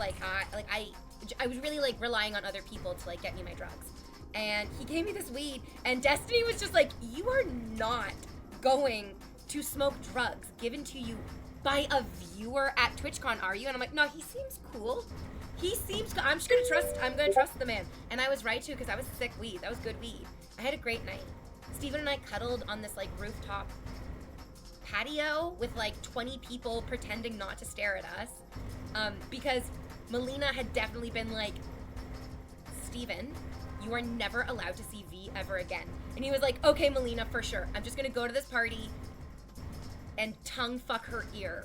like I was really like relying on other people to like get me my drugs. And he gave me this weed, and Destiny was just like, you are not going to smoke drugs given to you by a viewer at TwitchCon, are you? And I'm like, no, he seems cool. He seems cool. I'm gonna trust the man. And I was right too, because that was sick weed. That was good weed. I had a great night. Steven and I cuddled on this like rooftop patio with like 20 people pretending not to stare at us. Because Melina had definitely been like, Steven, you are never allowed to see V ever again. And he was like, okay, Melina, for sure. I'm just gonna go to this party and tongue fuck her ear.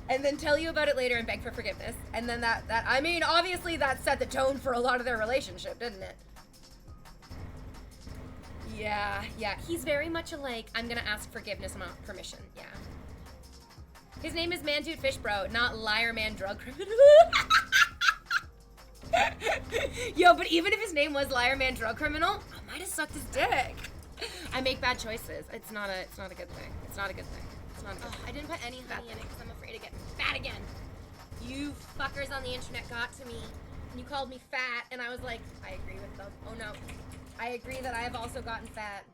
And then tell you about it later and beg for forgiveness. And then I mean, obviously that set the tone for a lot of their relationship, didn't it? Yeah. He's very much a like, I'm gonna ask forgiveness, not permission. Yeah. His name is Man Dude Fish Bro, not Liar Man Drug Criminal. Yo, but even if his name was Liar Man Drug Criminal, I might have sucked his dick. I make bad choices. It's not a good thing. It's not a good thing. It's not a good thing. I didn't put any honey in it because I'm afraid of getting fat again. You fuckers on the internet got to me and you called me fat, and I was like, I agree with them. Oh no. I agree that I have also gotten fat.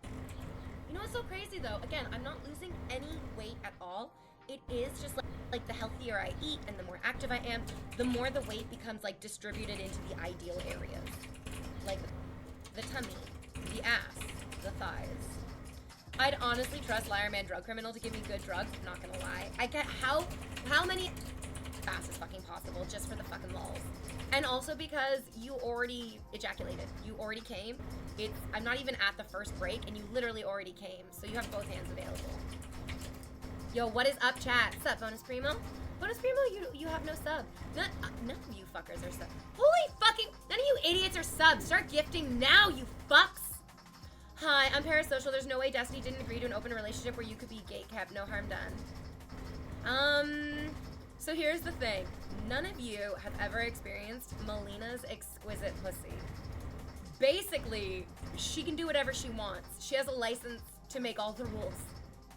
You know what's so crazy though? Again, I'm not losing any weight at all. It is just like the healthier I eat and the more active I am, the more the weight becomes like distributed into the ideal areas. Like the tummy, the ass, the thighs. I'd honestly trust Liar Man Drug Criminal to give me good drugs, not gonna lie. I get how many fast as fucking possible just for the fucking lulz. And also because you already ejaculated. You already came. I'm not even at the first break and you literally already came. So you have both hands available. Yo, what is up, chat? Sup, Bonus Primo? Bonus Primo, you have no sub. None of you fuckers are sub. Holy fucking, none of you idiots are subs. Start gifting now, you fucks. Hi, I'm parasocial. There's no way Destiny didn't agree to an open relationship where you could be gay kept. No harm done. So here's the thing. None of you have ever experienced Melina's exquisite pussy. Basically, she can do whatever she wants. She has a license to make all the rules.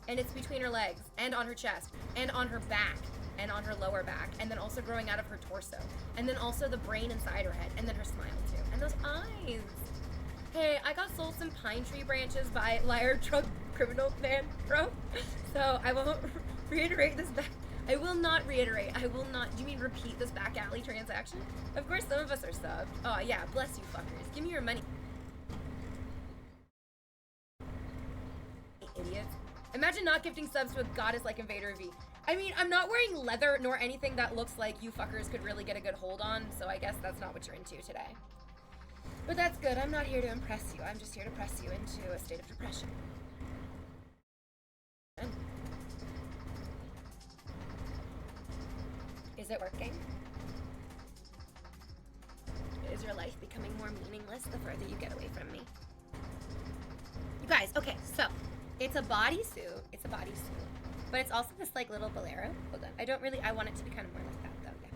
And it's between her legs, and on her chest, and on her back, and on her lower back, and then also growing out of her torso, and then also the brain inside her head, and then her smile too, and those eyes. Hey, I got sold some pine tree branches by Liar Drug Criminal Man, bro. So I won't reiterate this back. I will not reiterate. I will not. Do you mean repeat this back alley transaction? Of course, some of us are subbed. Oh yeah, bless you fuckers. Give me your money. Idiots. Imagine not gifting subs to a goddess like Invader V. I mean, I'm not wearing leather nor anything that looks like you fuckers could really get a good hold on, so I guess that's not what you're into today. But that's good. I'm not here to impress you. I'm just here to press you into a state of depression. Is it working? Is your life becoming more meaningless the further you get away from me? You guys, okay, so it's a bodysuit. It's a bodysuit. But it's also this like little bolero. Hold on. I want it to be kind of more like that though, yeah.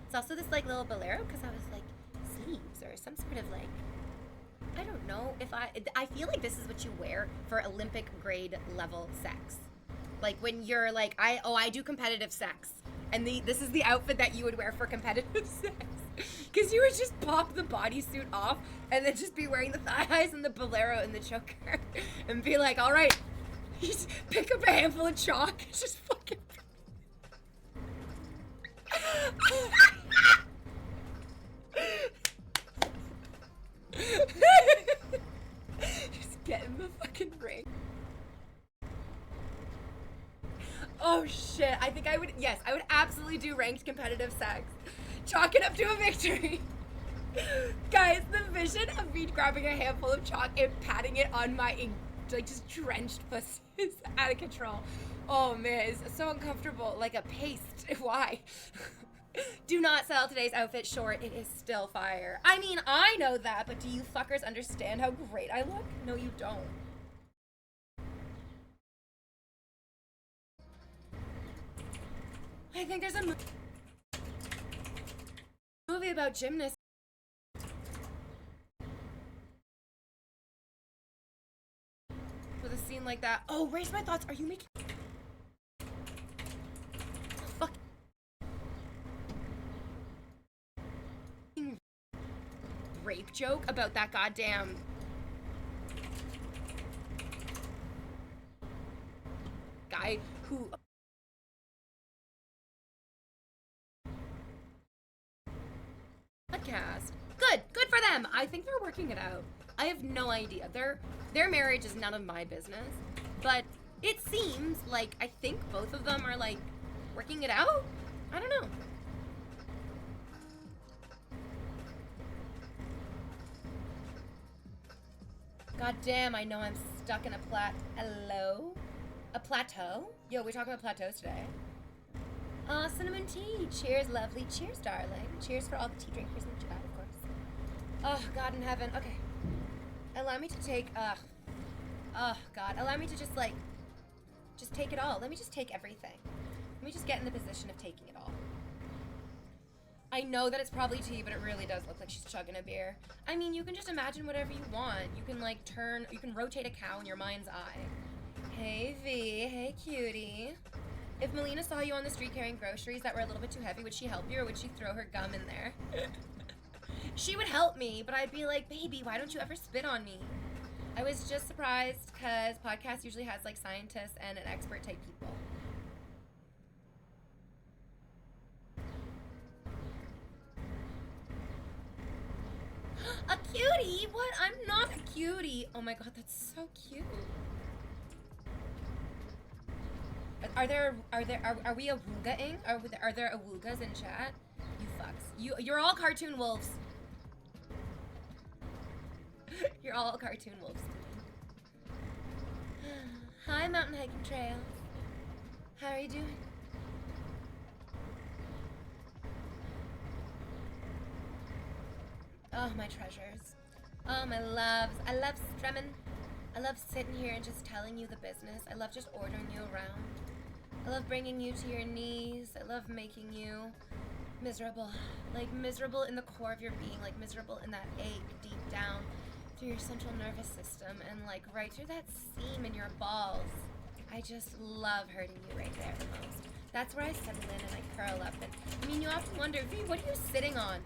It's also this like little bolero because I was like, sleeves or some sort of like, I don't know if I feel like this is what you wear for Olympic grade level sex. Like when you're like, I do competitive sex. And this is the outfit that you would wear for competitive sex. Because you would just pop the bodysuit off and then just be wearing the thigh highs and the bolero and the choker and be like, all right, just pick up a handful of chalk. Just fucking. Just get in the fucking ring. Oh shit, I think I would absolutely do ranked competitive sex. Chalk it up to a victory. Guys, the vision of me grabbing a handful of chalk and patting it on my, like, just drenched pussy is out of control. Oh man, it's so uncomfortable, like a paste. Why? Do not sell today's outfit short, it is still fire. I mean, I know that, but do you fuckers understand how great I look? No, you don't. I think there's a movie about gymnasts. With a scene like that. Oh, raise my thoughts. Are you making... rape joke about that goddamn guy who podcast. Good for them. I think they're working it out. I have no idea. Their marriage is none of my business, but it seems like I think both of them are like working it out. I don't know. God damn, I know I'm stuck in a hello? A plateau? Yo, we're talking about plateaus today. Cinnamon tea. Cheers, lovely. Cheers, darling. Cheers for all the tea drinkers in the chat, of course. Oh, God in heaven. Okay. Allow me to take, oh, God. Allow me to just take it all. Let me just take everything. Let me just get in the position of taking it all. I know that it's probably tea, but it really does look like she's chugging a beer. I mean, you can just imagine whatever you want. You can, like, you can rotate a cow in your mind's eye. Hey, V. Hey, cutie. If Melina saw you on the street carrying groceries that were a little bit too heavy, would she help you or would she throw her gum in there? She would help me, but I'd be like, baby, why don't you ever spit on me? I was just surprised because podcast usually has, like, scientists and an expert type people. A cutie? What? I'm not a cutie. Oh my god, that's so cute. Are we awooga-ing? Are there awoogas in chat? You fucks. You're all cartoon wolves. You're all cartoon wolves. Hi, mountain hiking trails. How are you doing? Oh, my treasures. Oh, my loves. I love strumming. I love sitting here and just telling you the business. I love just ordering you around. I love bringing you to your knees. I love making you miserable. Like, miserable in the core of your being. Like, miserable in that ache deep down through your central nervous system. And, like, right through that seam in your balls. I just love hurting you right there the most. That's where I settle in and I curl up. And, I mean, you often wonder, V, what are you sitting on?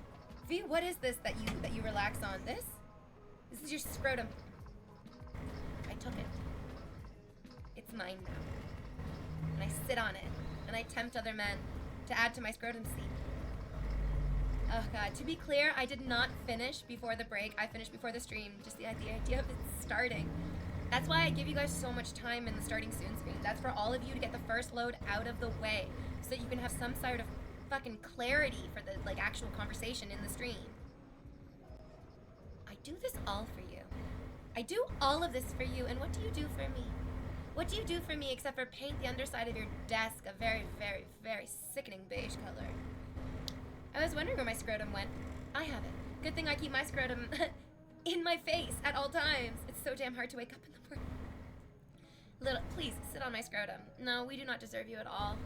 V, what is this that you relax on? This? This is your scrotum. I took it. It's mine now. And I sit on it. And I tempt other men to add to my scrotum seat. Oh god. To be clear, I did not finish before the break. I finished before the stream. Just the idea of it starting. That's why I give you guys so much time in the starting soon screen. That's for all of you to get the first load out of the way. So that you can have some sort of fucking clarity for the actual conversation in the stream. I do this all for you. I do all of this for you, and what do you do for me? What do you do for me except for paint the underside of your desk a very, very, very sickening beige color? I was wondering where my scrotum went. I have it. Good thing I keep my scrotum in my face at all times. It's so damn hard to wake up in the morning. Please, sit on my scrotum. No, we do not deserve you at all.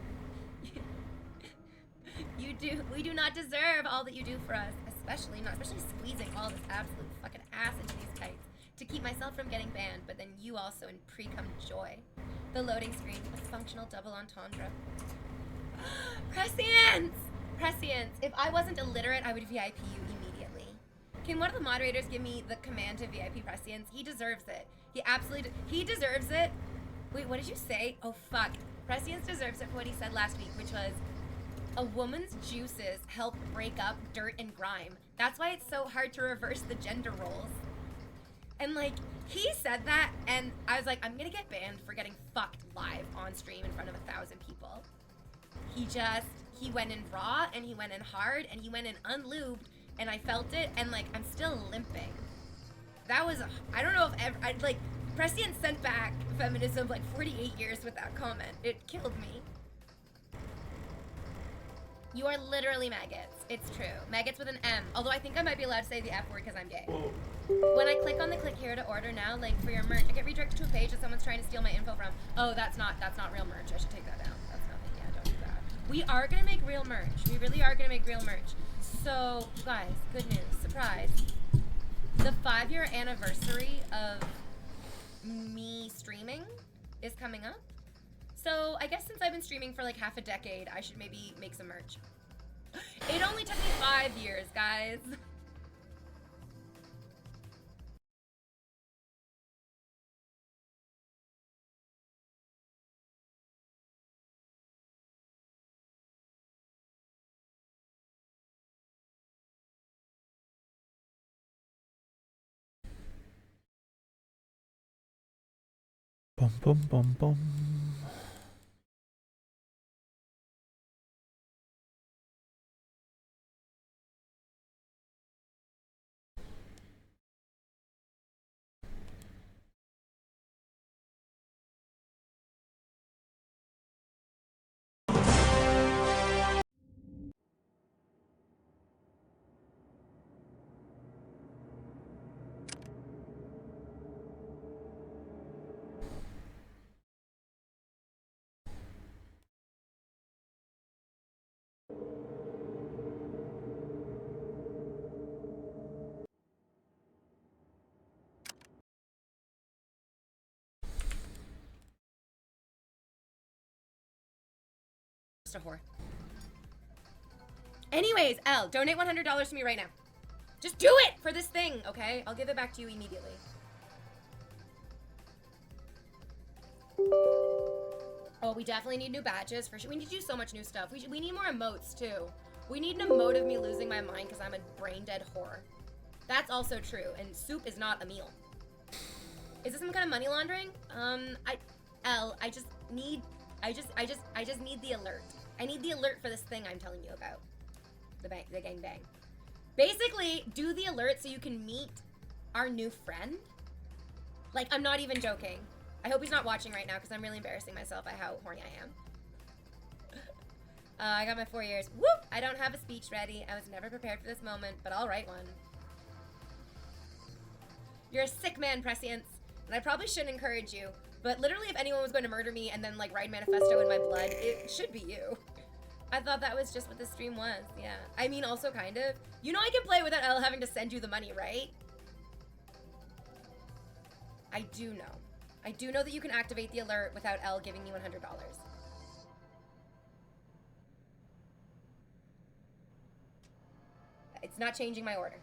We do not deserve all that you do for us, especially squeezing all this absolute fucking ass into these tights to keep myself from getting banned, but then you also in pre-cum joy. The loading screen, a functional double entendre. Prescience! Prescience. If I wasn't illiterate, I would VIP you immediately. Can one of the moderators give me the command to VIP Prescience? He deserves it. He absolutely, he deserves it. Wait, what did you say? Oh, fuck. Prescience deserves it for what he said last week, which was, a woman's juices help break up dirt and grime. That's why it's so hard to reverse the gender roles. And, like, he said that, and I was like, I'm gonna get banned for getting fucked live on stream in front of 1,000 people. He went in raw, and he went in hard, and he went in unlubed, and I felt it, and, like, I'm still limping. That was, I don't know if Prescience sent back feminism, 48 years with that comment. It killed me. You are literally maggots. It's true. Maggots with an M. Although I think I might be allowed to say the F word because I'm gay. When I click on the click here to order now, for your merch, I get redirected to a page that someone's trying to steal my info from. Oh, that's not real merch. I should take that down. That's nothing. Yeah, don't do that. We are gonna make real merch. We really are gonna make real merch. So, guys, good news. Surprise. The 5-year anniversary of me streaming is coming up. So, I guess since I've been streaming for half a decade, I should maybe make some merch. It only took me 5 years, guys. Bum bum bum bum. Just a whore. Anyways, Elle, donate $100 to me right now. Just do it for this thing, okay? I'll give it back to you immediately. Oh, we definitely need new badges for sure. We need to do so much new stuff. We need more emotes too. We need an emote of me losing my mind because I'm a brain dead whore. That's also true. And soup is not a meal. Is this some kind of money laundering? I just need the alert. I need the alert for this thing I'm telling you about. The gang bang. Basically, do the alert so you can meet our new friend. Like, I'm not even joking. I hope he's not watching right now because I'm really embarrassing myself at how horny I am. I got my 4 years. Whoop! I don't have a speech ready. I was never prepared for this moment, but I'll write one. You're a sick man, Prescience, and I probably shouldn't encourage you, but literally if anyone was going to murder me and then like write manifesto in my blood, it should be you. I thought that was just what the stream was, yeah. I mean, also kind of. You know I can play without Elle having to send you the money, right? I do know. I do know that you can activate the alert without Elle giving you $100. It's not changing my order.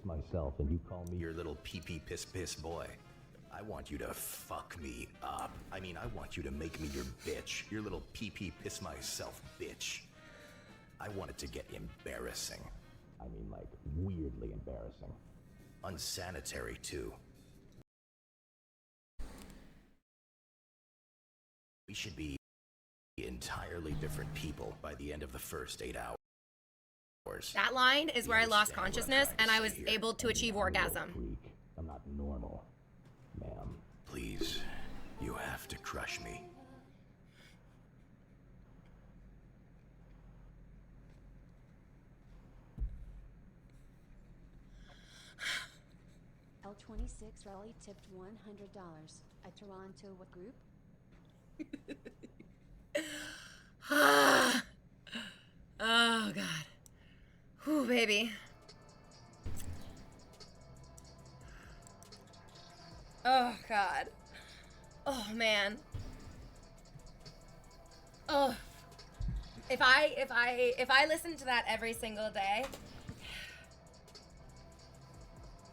Myself and you call me your little pee-pee piss boy. I want you to fuck me up. I mean, I want you to make me your bitch. Your little pee-pee piss myself bitch. I want it to get embarrassing. I mean, like, weirdly embarrassing. Unsanitary, too. We should be entirely different people by the end of the first 8 hours. That line is where I lost consciousness and I was able to achieve orgasm. I'm not normal, ma'am. Please, you have to crush me. L26 Raleigh tipped $100. At Toronto, what group? Oh, God. Whew, baby. Oh, God. Oh, man. Oh. If I listen to that every single day,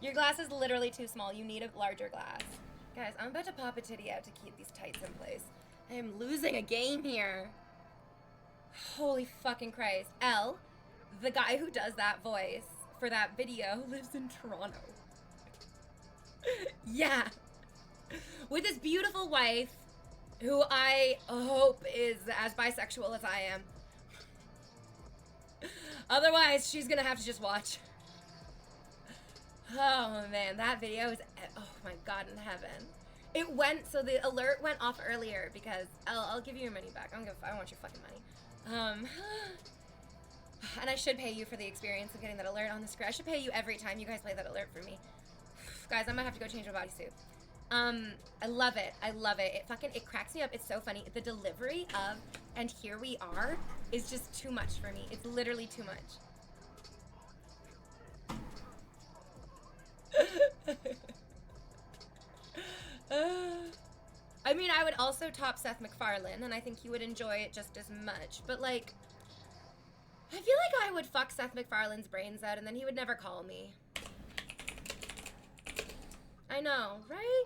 your glass is literally too small. You need a larger glass. Guys, I'm about to pop a titty out to keep these tights in place. I am losing a game here. Holy fucking Christ. Elle, the guy who does that voice for that video, lives in Toronto. Yeah. With his beautiful wife, who I hope is as bisexual as I am. Otherwise, she's gonna have to just watch. Oh man, that video is, oh my God in heaven. It went, so the alert went off earlier because I'll give you your money back. I don't want your fucking money. And I should pay you for the experience of getting that alert on the screen. I should pay you every time you guys play that alert for me. Guys, I might have to go change my bodysuit. I love it. I love it. It cracks me up. It's so funny. The delivery of, and here we are, is just too much for me. It's literally too much. I mean, I would also top Seth MacFarlane, and I think he would enjoy it just as much. But, like, I feel like I would fuck Seth MacFarlane's brains out and then he would never call me. I know, right?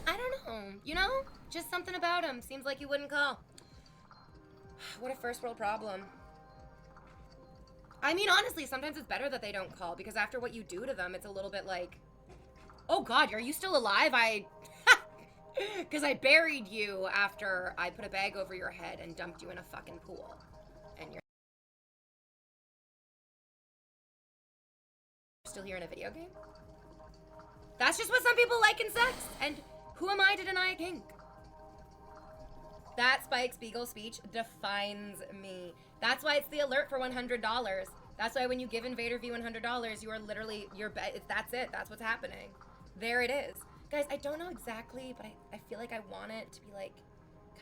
I don't know. You know? Just something about him. Seems like he wouldn't call. What a first world problem. I mean, honestly, sometimes it's better that they don't call because after what you do to them, it's a little bit like, oh God, are you still alive? Because I buried you after I put a bag over your head and dumped you in a fucking pool. And you're still here in a video game? That's just what some people like in sex. And who am I to deny a kink? That Spike Spiegel speech defines me. That's why it's the alert for $100. That's why when you give Invader V $100, you are literally, that's it. That's what's happening. There it is. Guys, I don't know exactly, but I feel like I want it to be like,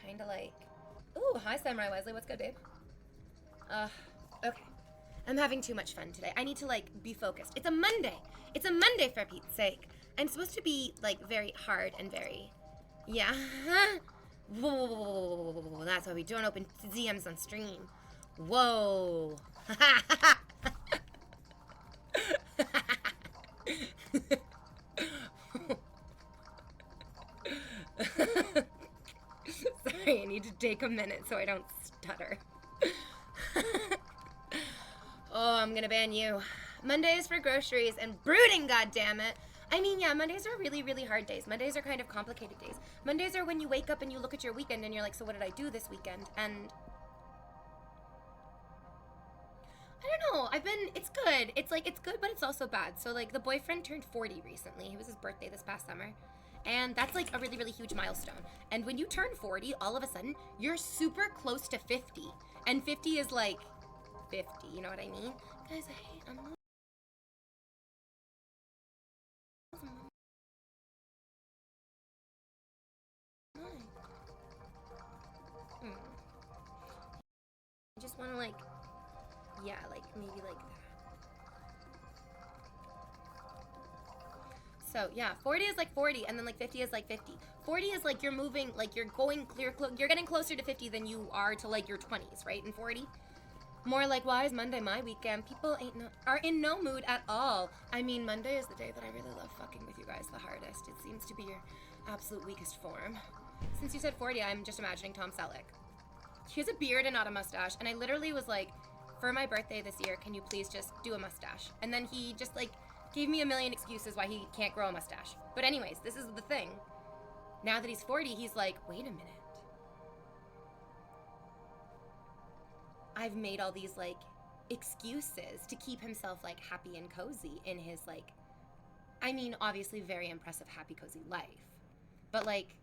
kind of like, ooh, hi Samurai Wesley, what's good, babe? Okay. I'm having too much fun today. I need to like be focused. It's a Monday. It's a Monday for Pete's sake. I'm supposed to be like very hard and very, yeah. Whoa, that's why we don't open DMs on stream. Whoa. Sorry, I need to take a minute so I don't stutter. Oh, I'm gonna ban you. Mondays for groceries and brooding, goddammit. I mean, yeah, Mondays are really, really hard days. Mondays are kind of complicated days. Mondays are when you wake up and you look at your weekend and you're like, so what did I do this weekend? And I don't know. It's good. It's like, it's good, but it's also bad. So like the boyfriend turned 40 recently. It was his birthday this past summer. And that's like a really, really huge milestone. And when you turn 40, all of a sudden, you're super close to 50. And 50 is like 50, you know what I mean? Guys, I'm I just want to like, yeah, like maybe like that. So yeah, 40 is like 40 and then like 50 is like 50. 40 is like you're moving, like you're going clear, you're getting closer to 50 than you are to like your 20s, right? And 40, more like, why is Monday my weekend? People are in no mood at all. I mean, Monday is the day that I really love fucking with you guys the hardest. It seems to be your absolute weakest form. Since you said 40, I'm just imagining Tom Selleck. He has a beard and not a mustache, and I literally was like, for my birthday this year, can you please just do a mustache? And then he just like gave me a million excuses why he can't grow a mustache. But anyways, this is the thing. Now that he's 40, he's like, wait a minute. I've made all these like excuses to keep himself like happy and cozy in his like, I mean, obviously very impressive, happy, cozy life. But like,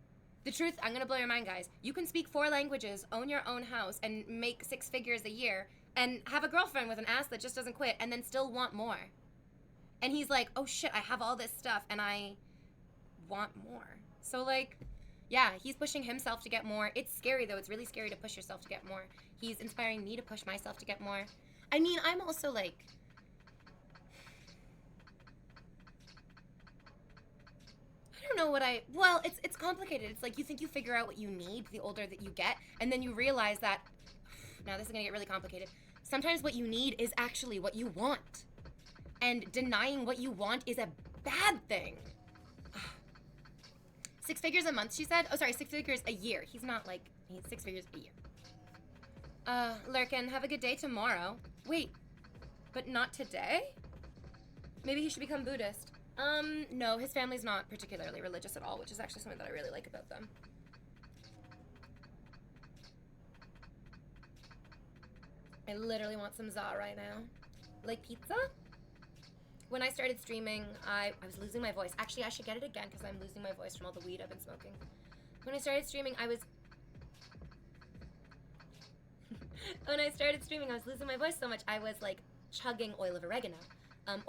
the truth, I'm gonna blow your mind, guys. You can speak 4 languages, own your own house, and make 6 figures a year, and have a girlfriend with an ass that just doesn't quit, and then still want more. And he's like, oh shit, I have all this stuff, and I want more. So like, yeah, he's pushing himself to get more. It's scary though, it's really scary to push yourself to get more. He's inspiring me to push myself to get more. I mean, I'm also like, I don't know what well, it's complicated. It's like you think you figure out what you need the older that you get, and then you realize that, now this is gonna get really complicated. Sometimes what you need is actually what you want. And denying what you want is a bad thing. 6 figures a month, she said? Oh, sorry, 6 figures a year. He's not like, he's 6 figures a year. Lurkin, have a good day tomorrow. Wait, but not today? Maybe he should become Buddhist. No, his family's not particularly religious at all, which is actually something that I really like about them. I literally want some za right now. Like pizza? When I started streaming, I was losing my voice. Actually, I should get it again because I'm losing my voice from all the weed I've been smoking. When I started streaming, I was losing my voice so much, I was like chugging oil of oregano.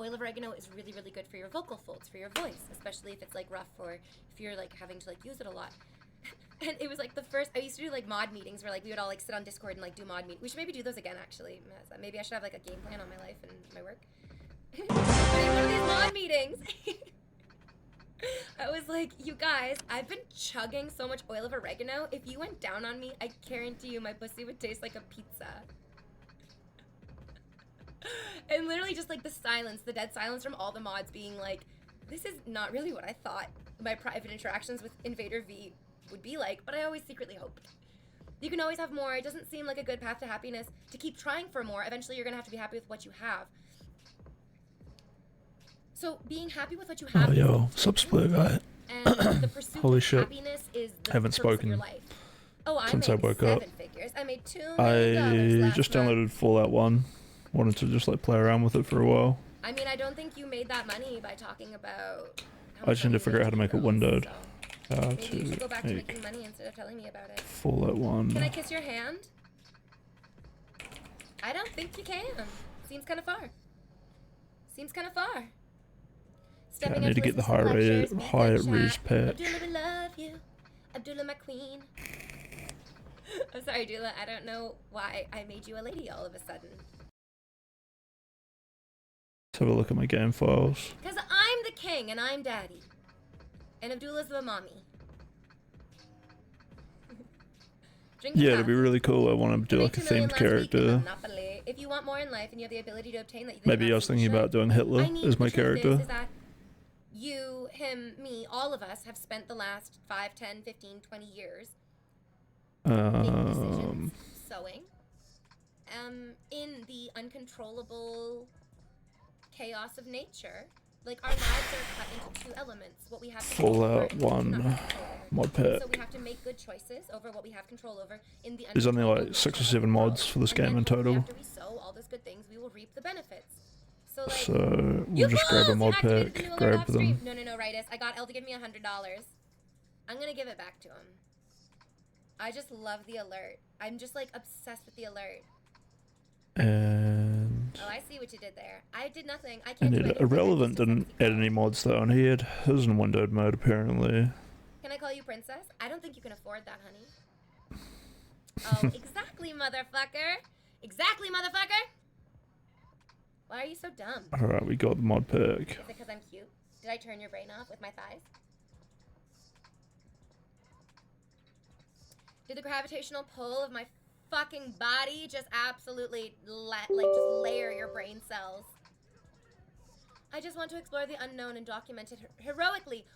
Oil of oregano is really, really good for your vocal folds, for your voice, especially if it's like rough or if you're like having to like use it a lot. And it was like the first, I used to do like mod meetings where like we would all like sit on Discord and like do mod meetings. We should maybe do those again actually. Maybe I should have like a game plan on my life and my work. One of these mod meetings. I was like, you guys, I've been chugging so much oil of oregano. If you went down on me, I guarantee you my pussy would taste like a pizza. And literally just like the silence, the dead silence from all the mods being like, this is not really what I thought my private interactions with Invader V would be like, but I always secretly hoped. You can always have more. It doesn't seem like a good path to happiness to keep trying for more. Eventually you're gonna have to be happy with what you have. So being happy with what you have. Oh, yo, subsplit guy. And the pursuit Holy of shit. happiness is the Haven't purpose of spoken your life. Oh, I since I made woke up. 7 figures. I made $2 million I last just month. downloaded Fallout 1. Wanted to just like play around with it for a while. I mean, I don't think you made that money by talking about. I just need to figure out how to make it windowed. Maybe you should go back to make making money instead of telling me about it. Fallout 1. Can I kiss your hand? I don't think you can. Seems kind of far. Seems kind of far. Yeah, I need to get the high res patch. Abdullah, we love you. Abdullah, my queen. I'm sorry, Abdullah. I don't know why I made you a lady all of a sudden. Let's have a look at my game files. Because I'm the king and I'm daddy. And Abdullah's the mommy. Drink Yeah, enough. it'd be really cool. I want to do You like a make 2 million themed last week in character. Monopoly. If you want more in life and you have the ability to obtain that, then Maybe you I was thinking about doing Hitler I mean, as my the truth character. Is that you, him, me, all of us have spent the last 5, 10, 15, 20 years making decisions, sewing, in the uncontrollable chaos of nature. Like, our lives are cut into 2 elements. What we have control over Fallout and what we do not 1 have control over. mod pack. So we have to make good choices over what we have control over in the There's only like uncontrollable 6 or nature 7 of the mods world. for this And game then in hopefully total. after we sow all those good things, we will reap the benefits. So, like, So you we'll just grab a fools! mod You activated the pack, new alert grab off stream. them. No, Ritus. I got El to give me $100. I'm gonna give it back to him. I just love the alert. I'm just like obsessed with the alert. And Oh, I see what you did there. I did nothing. I I can't do need anything. Irrelevant I just didn't add any mods though, and he had his in windowed mode apparently. Can I call you princess? I don't think you can afford that, honey. Oh, exactly, motherfucker. Exactly, motherfucker. Why are you so dumb? Alright, we got the mod pack. Is it because I'm cute? Did I turn your brain off with my thighs? Did the gravitational pull of my fucking body just absolutely just layer your brain cells? I just want to explore the unknown and document it heroically.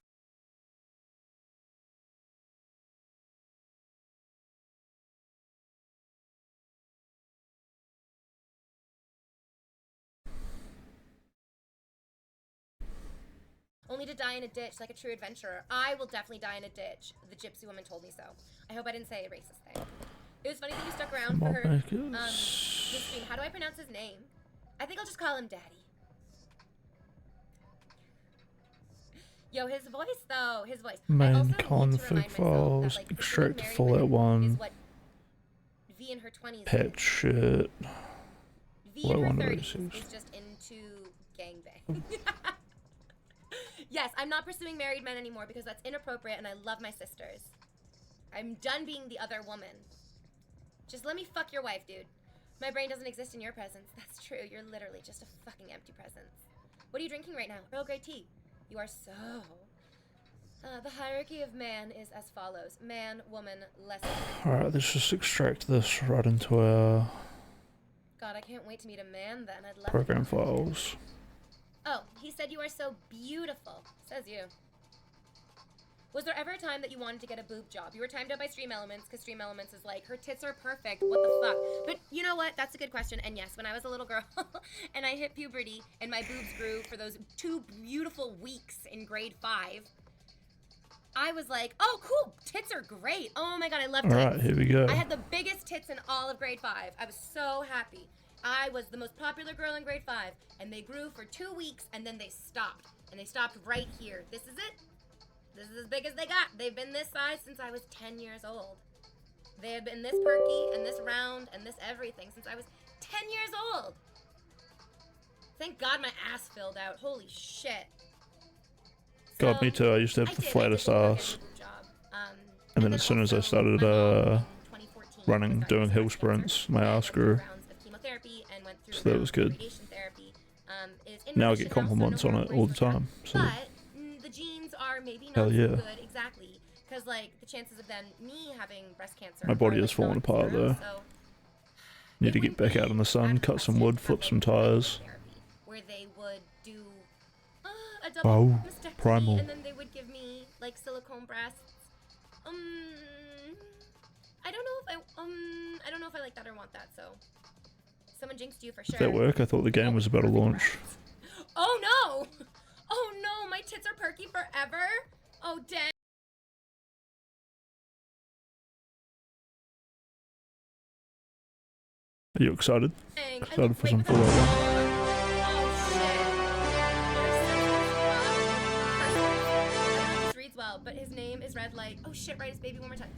Only to die in a ditch like a true adventurer. I will definitely die in a ditch. The gypsy woman told me so. I hope I didn't say a racist thing. It was funny that you stuck around for Mod her. packers. This stream. How do I pronounce his name? I think I'll just call him Daddy. Yo, his voice though. His voice. I Main also need to remind config myself that, files, like, extract pursuing married Fallout women 1, is what V in her 20s patch shit. V in her Fallout 1 30s releases. is just into gangbang. Yes, I'm not pursuing married men anymore because that's inappropriate and I love my sisters. I'm done being the other woman. Just let me fuck your wife, dude. My brain doesn't exist in your presence. That's true. You're literally just a fucking empty presence. What are you drinking right now? Earl Grey tea. You are so... the hierarchy of man is as follows. Man, woman, less... Alright, let's just extract this right into our God, I can't wait to meet a man then. I'd love program to. files. Oh, he said you are so beautiful. Says you. Was there ever a time that you wanted to get a boob job? You were timed out by Stream Elements because Stream Elements is like, her tits are perfect. What the fuck? But you know what? That's a good question. And yes, when I was a little girl and I hit puberty and my boobs grew for those 2 beautiful weeks in grade 5, I was like, oh, cool. Tits are great. Oh my God, I love tits. Alright, here we go. I had the biggest tits in all of grade 5. I was so happy. I was the most popular girl in grade 5, and they grew for 2 weeks, and then they stopped. And they stopped right here. This is it. This is as big as they got. They've been this size since I was 10 years old. They have been this perky, and this round, and this everything since I was 10 years old. Thank God my ass filled out. Holy shit. God, So, me too. I used to have the I flattest did work at ass. a boob job. And then as soon as I also, started, my mom in 2014 running, was doing diagnosed hill with cancer sprints, my and ass went through grew. rounds of chemotherapy and went through So that rounds was of good. radiation therapy. Is in Now I remission get compliments so no on more it all the worries with that. time. So But the genes are maybe not Hell so yeah. good, exactly, because like the chances of then me having breast cancer. My body are, is like, falling not apart, zero, though. So Need to it get back wouldn't out in the be sun, that cut some impressive wood, to flip have, some like, regular tires. therapy, where they would do a double Wow, mastectomy, primal. and then they would give me like silicone breasts. I don't know if I don't know if I like that or want that. So someone jinxed you for sure. Did that work? I thought the game was about to Perfect launch. breasts. Oh no! Oh no! My tits are perky forever. Oh dang! Are you excited? Dang. Excited for Wait, some but Fallout 1? oh shit! This reads well, but his name is read like, oh shit! Write his baby one more time.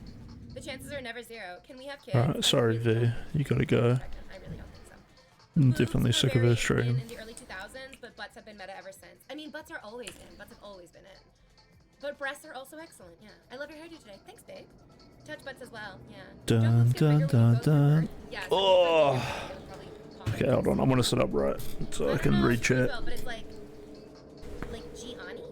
The chances are never zero. Can we have kids? Alright, sorry V, you gotta go. I really don't think so. I'm Boobs definitely were sick of very her in stream. in the early 2000s, but butts have been meta ever since. I mean, butts are always in. Butts have always been in. But breasts are also excellent. Yeah. I love your hairdo today. Thanks, babe. Touch butts as well. Yeah. Dun, Don't boots get dun, bigger when you dun, go dun. through birth? Yes. Oh. I think, like, it would probably pop Okay, in. hold on, I'm gonna sit up right so I don't can know read if it reads chat well, but it's like Gianni?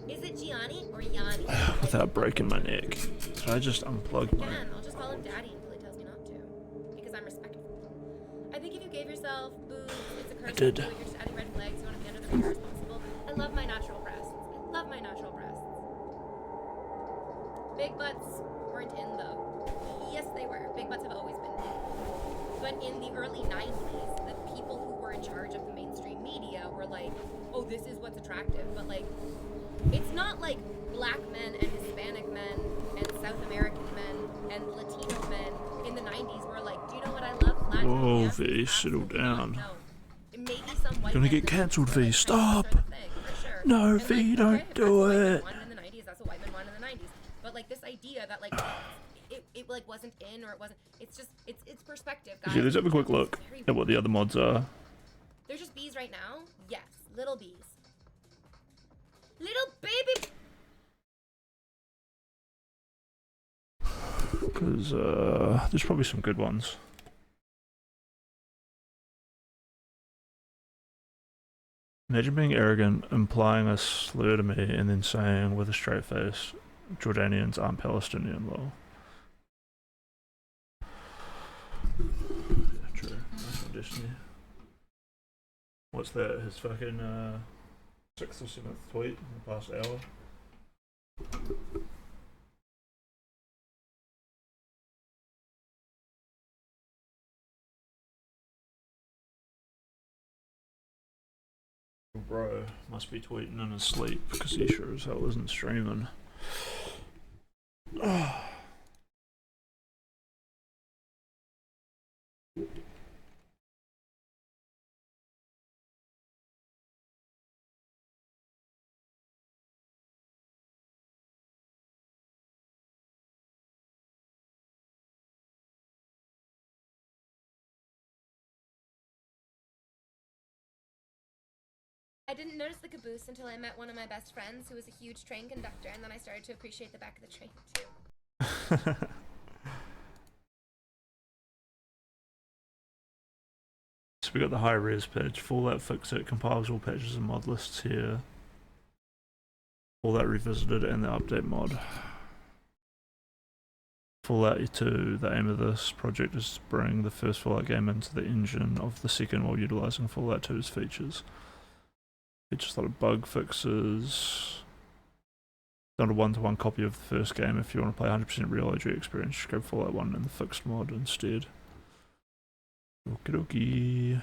Is it Gianni or Yanni? without breaking my neck. Did I just unplug my... Again, I'll just call him daddy until he tells me not to. Because I'm respectful. I think if you gave yourself boobs, it's a curse. did. You're just adding red flags. You want to be under the radar responsible. I love my natural breasts. I love my natural breasts. Big butts weren't in though. Yes, they were. Big butts have always been in. But in the early 90s, the people who were in charge of the mainstream media were like, oh, this is what's attractive. But like, it's not like black men and Hispanic men and South American men and Latino men in the 90s were like, do you know what I love? Latin Whoa, dance? V, settle Absolutely not. down. No. It may be some white Gonna men get that cancelled, were V, like, stop. trans are the thing, for sure. No, And, V, like, don't okay, if do that's what white men it. wanted in the 90s, that's what white men wanted in the 90s. But like this idea that like it like wasn't in or it wasn't, it's just it's perspective, guys. Yeah, let's have a quick It's look very at what the other mods are. There's just bees right now? Yes. Little bees. Little baby. Because there's probably some good ones. Imagine being arrogant, implying a slur to me, and then saying with a straight face, Jordanians aren't Palestinian, lol. Yeah, true. Nice one, Destiny. What's that? His fucking 6th or 7th tweet in the past hour? Bro must be tweeting in his sleep because he sure as hell isn't streaming. I didn't notice the caboose until I met one of my best friends who was a huge train conductor, and then I started to appreciate the back of the train too. So we got the high res patch, Fallout Fixit, compiles all patches and mod lists here. Fallout Revisited and the update mod. Fallout 2, the aim of this project is to bring the first Fallout game into the engine of the second while utilising Fallout 2's features. Features a lot of bug fixes. Not a one-to-one copy of the first game. If you want to play 100% real OG experience, just grab Fallout 1 and the fixed mod instead. Okie dokie.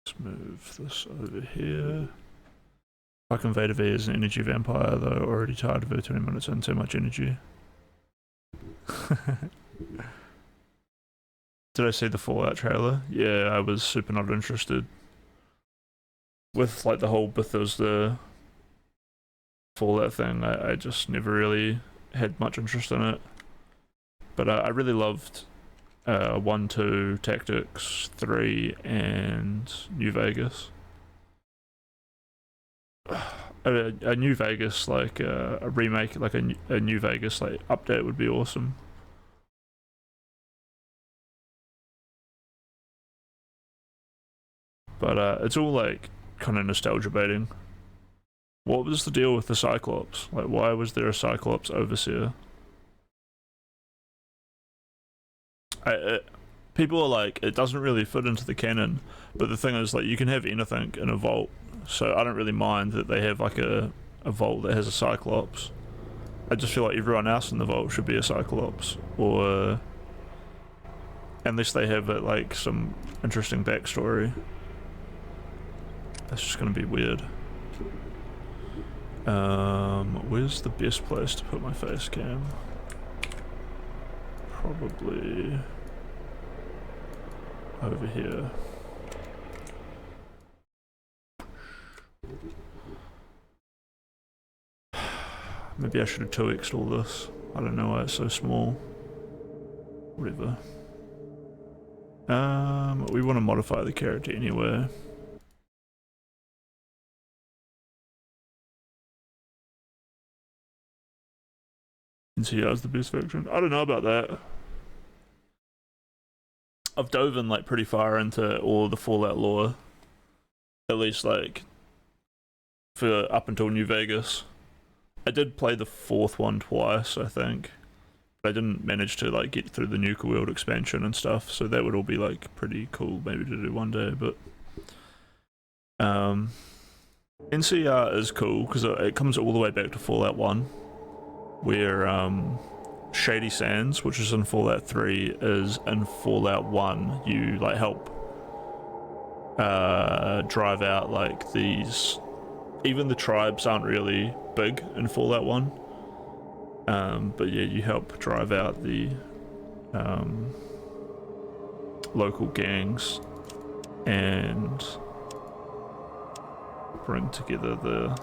Let's move this over here. Fucking Vader V is an energy vampire though, already tired of her 20 minutes in, too much energy. Did I see the Fallout trailer? Yeah, I was super not interested. With like the whole Bethesda Fallout thing, I just never really had much interest in it. But I really loved 1, 2, Tactics, 3, and New Vegas. A New Vegas, like a remake, like a New Vegas like update would be awesome. But it's all like kind of nostalgia baiting. What was the deal with the Cyclops? Like, why was there a Cyclops overseer? People are like, it doesn't really fit into the canon, but the thing is, like, you can have anything in a vault, so I don't really mind that they have like a vault that has a Cyclops. I just feel like everyone else in the vault should be a Cyclops, or unless they have like some interesting backstory. That's just gonna be weird. Where's the best place to put my face cam? Probably over here. Maybe I should have 2x'd all this. I don't know why it's so small. Whatever. We want to modify the character anyway. NCR's the best faction. I don't know about that. I've dove in like pretty far into all the Fallout lore. At least like for up until New Vegas. I did play the 4th one twice, I think. But I didn't manage to like get through the Nuka World expansion and stuff, so that would all be like pretty cool maybe to do one day, but NCR is cool because it comes all the way back to Fallout 1, where Shady Sands, which is in Fallout 3, is in Fallout 1. You like help drive out like these, even the tribes aren't really big in Fallout 1, but yeah, you help drive out the local gangs and bring together the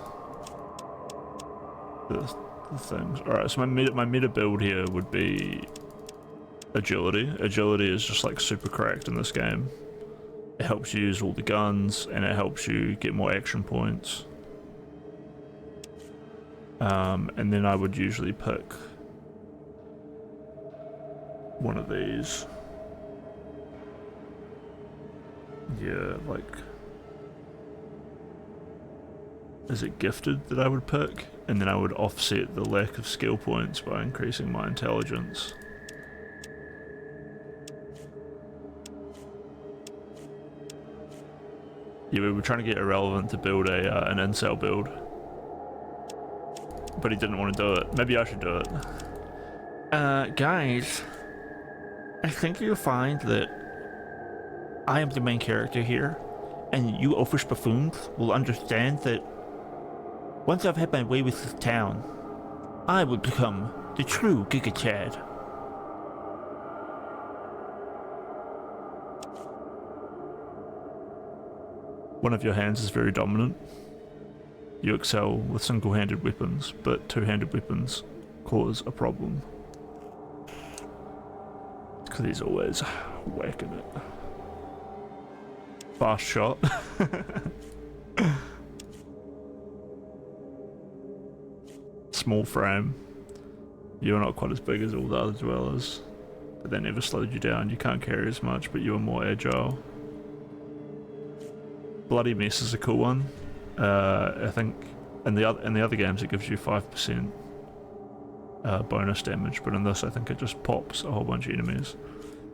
things. Alright, so my meta build here would be agility. Agility is just like super cracked in this game. It helps you use all the guns and it helps you get more action points. And then I would usually pick one of these. Yeah, like, is it gifted that I would pick? And then I would offset the lack of skill points by increasing my intelligence. Yeah, we were trying to get Irrelevant to build an incel build, but he didn't want to do it. Maybe I should do it. Guys, I think you'll find that I am the main character here, and you oafish buffoons will understand that once I've had my way with this town, I will become the true Giga Chad. One of your hands is very dominant. You excel with single-handed weapons, but two-handed weapons cause a problem. Because he's always whacking it. Fast shot. Small frame. You're not quite as big as all the other dwellers, but they never slowed you down. You can't carry as much, but you're more agile. Bloody Mess is a cool one. I think in the other games it gives you 5% bonus damage, but in this I think it just pops a whole bunch of enemies.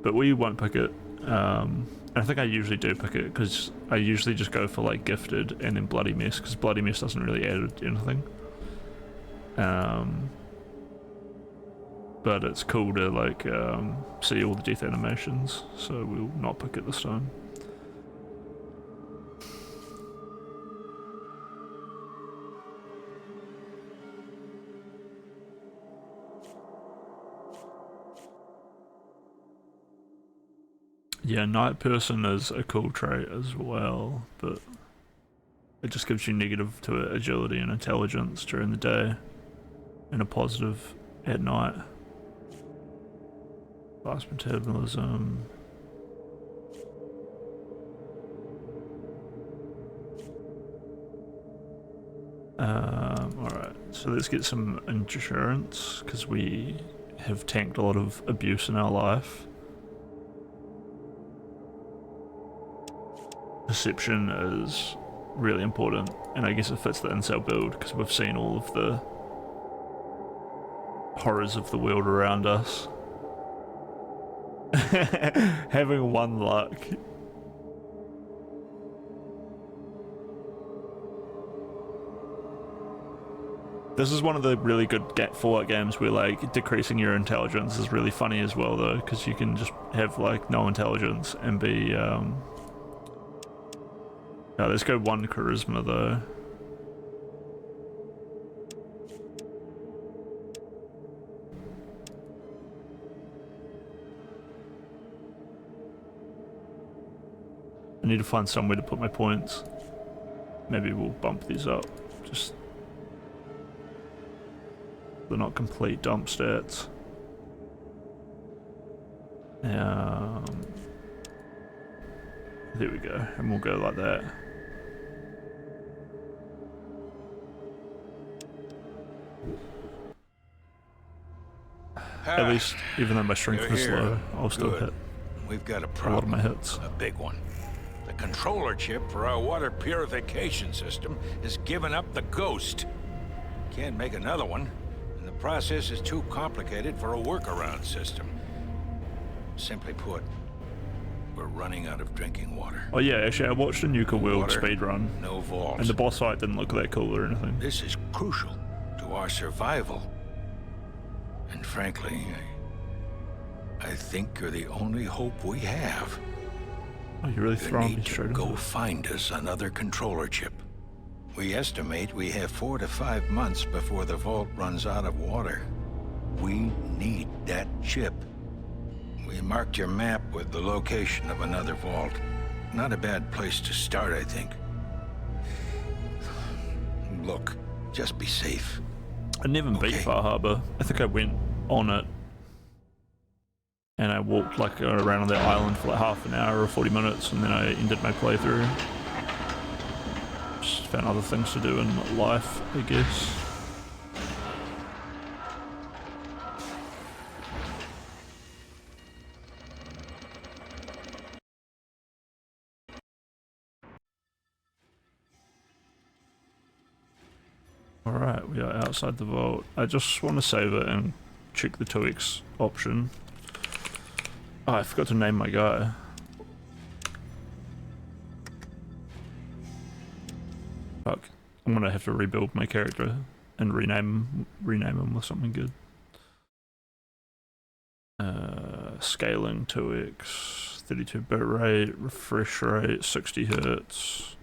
But we won't pick it. I think I usually do pick it because I usually just go for like Gifted and then Bloody Mess, because Bloody Mess doesn't really add anything. But it's cool to like see all the death animations, so we'll not pick it this time. Yeah, Night Person is a cool trait as well, but it just gives you negative to agility and intelligence during the day, and a positive at night. Fast metabolism. Alright, so let's get some endurance, because we have tanked a lot of abuse in our life. perception is really important, and I guess it fits the incel build because we've seen all of the horrors of the world around us. Having one luck. This is one of the really good Fallout games where like decreasing your intelligence is really funny as well though, because you can just have like no intelligence and be let's go 1 charisma though. I need to find somewhere to put my points. Maybe we'll bump these up. Just they're not complete dump stats. There we go, and we'll go like that. At least, even though my strength is low, I'll still hit We've got a a lot of problem. my hits. A big one. The controller chip for our water purification system has given up the ghost. Can't make another one, and the process is too complicated for a workaround system. Simply put, we're running out of drinking water. Oh yeah, actually I watched a Nuka World Water, speedrun, no vaults. and the boss fight didn't look that cool or anything. This is crucial to our survival. And frankly, I think you're the only hope we have. Oh, you really You throwing me need straight to into go it. find us another controller chip. We estimate we have 4 to 5 months before the vault runs out of water. We need that chip. We marked your map with the location of another vault. Not a bad place to start, I think. Look, just be safe. I didn't even beat Okay. Far Harbor. I think I went on it and I walked like around on that island for like half an hour or 40 minutes, and then I ended my playthrough. Just found other things to do in life, I guess. Alright, we are outside the vault. I just want to save it and check the 2x option. Oh, I forgot to name my guy. Fuck. I'm gonna have to rebuild my character and rename him with something good. Scaling 2x, 32 bit rate, refresh rate, 60 hertz.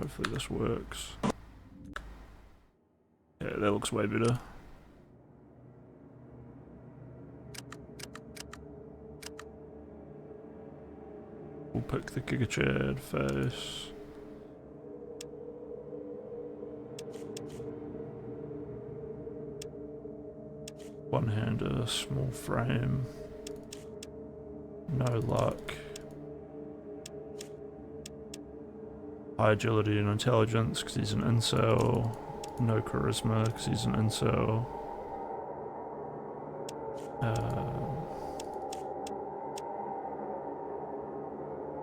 Hopefully this works. Yeah, that looks way better. We'll pick the Giga Chad face. One-hander, small frame. No luck. High agility and intelligence because he's an incel. No charisma because he's an incel.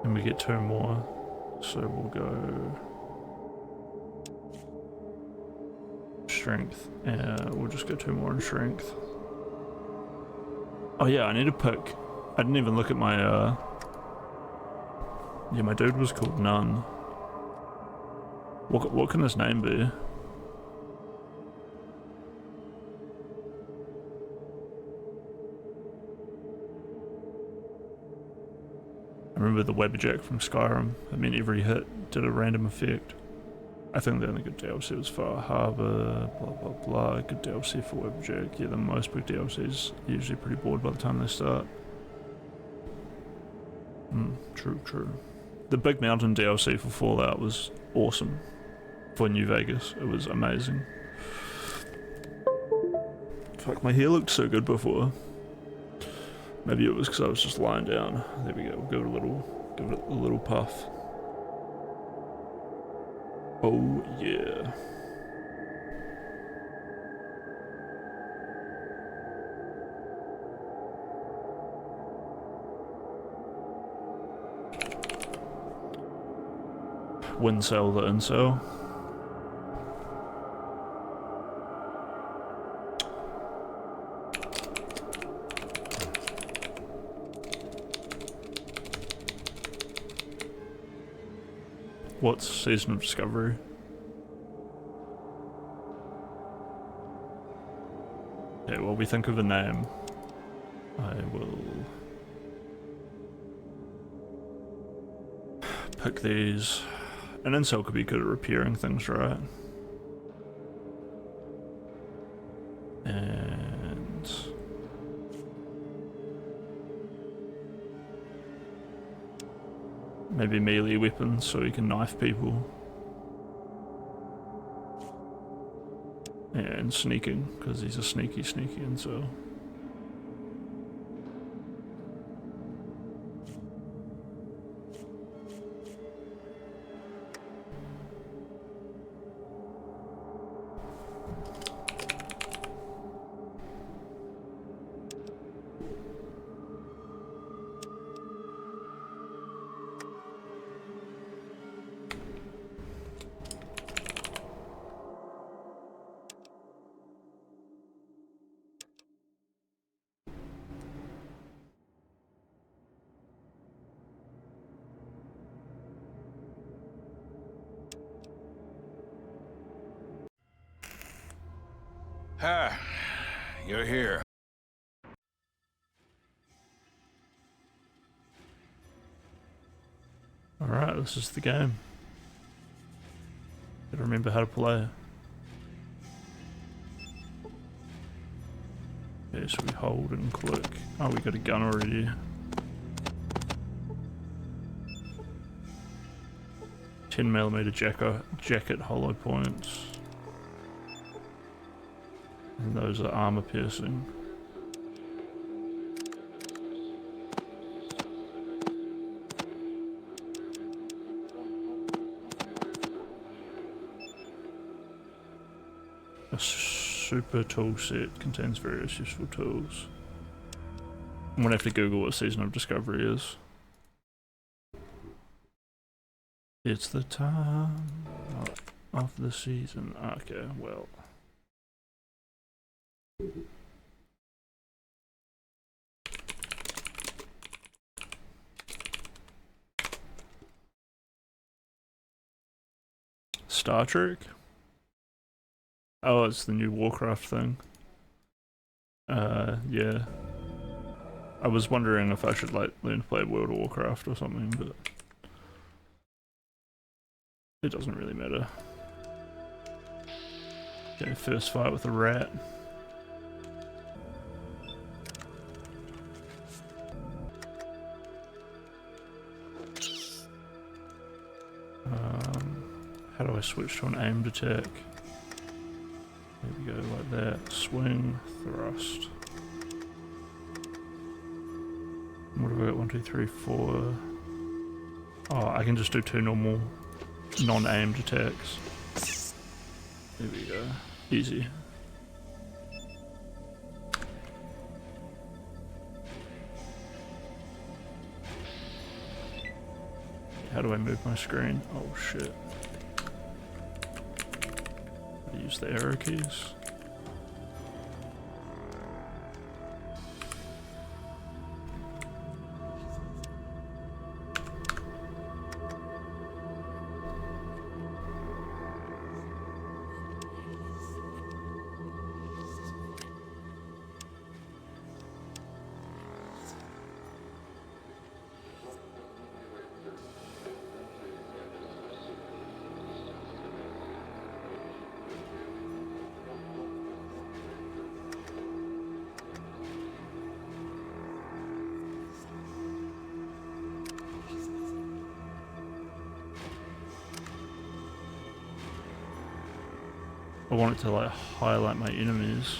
And we get 2 more, so we'll go strength, and we'll just go 2 more in strength. Oh yeah, I need to pick. I didn't even look at my yeah, my dude was called None. What can his name be? I remember the Webberjack from Skyrim. I mean, every hit did a random effect. I think the only good DLC was Far Harbor, blah blah blah. Good DLC for Webberjack. Yeah, the most big DLCs are usually pretty bored by the time they start. True. The Big Mountain DLC for Fallout was awesome. For New Vegas, it was amazing. Fuck, my hair looked so good before. Maybe it was because I was just lying down. There we go. We'll give it a little puff. Oh yeah. Wincel the incel. What's Season of Discovery? Okay, while we think of a name, I will pick these. An incel could be good at repairing things, right? And maybe melee weapons so he can knife people. And sneaking, because he's a sneaky incel. Ah, you're here. Alright, this is the game. Gotta remember how to play. Okay, so we hold and click. Oh, we got a gun already. .10mm jacket hollow points. And those are armor piercing. A super tool set contains various useful tools. I'm gonna have to Google what Season of Discovery is. It's the time of the season. Okay, well. Star Trek? Oh, it's the new Warcraft thing. Yeah. I was wondering if I should like learn to play World of Warcraft or something, but it doesn't really matter. Okay, first fight with a rat. How do I switch to an aimed attack? There we go, like that. Swing, thrust. What have I got? 1, 2, 3, 4. Oh, I can just do 2 normal non-aimed attacks. There we go. Easy. How do I move my screen? Oh shit. I use the arrow keys. I want it to like highlight my enemies.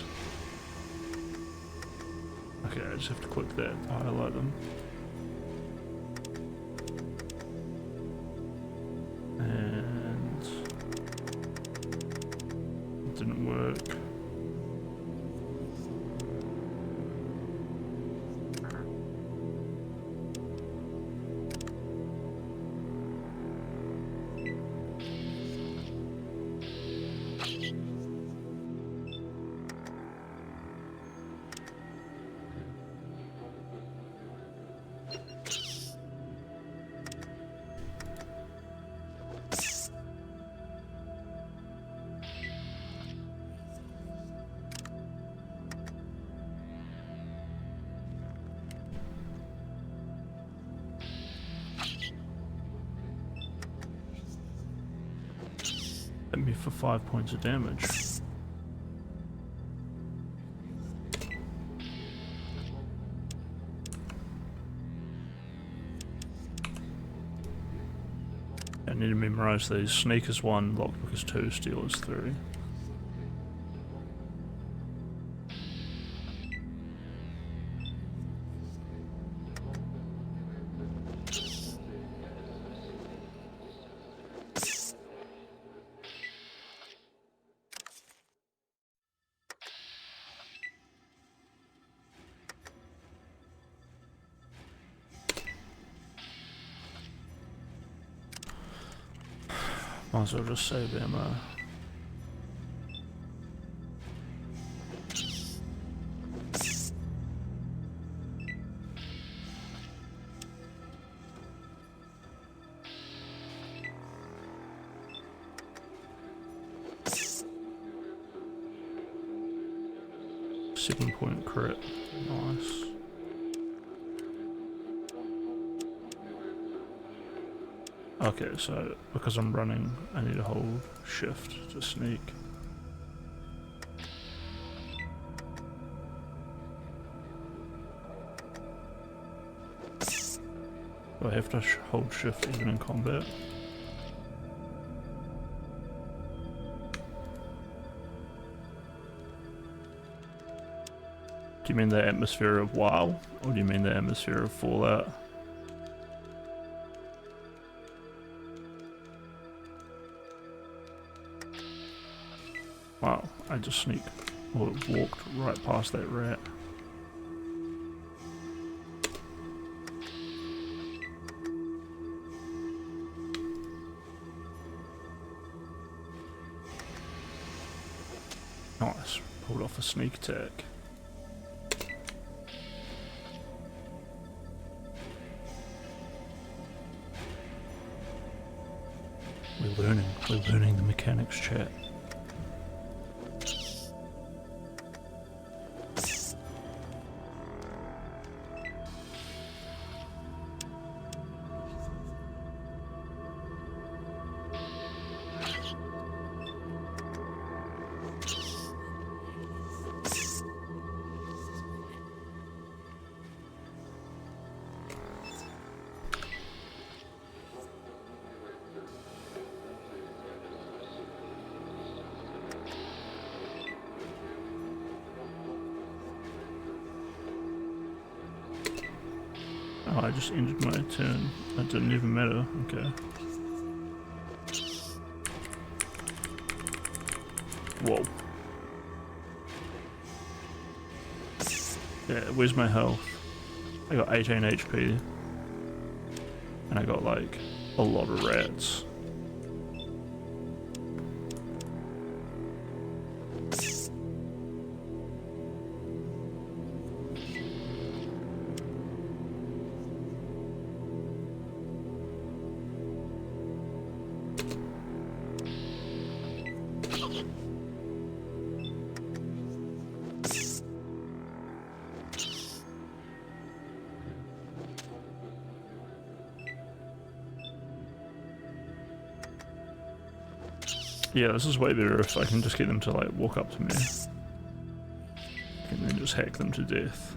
Okay, I just have to click that to highlight them. And it didn't work. Hit me for 5 points of damage. I need to memorize these. Sneak is 1, lockpick is 2, steal is 3. Might as well just save ammo. Seven-point crit. Nice. Okay, so because I'm running, I need to hold shift to sneak. Do I have to hold shift even in combat? Do you mean the atmosphere of WoW, or do you mean the atmosphere of Fallout? Wow, I just sneaked, or walked right past that rat. Nice, pulled off a sneak attack. We're learning the mechanics, chat. Oh, I just ended my turn. That didn't even matter. Okay. Whoa. Yeah, where's my health? I got 18 HP. And I got like a lot of rats. Yeah, this is way better if I can just get them to like walk up to me. And then just hack them to death.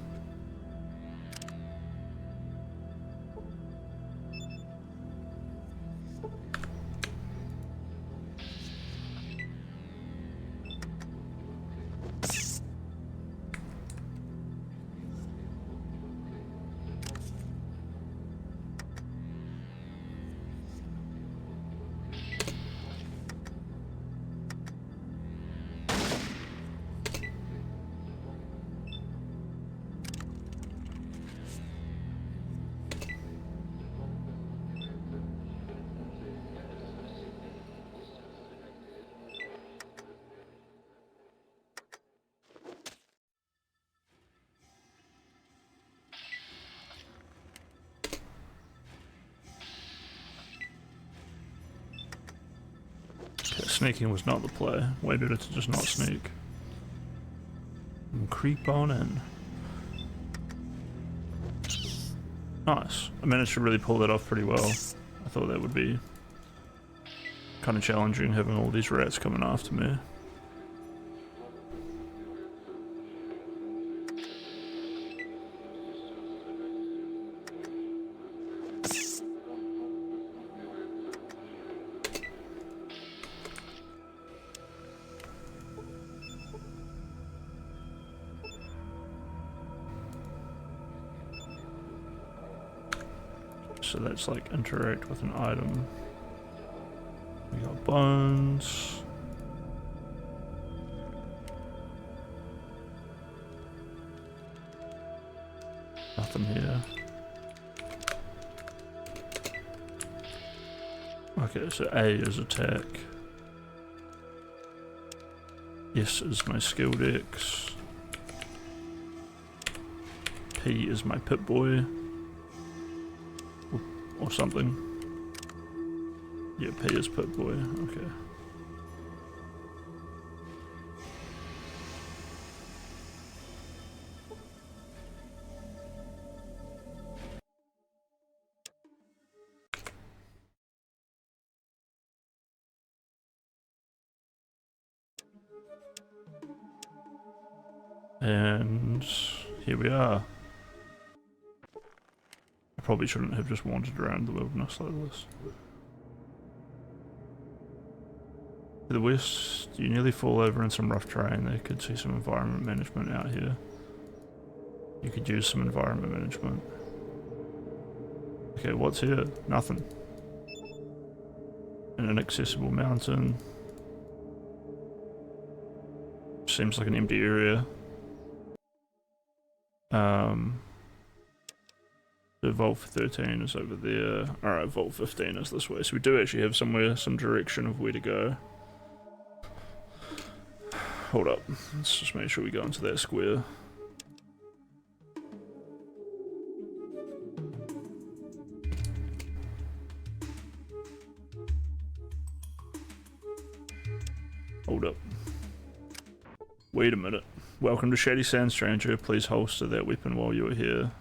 Sneaking was not the play. Way better to just not sneak. And creep on in. Nice. I managed to really pull that off pretty well. I thought that would be kind of challenging having all these rats coming after me. So that's like interact with an item. We got bones. Nothing here. Okay, so A is attack. S is my skill dex. P is my Pip-Boy. Or something. Yeah, P is Pip-Boy, okay. And here we are. I probably shouldn't have just wandered around the wilderness like this. To the west, you nearly fall over in some rough terrain. They could see some environment management out here. You could use some environment management. Okay, what's here? Nothing. An inaccessible mountain. Seems like an empty area. The Vault 13 is over there. Alright, Vault 15 is this way. So we do actually have some direction of where to go. Hold up. Let's just make sure we go into that square. Hold up. Wait a minute. Welcome to Shady Sands, stranger. Please holster that weapon while you are here.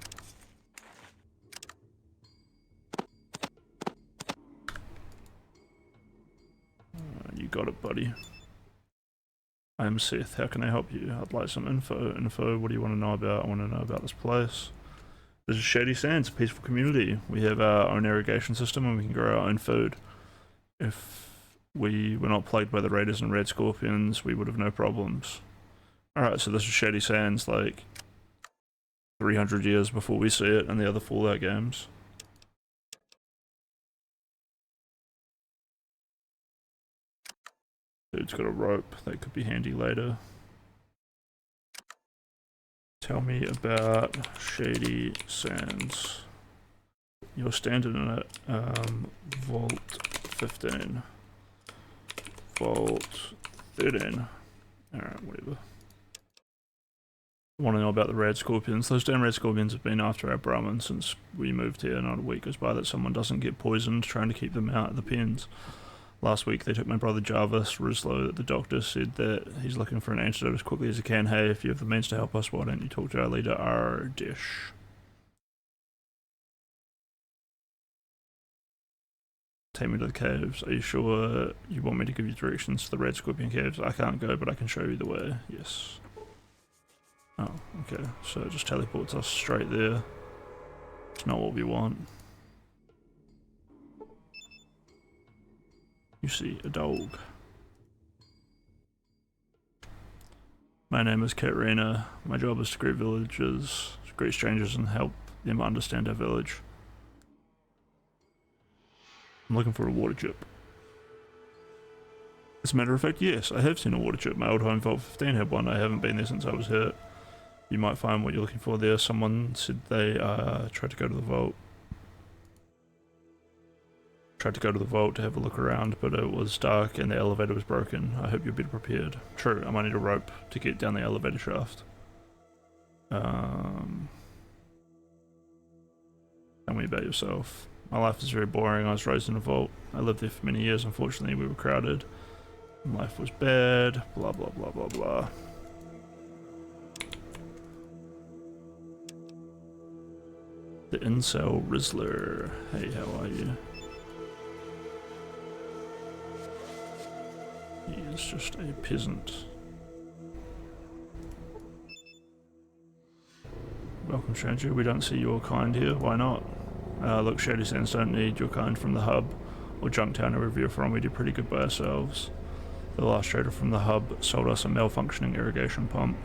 You got it, buddy. I am Seth. How can I help you? I'd like some info. What do you want to know about? I want to know about this place. This is Shady Sands, a peaceful community. We have our own irrigation system and we can grow our own food. If we were not plagued by the raiders and red scorpions, we would have no problems. Alright, so this is Shady Sands, like 300 years before we see it in the other Fallout games. Dude's got a rope, that could be handy later. Tell me about Shady Sands. You're standing in it. Vault 15. Vault 13. Alright, whatever. I want to know about the red scorpions. Those damn red scorpions have been after our Brahmin since we moved here. Not a week goes by that someone doesn't get poisoned trying to keep them out of the pens. Last week they took my brother Jarvis Rislow. The doctor said that he's looking for an antidote as quickly as he can. Hey, if you have the means to help us, why don't you talk to our leader, Ardish? Take me to the caves. Are you sure you want me to give you directions to the red scorpion caves? I can't go, but I can show you the way. Yes. Oh, okay. So it just teleports us straight there. It's not what we want. You see a dog. My name is Katrina. My job is to greet villagers, greet strangers, and help them understand our village. I'm looking for a water chip. As a matter of fact, yes, I have seen a water chip. My old home Vault 15 had one. I haven't been there since I was hurt. You might find what you're looking for there. Someone said they tried to go to the vault. Tried to go to the vault to have a look around, but it was dark and the elevator was broken. I hope you're better prepared. True, I might need a rope to get down the elevator shaft. Tell me about yourself. My life is very boring. I was raised in a vault. I lived there for many years. Unfortunately, we were crowded. Life was bad. Blah, blah, blah, blah, blah. The Incel Rizzler. Hey, how are you? is just a peasant. Welcome, stranger. We don't see your kind here. Why not? Look, Shady Sands don't need your kind from the hub or Junktown, wherever you're from. We do pretty good by ourselves. The last trader from the hub sold us a malfunctioning irrigation pump.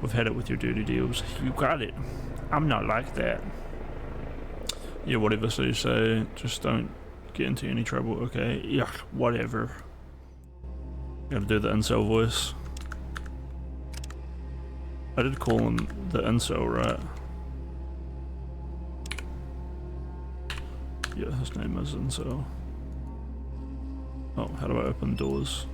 We've had it with your duty deals. You got it. I'm not like that. Yeah, whatever so you say. Just don't get into any trouble, okay? Yeah, whatever. Gotta do the incel voice. I did call him the incel, right? Yeah, his name is Incel. Oh, how do I open doors?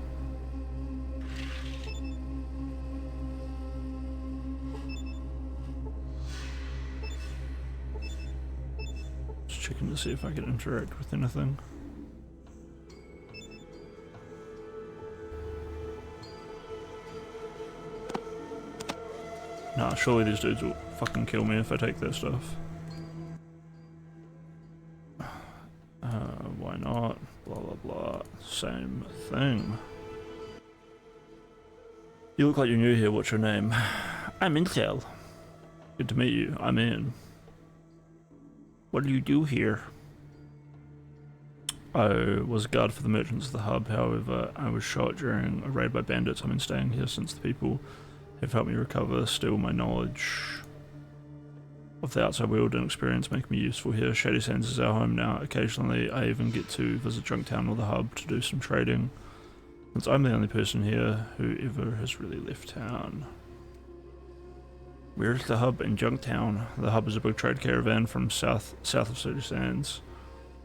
Just checking to see if I can interact with anything. Nah, surely these dudes will fucking kill me if I take their stuff. Why not? Blah blah blah. Same thing. You look like you're new here. What's your name? I'm Incel. Good to meet you. I'm in. What do you do here? I was a guard for the merchants of the hub. However, I was shot during a raid by bandits. I've been staying here since the people have helped me recover, steal my knowledge of the outside world and experience, make me useful here. Shady Sands is our home now. Occasionally I even get to visit Junktown or the hub to do some trading, since I'm the only person here who ever has really left town. Where's the hub in Junktown? The hub is a big trade caravan from south of Shady Sands,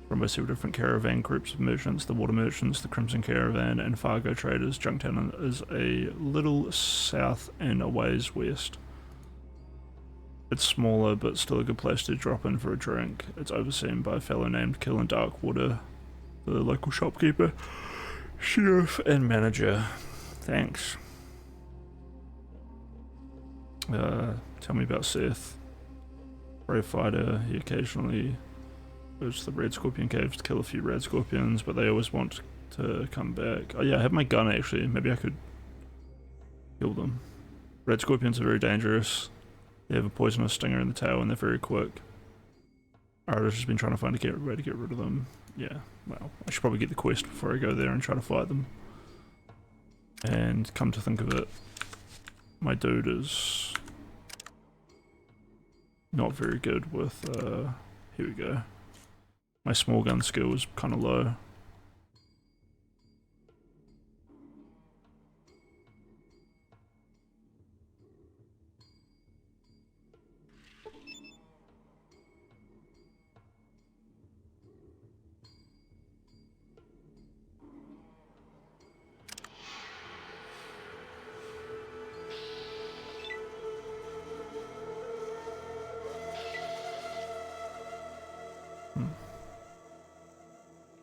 run by several different caravan groups of merchants: the Water Merchants, the Crimson Caravan, and Fargo Traders. Junktown is a little south and a ways west. It's smaller, but still a good place to drop in for a drink. It's overseen by a fellow named Killen Darkwater, the local shopkeeper, sheriff, and manager. Thanks. Tell me about Seth. Brave fighter. He occasionally goes to the Red Scorpion Caves to kill a few red scorpions, but they always want to come back. Oh yeah, I have my gun actually. Maybe I could kill them. Red scorpions are very dangerous. They have a poisonous stinger in the tail and they're very quick. I've just been trying to find a way to get rid of them. Yeah, well, I should probably get the quest before I go there and try to fight them. And come to think of it, my dude is not very good with, here we go. My small gun skill is kind of low.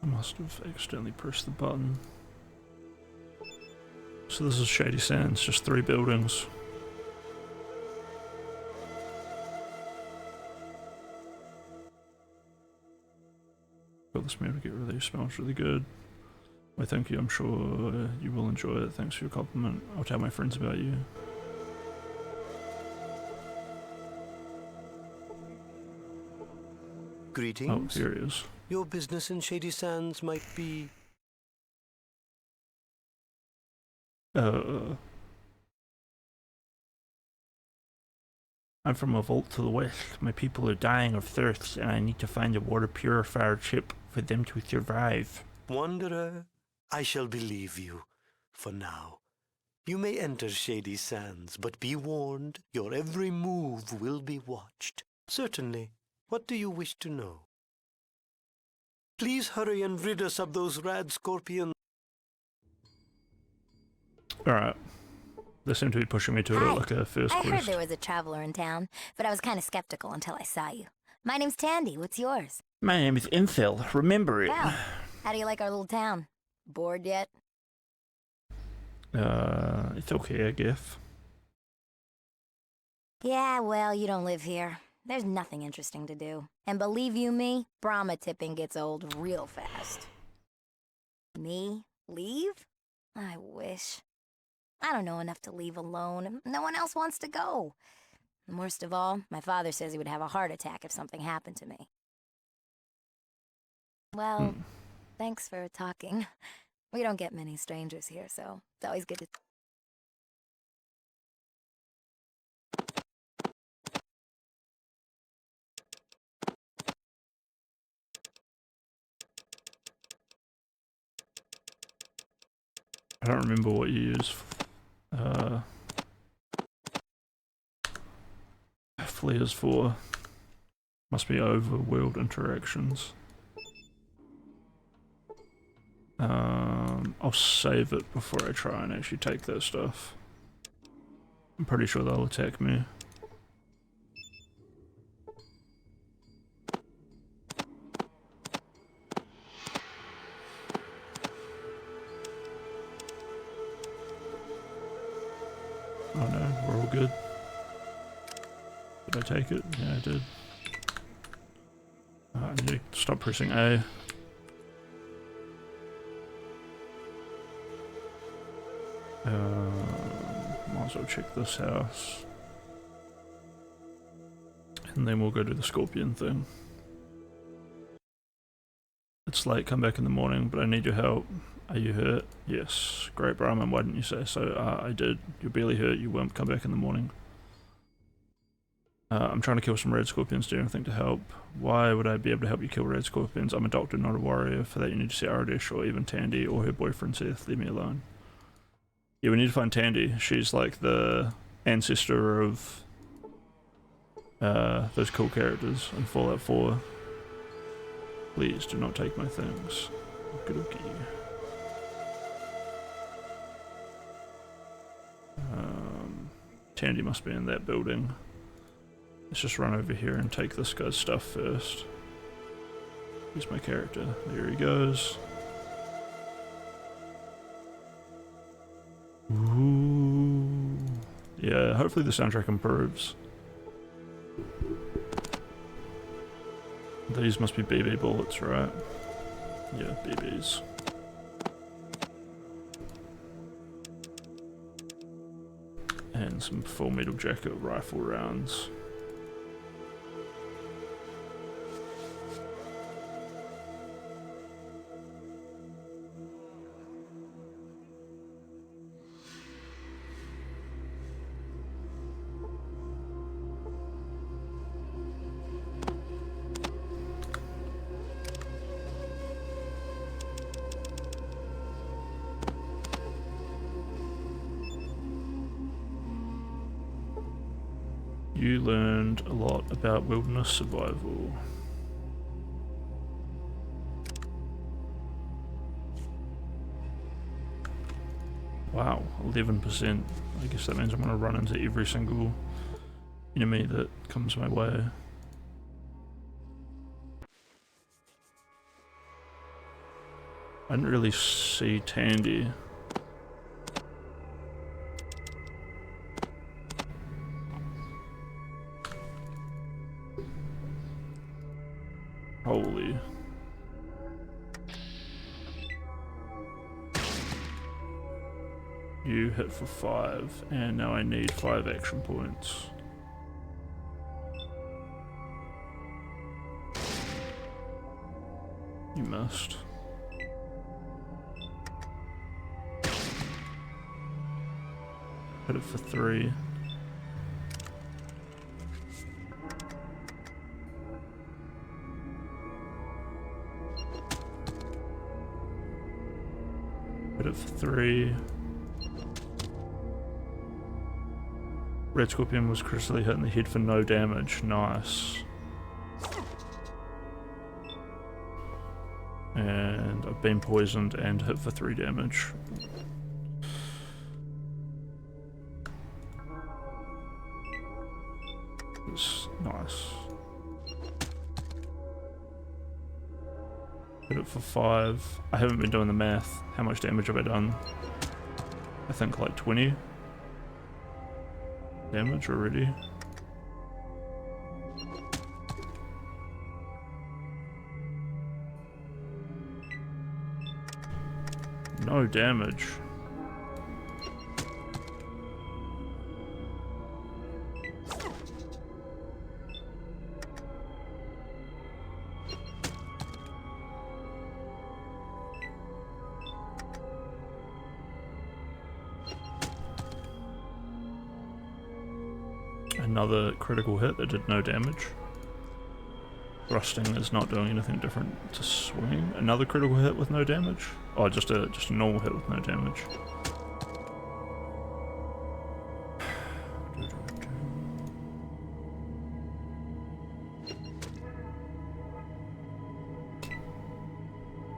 I must have accidentally pressed the button. So this is Shady Sands, just 3 buildings. Got this mirror to get rid of these, smells really good. Why thank you, I'm sure you will enjoy it. Thanks for your compliment. I'll tell my friends about you. Greetings. Oh, here he is. Your business in Shady Sands might be... I'm from a vault to the west. My people are dying of thirst, and I need to find a water purifier chip for them to survive. Wanderer, I shall believe you, for now. You may enter Shady Sands, but be warned, your every move will be watched. Certainly. What do you wish to know? Please hurry and rid us of those rad scorpions. Alright. They seem to be pushing me to like a first I quest. heard there was a traveler in town, but I was kind of skeptical until I saw you. My name's Tandy. What's yours? My name is Infil. Remember it. Well, how do you like our little town? Bored yet? It's okay, I guess. Yeah, well, you don't live here. There's nothing interesting to do. And believe you me, Brahma tipping gets old real fast. Me? Leave? I wish. I don't know enough to leave alone, and no one else wants to go. And worst of all, my father says he would have a heart attack if something happened to me. Well, thanks for talking. We don't get many strangers here, so it's always good to... I don't remember what you use flares for. Must be overworld interactions. I'll save it before I try and actually take that stuff. I'm pretty sure they'll attack me. Oh no, we're all good. Did I take it? Yeah, I did. I need to stop pressing A. Might as well check this house. And then we'll go do the scorpion thing. It's late, come back in the morning, but I need your help. Are you hurt? Yes. Great, Brahman, why didn't you say so? I did. You're barely hurt, you won't come back in the morning. I'm trying to kill some red scorpions. Do anything to help. Why would I be able to help you kill red scorpions? I'm a doctor, not a warrior. For that you need to see Aradish or even Tandy or her boyfriend Seth. Leave me alone. Yeah, we need to find Tandy. She's like the ancestor of those cool characters in Fallout 4. Please do not take my things. Okey-dokey. Tandy must be in that building. Let's just run over here and take this guy's stuff first. Here's my character. There he goes. Ooh. Yeah, hopefully the soundtrack improves. These must be BB bullets, right? Yeah, BBs. And some Full Metal Jacket rifle rounds. You learned a lot about wilderness survival. Wow, 11%. I guess that means I'm gonna run into every single enemy that comes my way. I didn't really see Tandy. Holy. You hit for 5, and now I need 5 action points. You missed. Hit it for 3. Hit it for 3. Red Scorpion was critically hit in the head for no damage. Nice. And I've been poisoned and hit for 3 damage. It's nice. Hit it for 5. I haven't been doing the math. How much damage have I done? I think like 20 damage already. No damage. Another critical hit that did no damage. Thrusting is not doing anything different to swing. Another critical hit with no damage. Oh, just a normal hit with no damage.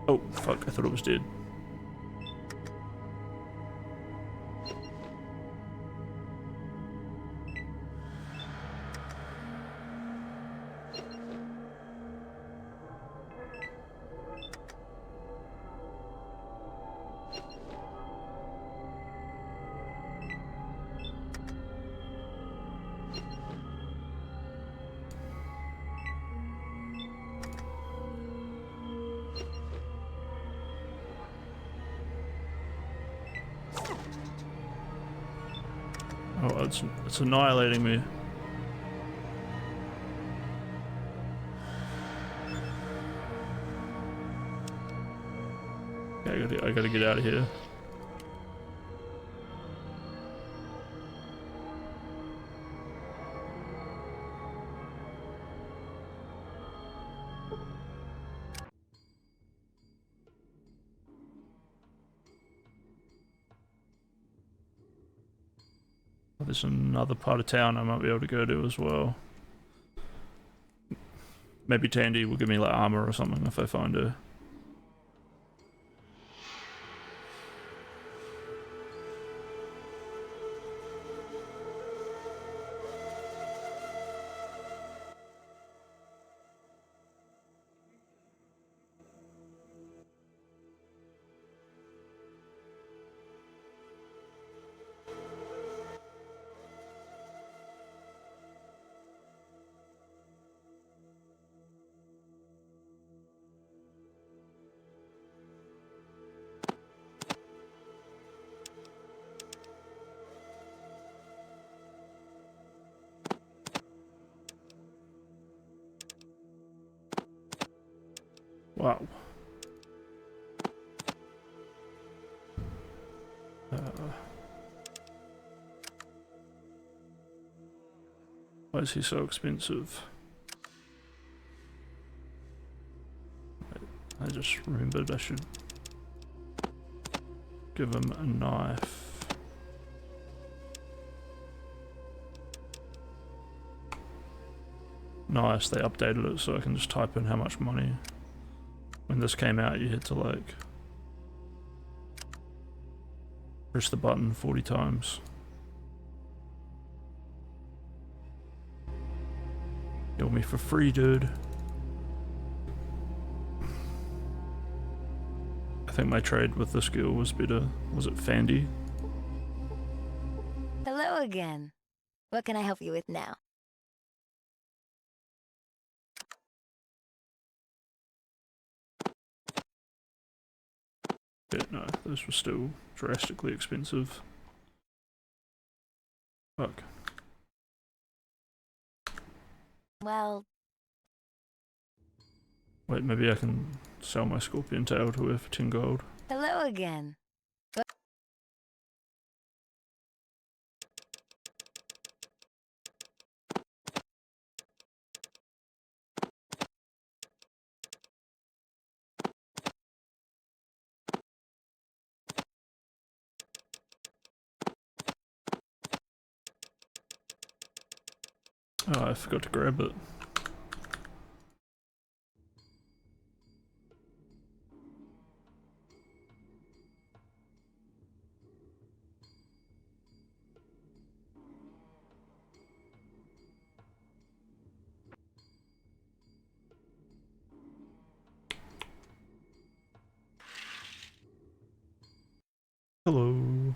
Oh, fuck, I thought it was dead. Oh, it's annihilating me. Okay, I gotta get out of here. There's another part of town I might be able to go to as well. Maybe Tandy will give me like armor or something if I find her. Wow. Why is he so expensive? I just remembered I should give him a knife. Nice, they updated it so I can just type in how much money. When this came out, you had to like press the button 40 times. Kill me for free, dude. I think my trade with this girl was better. Was it Fandy? Hello again. What can I help you with now? Yeah, no, those were still drastically expensive. Fuck. Well, Wait, maybe I can sell my scorpion tail to her for 10 gold. hello again. Oh, I forgot to grab it. Hello.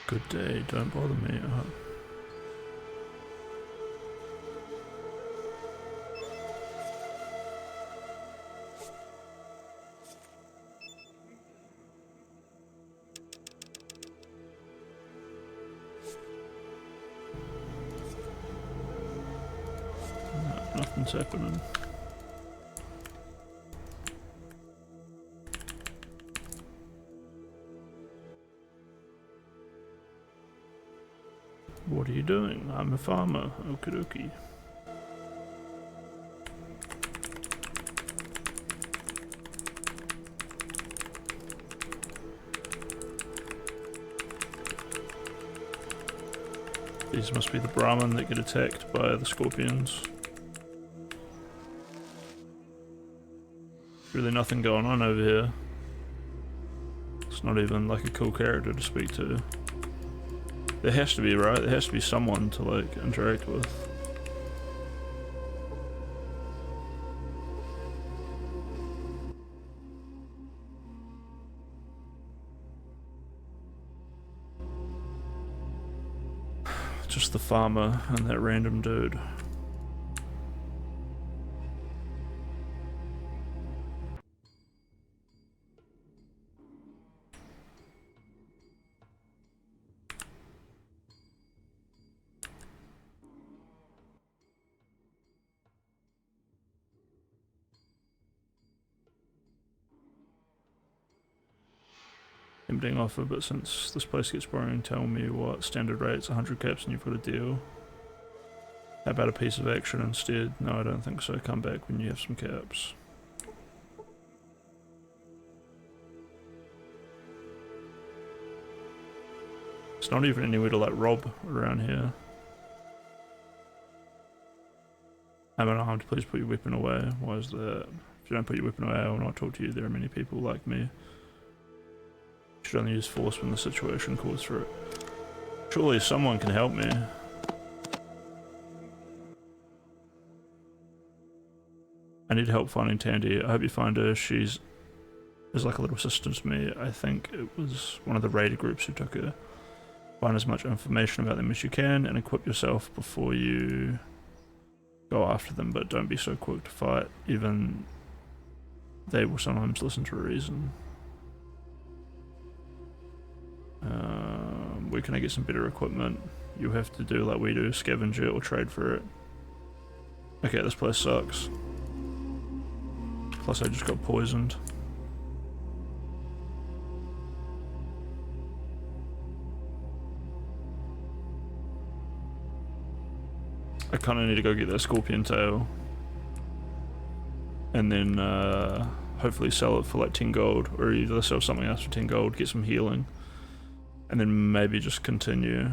Good day, don't bother me. Nothing's happening. What are you doing? I'm a farmer. Okie dokie. These must be the Brahmin that get attacked by the scorpions. Really nothing going on over here. It's not even like a cool character to speak to. There has to be, right? There has to be someone to like interact with. Just the farmer and that random dude. Emptying offer, but since this place gets boring, tell me what standard rate's 100 caps and you've got a deal. How about a piece of action instead? No, I don't think so. Come back when you have some caps. It's not even anywhere to like rob around here. I'm unarmed, please put your weapon away. Why is that? If you don't put your weapon away, I will not talk to you. There are many people like me. Should only use force when the situation calls for it. Surely someone can help me. I need help finding Tandy. I hope you find her. She's like a little sister to me. I think it was one of the raider groups who took her. Find as much information about them as you can and equip yourself before you go after them, but don't be so quick to fight. Even they will sometimes listen to reason. Where can I get some better equipment? You have to do like we do, scavenge it or trade for it. Okay, this place sucks. Plus I just got poisoned. I kinda need to go get that scorpion tail. And then hopefully sell it for like 10 gold, or either sell something else for 10 gold, get some healing. And then maybe just continue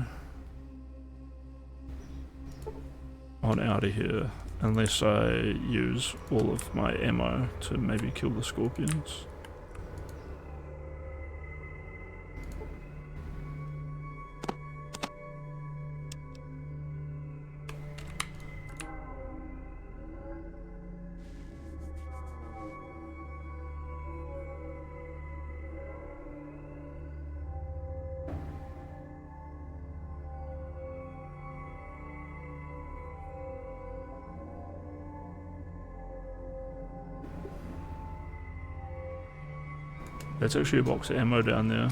on out of here, unless I use all of my ammo to maybe kill the scorpions. There's actually a box of ammo down there.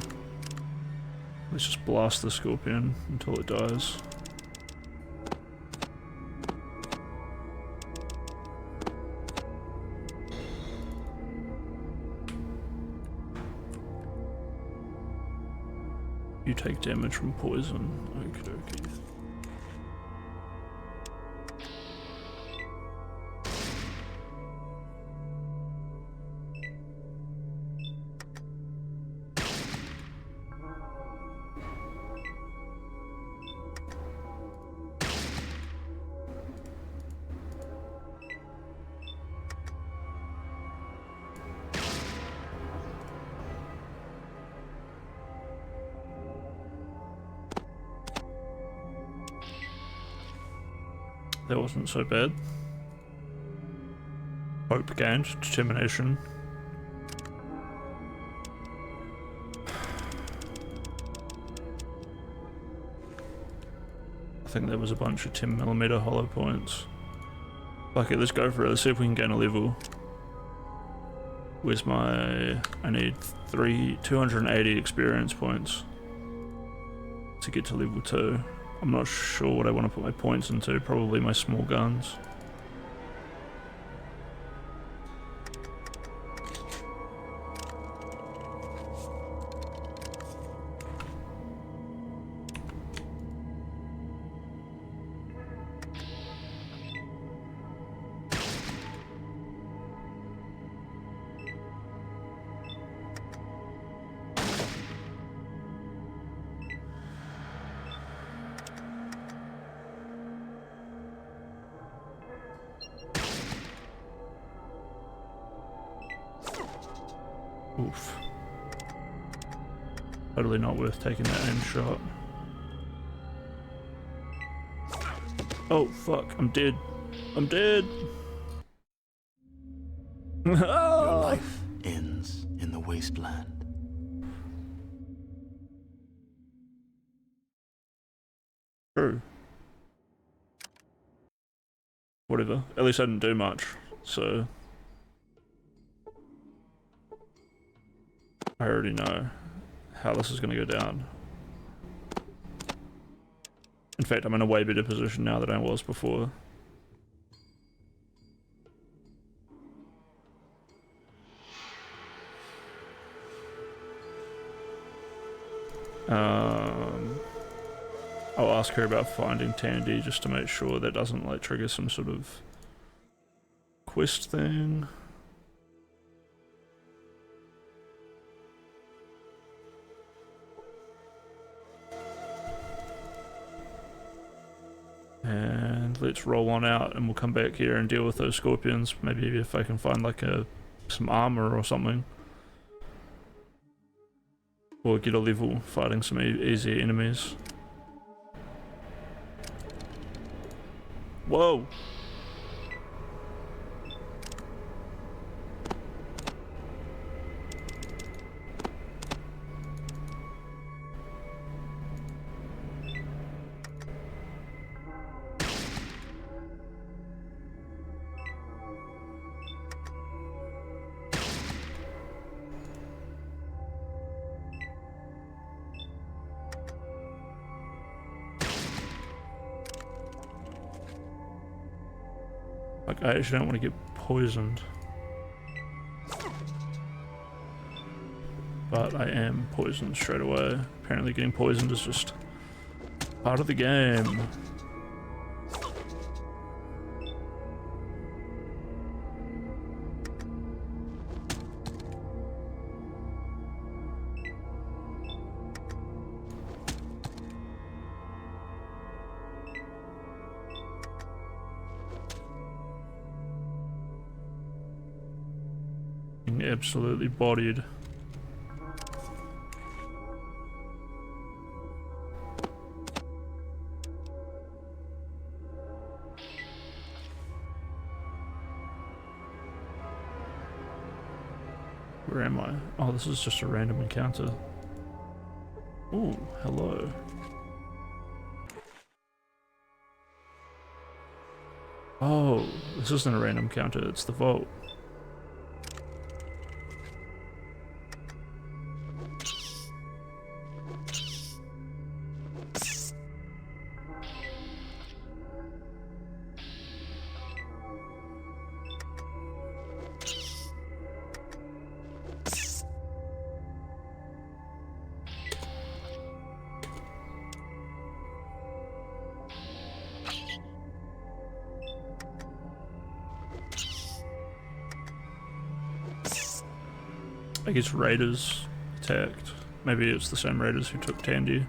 Let's just blast the scorpion until it dies. You take damage from poison. Okie dokie. That wasn't so bad. Hope gained, determination. I think there was a bunch of 10mm hollow points. Fuck it, let's go for it. Let's see if we can gain a level. Where's my... I need 280 experience points to get to level 2. I'm not sure what I want to put my points into, probably my small guns. Oof. Totally not worth taking that aim shot. Oh fuck, I'm dead. I'm dead! Your life ends in the wasteland. True. Whatever. At least I didn't do much, so... I already know how this is going to go down. In fact, I'm in a way better position now than I was before. I'll ask her about finding Tandy just to make sure that doesn't like trigger some sort of quest thing. And let's roll on out and we'll come back here and deal with those scorpions. Maybe if I can find like some armor or something. Or get a level fighting some easier enemies. Whoa! Like, I actually don't want to get poisoned. But I am poisoned straight away. Apparently getting poisoned is just part of the game. Absolutely bodied. Where am I? Oh, this is just a random encounter. Ooh, hello. Oh, this isn't a random encounter, it's the vault. I guess raiders attacked. Maybe it's the same raiders who took Tandy.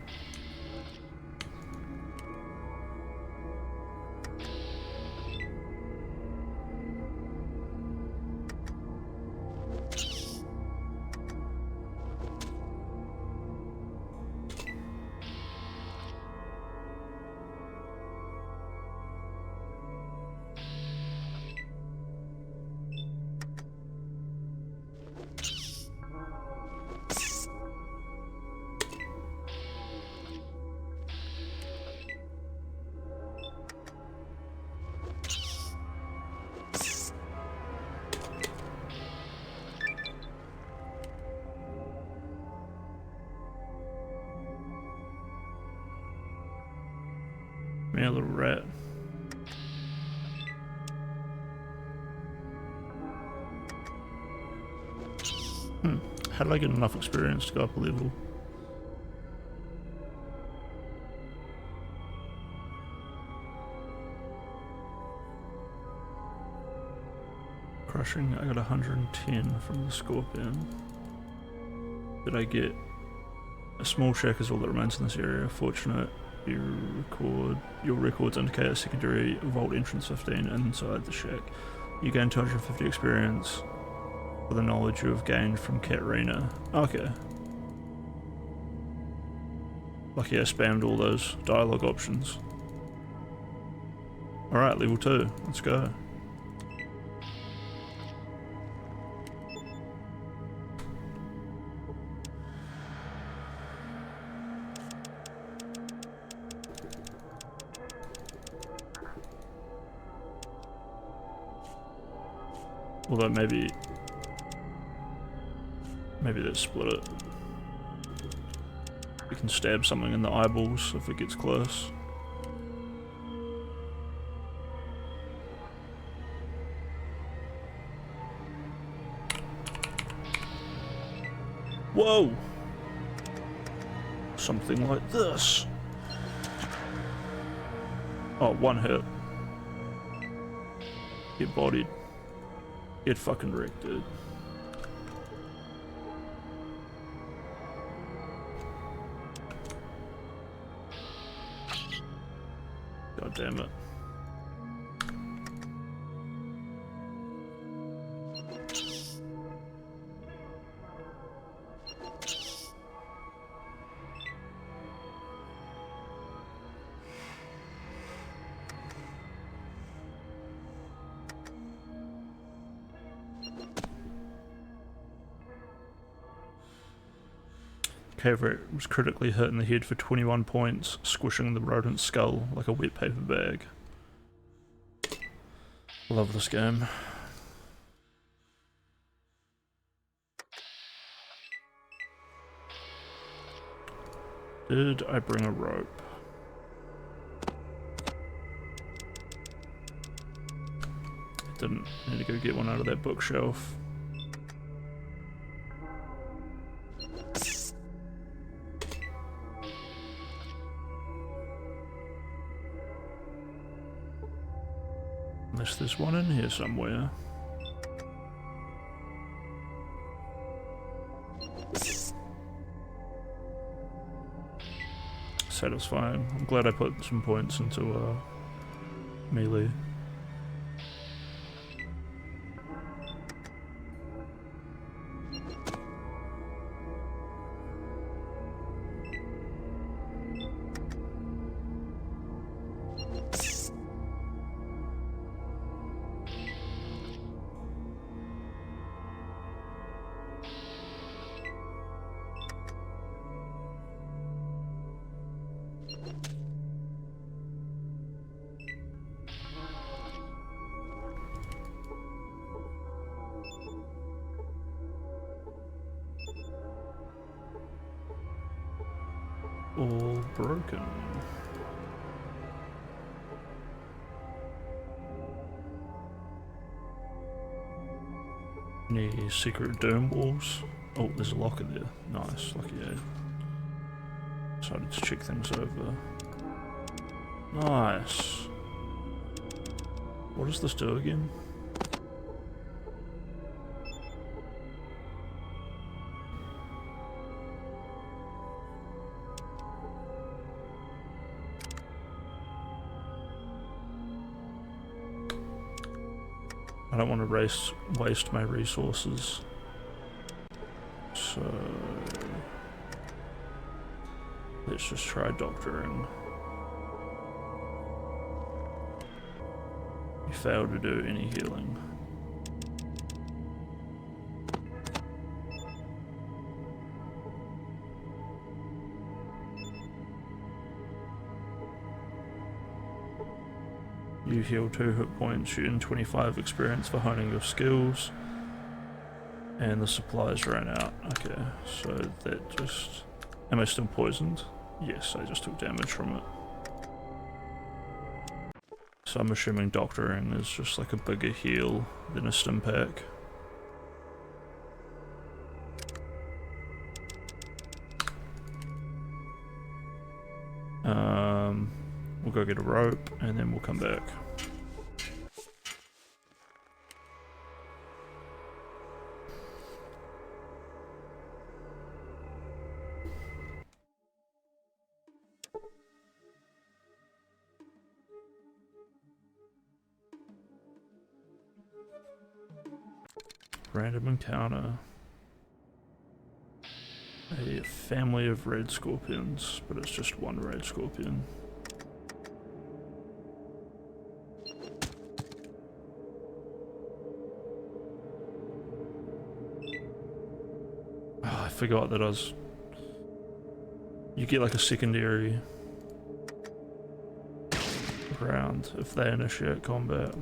Me a little rat. How did I get enough experience to go up a level? Crushing, I got 110 from the Scorpion. Did I get a small shack is all that remains in this area? Fortunate. Your records indicate a secondary vault entrance 15 inside the shack. You gain 250 experience for the knowledge you have gained from Katrina. Okay. Lucky I spammed all those dialogue options. Alright, level 2. Let's go. Although maybe that split it. You can stab something in the eyeballs if it gets close. Whoa! Something like this. Oh, one hit. Get bodied. Get fucking wrecked, dude. God damn it. Caveret was critically hit in the head for 21 points, squishing the rodent's skull like a wet paper bag. Love this game. Did I bring a rope? Didn't. I need to go get one out of that bookshelf. Unless there's one in here somewhere. Satisfying. I'm glad I put some points into melee. All broken. Any secret dome walls? Oh, there's a locker there. Nice, lucky A. Decided to check things over. Nice. What does this do again? I don't want to waste my resources, so let's just try doctoring. We failed to do any healing. You heal 2 hit points, you earn 25 experience for honing your skills. And the supplies ran out. Okay, so that just... Am I still poisoned? Yes, I just took damage from it. So I'm assuming doctoring is just like a bigger heal than a stim pack. We'll go get a rope and then we'll come back. Random encounter. A family of red scorpions, but it's just one red scorpion. Oh, I forgot that you get like a secondary round if they initiate combat.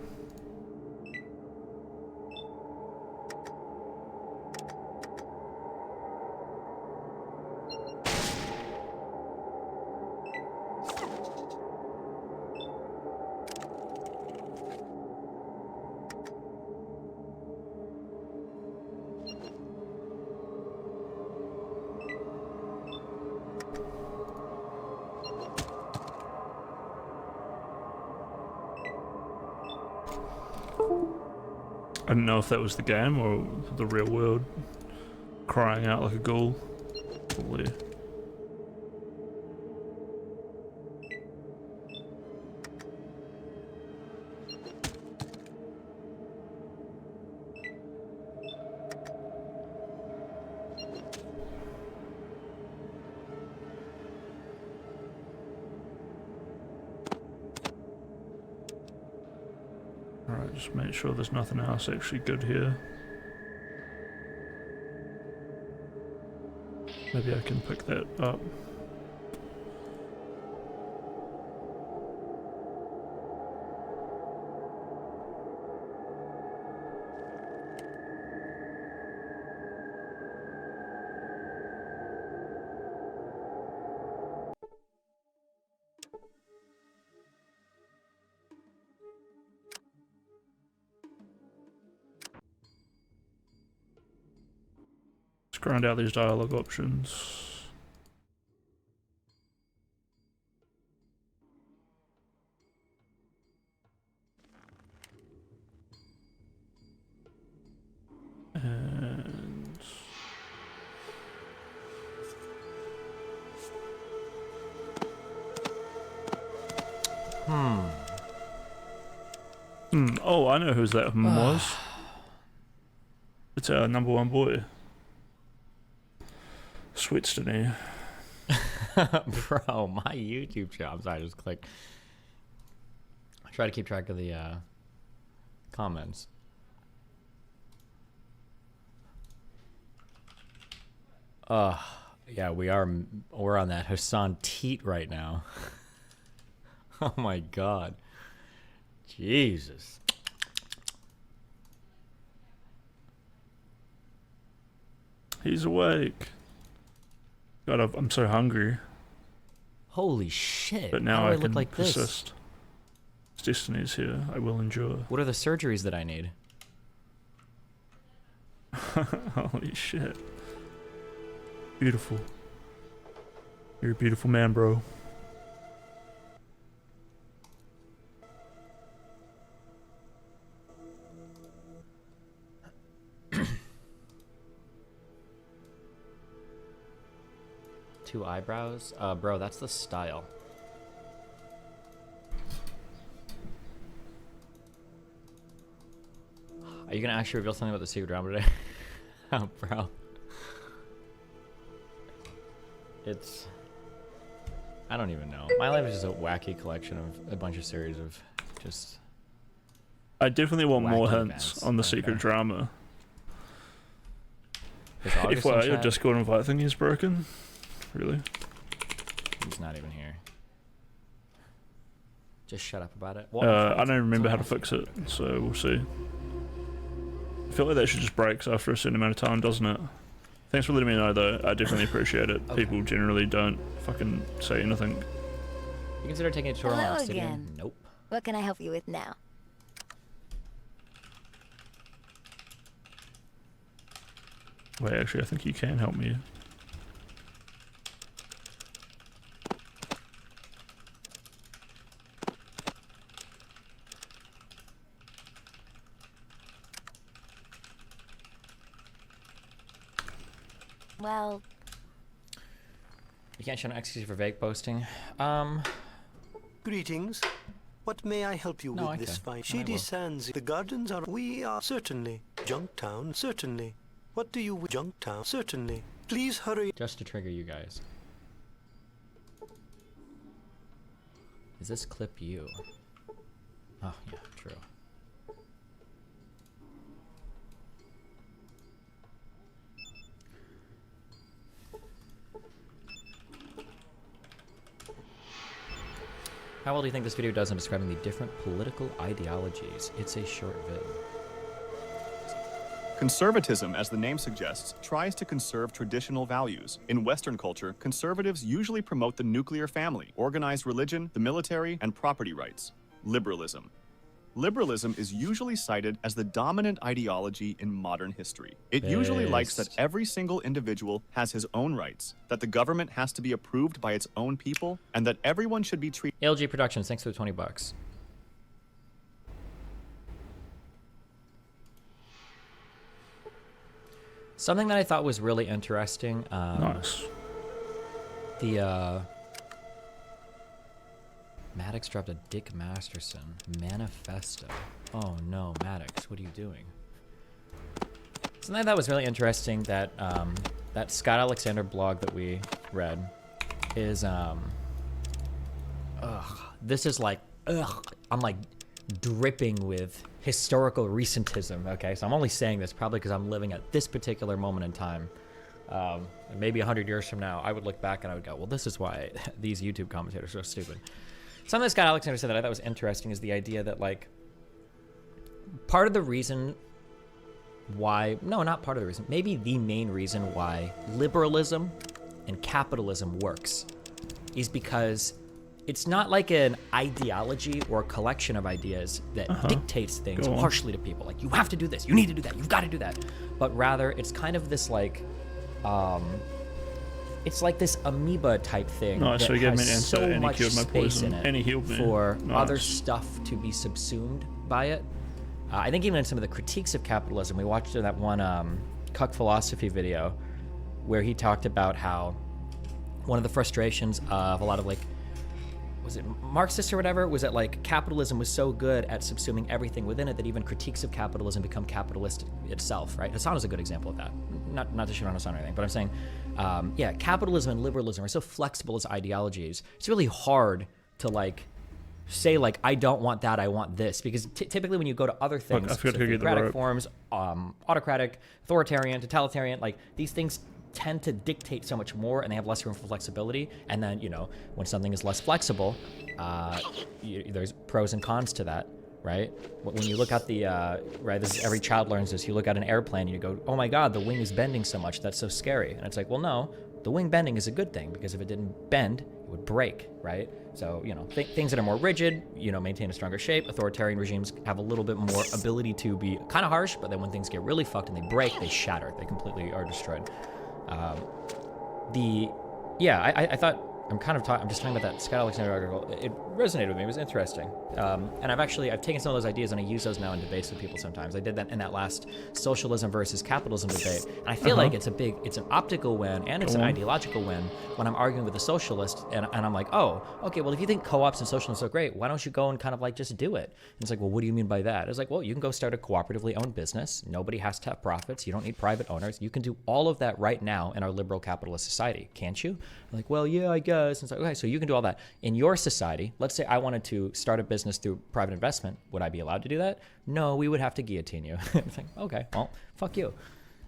I don't know if that was the game or the real world crying out like a ghoul. Probably. Alright, just make sure there's nothing else actually good here. Maybe I can pick that up. Let's grind out these dialogue options. And oh, I know whose that was. It's our number one boy. Sweetstony. Bro, my YouTube channel. I'm sorry, I just clicked. I try to keep track of the comments. Yeah, we're on that Hassan Teat right now. Oh my god. Jesus. He's awake. God, I'm so hungry. Holy shit. But now How do I look can like this? persist. Destiny's here. I will endure. What are the surgeries that I need? Holy shit. Beautiful. You're a beautiful man, bro. Two eyebrows? Bro, that's the style. Are you gonna actually reveal something about the secret drama today? Oh, bro. It's... I don't even know. My life is just a wacky collection of a bunch of series of just... I definitely want more wacky hints events. on the Okay. secret drama. Is August in FYI, your chat? Discord invite thing is broken. Really? He's not even here. Just shut up about it. I don't remember how to fix it, so we'll see. I feel like that should just breaks after a certain amount of time, doesn't it? Thanks for letting me know, though. I definitely appreciate it. Okay. People generally don't fucking say anything. You consider taking a tutorial Hello on Obsidian? again. Nope. What can I help you with now? Wait, actually, I think you can help me. Well, You can't show an excuse for vague posting. Greetings. What may I help you No, I with this can. fine? I Shady will. Sands, the gardens are... We are certainly. Junktown, certainly. What do you... Junktown, certainly. Please hurry. Just to trigger you guys. Is this clip you? Oh, yeah, true. How well do you think this video does in describing the different political ideologies? It's a short vid. Conservatism, as the name suggests, tries to conserve traditional values. In Western culture, conservatives usually promote the nuclear family, organized religion, the military, and property rights. Liberalism. Liberalism is usually cited as the dominant ideology in modern history. It usually likes that every single individual has his own rights, that the government has to be approved by its own people, and that everyone should be treated... LG Productions, thanks for the $20. Something that I thought was really interesting. Nice. Maddox dropped a Dick Masterson manifesto. Oh no, Maddox, what are you doing? Something that was really interesting that that Scott Alexander blog that we read is this is like I'm like dripping with historical recentism. Okay, so I'm only saying this probably because I'm living at this particular moment in time. And maybe 100 years from now, I would look back and I would go, well, this is why these YouTube commentators are so stupid. Something that Scott Alexander said that I thought was interesting is the idea that, like, part of the reason why, no, not part of the reason, maybe the main reason why liberalism and capitalism works is because it's not like an ideology or a collection of ideas that dictates things harshly to people. Like, you have to do this, you need to do that, you've got to do that. But rather, it's kind of this, like, it's like this amoeba type thing Nice, that so you gave me has an answer, so and he much cured my space poison, in it and he healed me. for other Nice. stuff to be subsumed by it. I think even in some of the critiques of capitalism, we watched that one Cuck Philosophy video where he talked about how one of the frustrations of a lot of, like, was it Marxists or whatever, was that, like, capitalism was so good at subsuming everything within it that even critiques of capitalism become capitalist itself, right? Hassan is a good example of that. Not to shit on Hassan or anything, but I'm saying, yeah, capitalism and liberalism are so flexible as ideologies. It's really hard to, like, say, like, I don't want that, I want this, because typically when you go to other things, I forgot to give you the democratic rope. forms, autocratic, authoritarian, totalitarian, like, these things tend to dictate so much more and they have less room for flexibility. And then, you know, when something is less flexible, there's pros and cons to that, right? When you look at the, right, this is, every child learns this, you look at an airplane and you go, oh my God, the wing is bending so much, that's so scary. And it's like, well, no, the wing bending is a good thing because if it didn't bend, it would break, right? So, you know, things that are more rigid, you know, maintain a stronger shape. Authoritarian regimes have a little bit more ability to be kind of harsh, but then when things get really fucked and they break, they shatter, they completely are destroyed. I thought, I'm just talking about that Scott Alexander article. It resonated with me. It was interesting. And I've taken some of those ideas and I use those now in debates with people sometimes. I did that in that last socialism versus capitalism debate. And I feel like it's an optical win and it's an ideological win when I'm arguing with a socialist and I'm like, oh, okay, well, if you think co-ops and socialism are great, why don't you go and kind of like just do it? And it's like, well, what do you mean by that? It's like, well, you can go start a cooperatively owned business. Nobody has to have profits. You don't need private owners. You can do all of that right now in our liberal capitalist society, can't you? I'm like, well, yeah, I guess. And it's like, okay, so you can do all that. In your society, let's say I wanted to start a business through private investment. Would I be allowed to do that? No, we would have to guillotine you. It's like, okay, well, fuck you.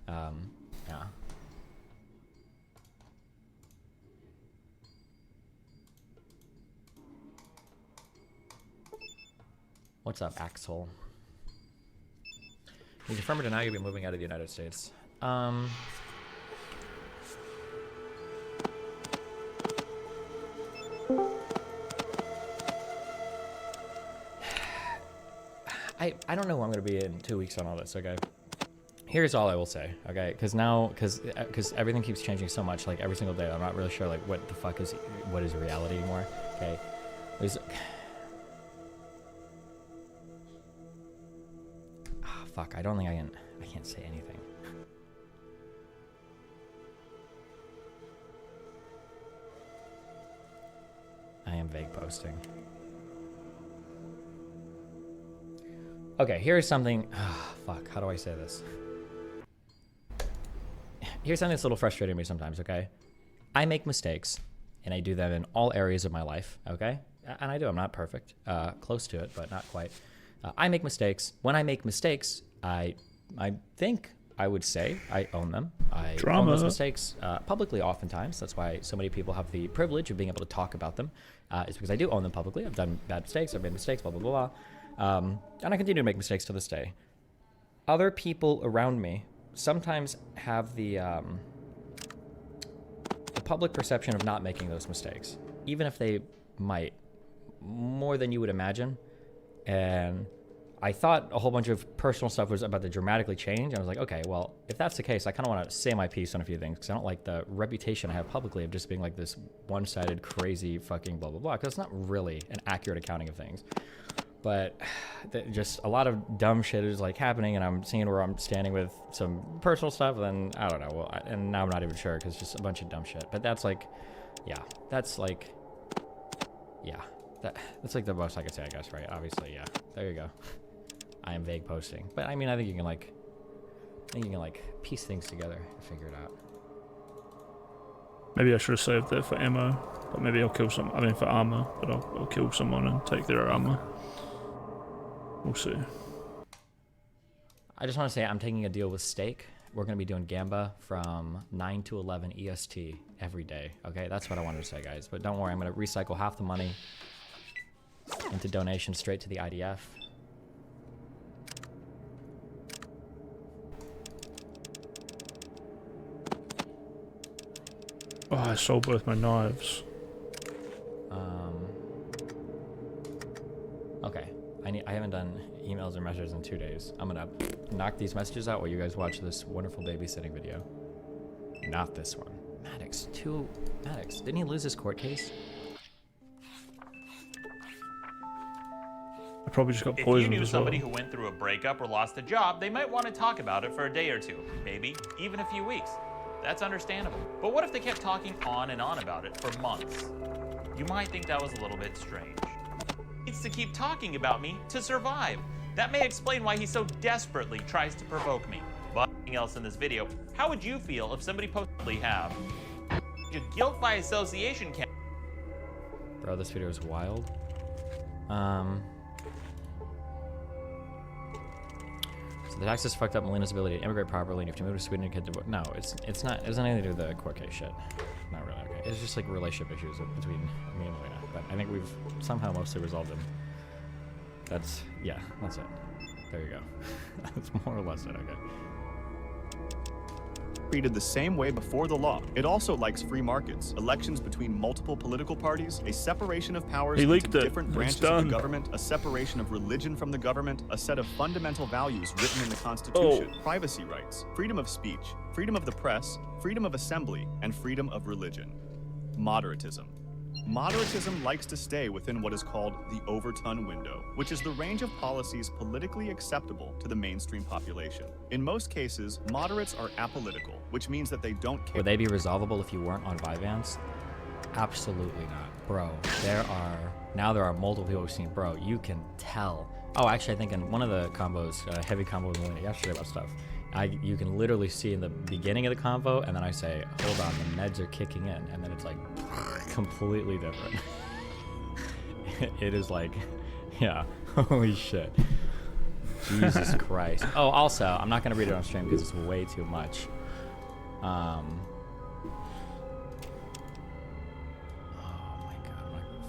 Yeah. What's up, Axel? You confirm or deny you'll be moving out of the United States? I don't know where I'm going to be in 2 weeks on all this, okay? Here's all I will say, okay? Because everything keeps changing so much, like, every single day. I'm not really sure, like, what the fuck is, what is reality anymore, okay? Fuck, I don't think I can't say anything. I am vague posting. Okay, here's something. Fuck, how do I say this? Here's something that's a little frustrating to me sometimes, okay? I make mistakes, and I do them in all areas of my life, okay? And I do. I'm not perfect. Close to it, but not quite. I make mistakes. When I make mistakes, I think I would say I own them. I own those mistakes publicly oftentimes. That's why so many people have the privilege of being able to talk about them. It's because I do own them publicly. I've done bad mistakes. I've made mistakes, blah, blah, blah, blah. And I continue to make mistakes to this day. Other people around me sometimes have the public perception of not making those mistakes, even if they might, more than you would imagine. And I thought a whole bunch of personal stuff was about to dramatically change. I was like, okay, well, if that's the case, I kind of want to say my piece on a few things because I don't like the reputation I have publicly of just being like this one-sided, crazy fucking blah, blah, blah, because it's not really an accurate accounting of things. But just a lot of dumb shit is like happening, and I'm seeing where I'm standing with some personal stuff, and I don't know. Well, and now I'm not even sure because just a bunch of dumb shit. But that's like, yeah, that's like, yeah, that's like the most I could say, I guess, right? Obviously, yeah. There you go. I am vague posting, but I mean, I think you can like piece things together and figure it out. Maybe I should have saved that for ammo, but maybe I'll kill for armor, but I'll kill someone and take their armor. We'll see. I just want to say I'm taking a deal with Stake. We're going to be doing Gamba from 9 to 11 EST every day. Okay, that's what I wanted to say, guys. But don't worry, I'm going to recycle half the money into donations straight to the IDF. Oh, I sold both my knives. Okay. I haven't done emails or messages in 2 days. I'm gonna knock these messages out while you guys watch this wonderful babysitting video. Not this one. Maddox, didn't he lose his court case? I probably just got If poisoned you knew as somebody well. who went through a breakup or lost a job, they might want to talk about it for a day or two, maybe even a few weeks. That's understandable. But what if they kept talking on and on about it for months? You might think that was a little bit strange. He needs to keep talking about me to survive. That may explain why he so desperately tries to provoke me. But anything else in this video, how would you feel if somebody possibly have a guilt by association campaign? Bro, this video is wild. So the taxes fucked up Melina's ability to immigrate properly, and you have to move to Sweden and get to... No, it's not. It doesn't have anything to do with the court case shit. Not really, okay. It's just like relationship issues between me and Melina. But I think we've somehow mostly resolved them. That's it. There you go. That's more or less it, okay. Treated the same way before the law. It also likes free markets, elections between multiple political parties, a separation of powers He into leaked it. different It's branches of the government, a separation of religion from the government, a set of fundamental values written in the Constitution, privacy rights, freedom of speech, freedom of the press, freedom of assembly, and freedom of religion. Moderatism. Moderatism likes to stay within what is called the Overton window, which is the range of policies politically acceptable to the mainstream population. In most cases, moderates are apolitical, which means that they don't care. Would they be resolvable if you weren't on Vyvanse? Absolutely not. Bro, there are multiple people we've seen. Bro, you can tell. Oh, actually, I think in one of the combos, heavy combo with Melina yesterday about stuff, you can literally see in the beginning of the convo, and then I say, hold on, the meds are kicking in, and then it's like completely different. It is like, yeah, holy shit. Jesus Christ. Oh, also, I'm not going to read it on stream because it's way too much. Oh my god, I'm not going to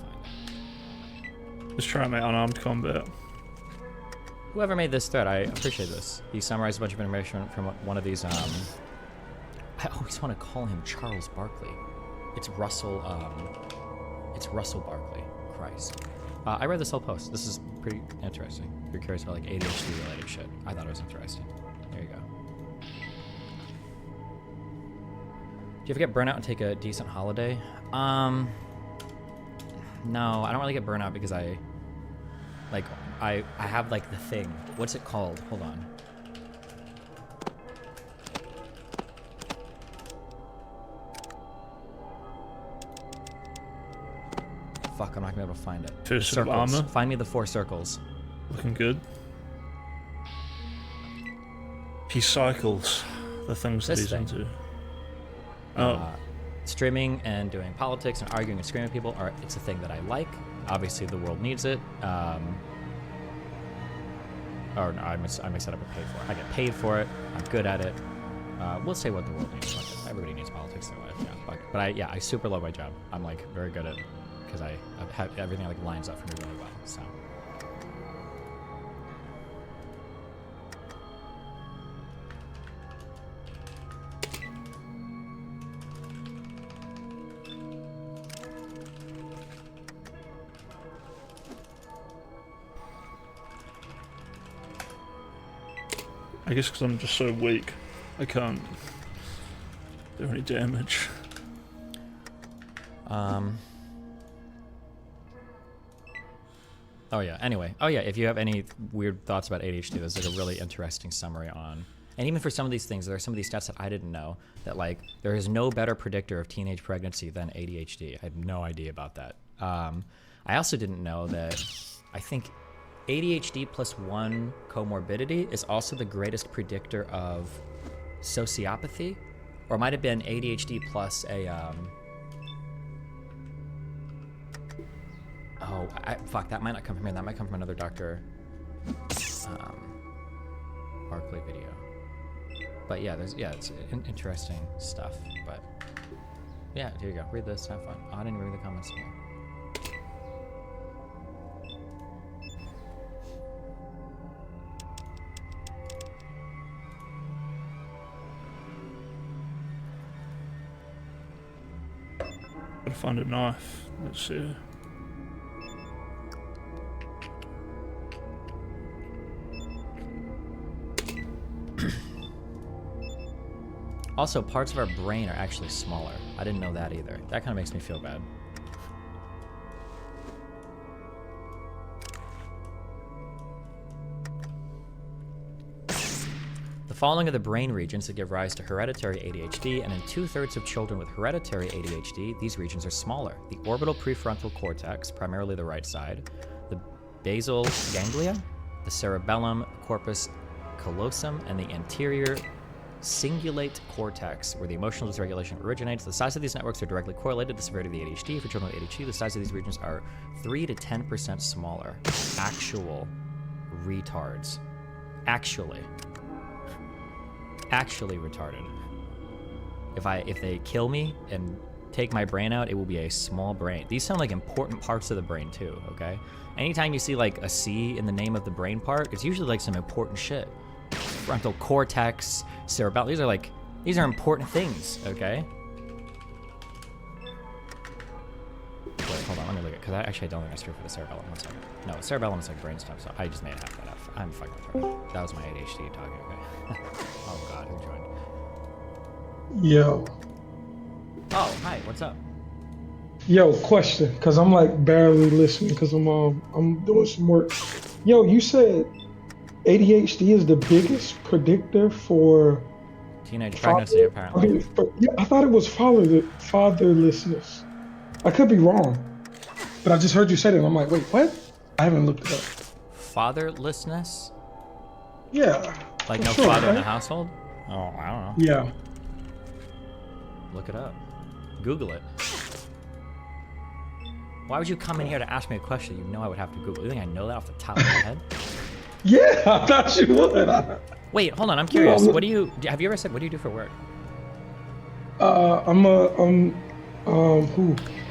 find it. Just try and make unarmed combat. Whoever made this thread, I appreciate this. He summarized a bunch of information from one of these, I always want to call him Charles Barkley. It's Russell Barkley. Christ. I read this whole post. This is pretty interesting. If you're curious about like ADHD related shit, I thought it was interesting. There you go. Do you ever get burnout and take a decent holiday? No, I don't really get burnout because I have like the thing. What's it called? Hold on. Fuck, I'm not gonna be able to find it. First of armor. Find me the 4 circles. Looking good. He cycles the things that This he's thing. into. Oh. Streaming and doing politics and arguing and screaming at people it's a thing that I like. Obviously, the world needs it. Or no, I mix it up and pay for it. I get paid for it. I'm good at it. We'll say what the world needs. Fuck it. Everybody needs politics in their life. Yeah, fuck it. But I super love my job. I'm like very good at it because I have everything like lines up for me really well. So. I guess because I'm just so weak, I can't do any damage. Oh yeah. Anyway. Oh yeah. If you have any weird thoughts about ADHD, there's like a really interesting summary on. And even for some of these things, there are some of these stats that I didn't know that like there is no better predictor of teenage pregnancy than ADHD. I had no idea about that. I also didn't know that I think ADHD plus one comorbidity is also the greatest predictor of sociopathy, or it might have been ADHD plus a fuck, that might not come from here. That might come from another Dr. Barkley video. But yeah, it's interesting stuff. But yeah, here you go. Read this. Have fun. Oh, I didn't read the comments here. Gotta find a knife. Let's see. Also, parts of our brain are actually smaller. I didn't know that either. That kind of makes me feel bad. The following are the brain regions that give rise to hereditary ADHD, and in 2/3 of children with hereditary ADHD, these regions are smaller. The orbital prefrontal cortex, primarily the right side, the basal ganglia, the cerebellum, corpus callosum, and the anterior cingulate cortex, where the emotional dysregulation originates. The size of these networks are directly correlated to the severity of the ADHD. For children with ADHD, the size of these regions are 3 to 10% smaller. Actual retards. Actually retarded. If they kill me and take my brain out, it will be a small brain. These sound like important parts of the brain too, okay? Anytime you see like a C in the name of the brain part, it's usually like some important shit. Frontal cortex, cerebellum, these are important things, okay? Wait, hold on, let me look at, because I don't think that's true for the cerebellum. One second. No, cerebellum is like brain stuff, so I just made half that up. I'm fucking retarded. That was my ADHD talking, okay? Oh god, who joined? Yo. Oh, hi, what's up? Yo, question, because I'm like barely listening because I'm doing some work. Yo, you said ADHD is the biggest predictor for teenage pregnancy, apparently. Yeah, I thought it was fatherlessness. I could be wrong, but I just heard you say it and I'm like, wait, what? I haven't looked it up. Fatherlessness? Yeah. Like no sure, father in right? the household? Oh, I don't know. Yeah. Look it up. Google it. Why would you come in here to ask me a question you know I would have to Google? You think I know that off the top of my head? Yeah, I thought you would. Wait, hold on. I'm curious. What do you? Have you ever said? What do you do for work?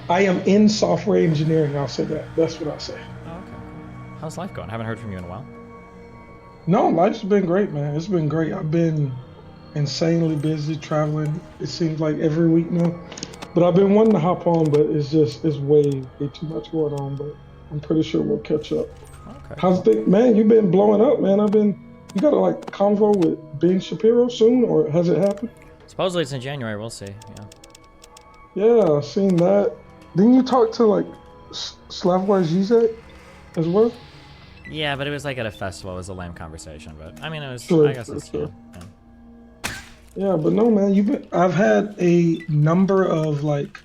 I am in software engineering. I'll say that. That's what I say. Oh, okay. Cool. How's life going? I haven't heard from you in a while. No, life's been great, man. It's been great. I've been insanely busy traveling. It seems like every week now. But I've been wanting to hop on, but it's way too much going on. But I'm pretty sure we'll catch up. Okay. How's the man? You've been blowing up, man. You got a like convo with Ben Shapiro soon, or has it happened? Supposedly it's in January. We'll see. Yeah. Yeah, I've seen that. Didn't you talk to like Slavoj Žižek as well? Yeah, but it was like at a festival. It was a lame conversation, but I mean, it was. Sure, I guess it's. sure. Yeah. Yeah, but no, man. I've had a number of like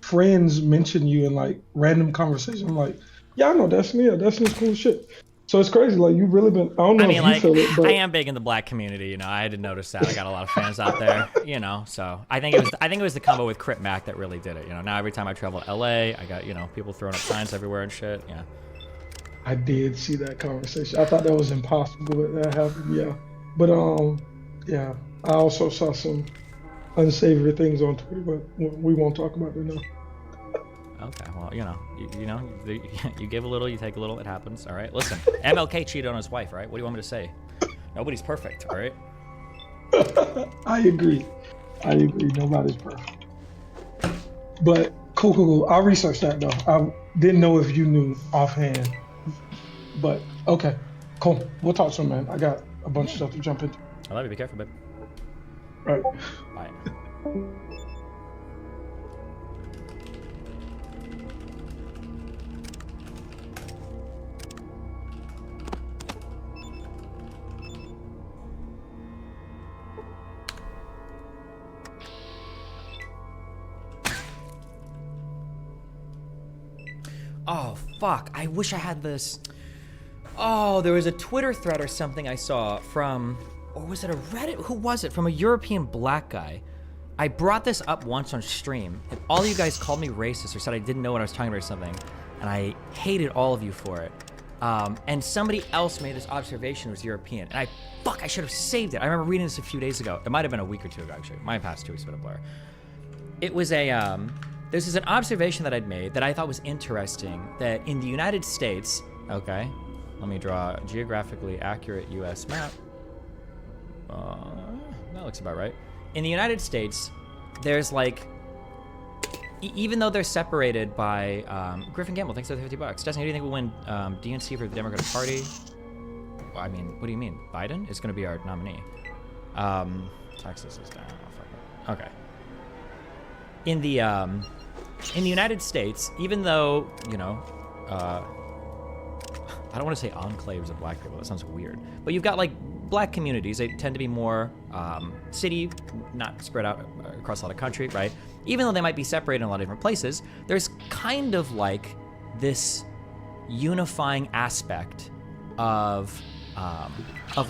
friends mention you in like random conversation. I'm like, yeah, I know Destiny. Yeah, Destiny's cool as shit. So it's crazy. Like you really been. I don't know I mean, if like, you feel it, but I am big in the black community. You know, I did notice that. I got a lot of fans out there. You know, so I think it was the combo with Crip Mac that really did it. You know, now every time I travel to LA, I got people throwing up signs everywhere and shit. Yeah. I did see that conversation. I thought that was impossible that happened. Yeah, but yeah. I also saw some unsavory things on Twitter, but we won't talk about it now. Okay, well, you give a little, you take a little, it happens, all right? Listen, MLK cheated on his wife, right? What do you want me to say? Nobody's perfect, all right? I agree. Nobody's perfect. But cool. I'll research that, though. I didn't know if you knew offhand. But, okay, cool. We'll talk soon, man. I got a bunch of stuff to jump into. I love you. Be careful, babe. Right. Bye. Oh, fuck. I wish I had this. Oh, there was a Twitter thread or something I saw from, or was it a Reddit? Who was it? From a European black guy. I brought this up once on stream, and all of you guys called me racist or said I didn't know what I was talking about or something, and I hated all of you for it. And somebody else made this observation, was European, and I should have saved it. I remember reading this a few days ago. It might have been a week or two ago, actually. It might have passed 2 weeks, but a blur. It was this is an observation that I'd made that I thought was interesting, that in the United States, okay, let me draw a geographically accurate US map. That looks about right. In the United States, there's like, even though they're separated by, Griffin Gamble, thanks for the $50. Destiny, who do you think will win DNC for the Democratic Party? Well, I mean, what do you mean? Biden is going to be our nominee. Texas is down. Oh, fuck it. Okay. In the United States, even though, I don't want to say enclaves of black people, that sounds weird, but you've got like black communities. They tend to be more city, not spread out across a lot of country, right? Even though they might be separated in a lot of different places, there's kind of like this unifying aspect of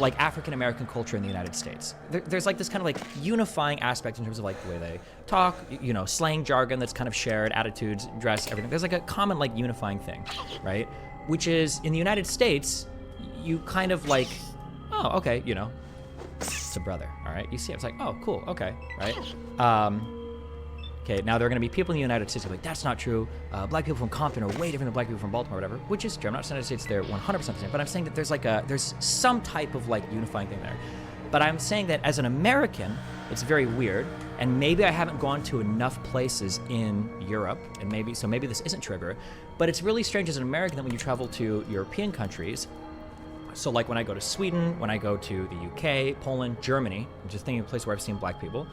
like African American culture in the United States. There's like this kind of like unifying aspect in terms of like the way they talk, slang jargon that's kind of shared, attitudes, dress, everything. There's like a common like unifying thing, right? Which is in the United States, you kind of like, oh, okay, it's a brother, all right? You see it, it's like, oh, cool, okay, right? Okay, now there are gonna be people in the United States who are like, that's not true. Black people from Compton are way different than black people from Baltimore, or whatever, which is true. I'm not saying the United States they're 100% the same, but I'm saying that there's some type of like unifying thing there. But I'm saying that as an American, it's very weird, and maybe I haven't gone to enough places in Europe, and maybe this isn't trigger, but it's really strange as an American that when you travel to European countries, so like when I go to Sweden, when I go to the UK, Poland, Germany, I'm just thinking of a place where I've seen black people,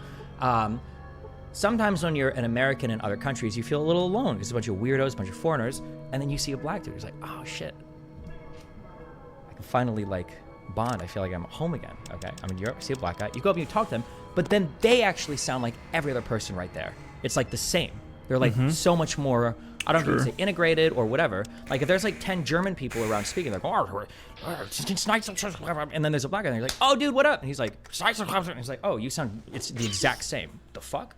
sometimes when you're an American in other countries, you feel a little alone because there's a bunch of weirdos, a bunch of foreigners, and then you see a black dude. It's like, oh shit, I can finally like bond. I feel like I'm home again. Okay, I'm in Europe, see a black guy, you go up and you talk to them, but then they actually sound like every other person right there. It's like the same. They're like so much more, I don't know if you say integrated or whatever. Like if there's like 10 German people around speaking, they're like, and then there's a black guy and they're like, oh dude, what up? And he's like, and he's like, oh, you sound, it's the exact same. The fuck?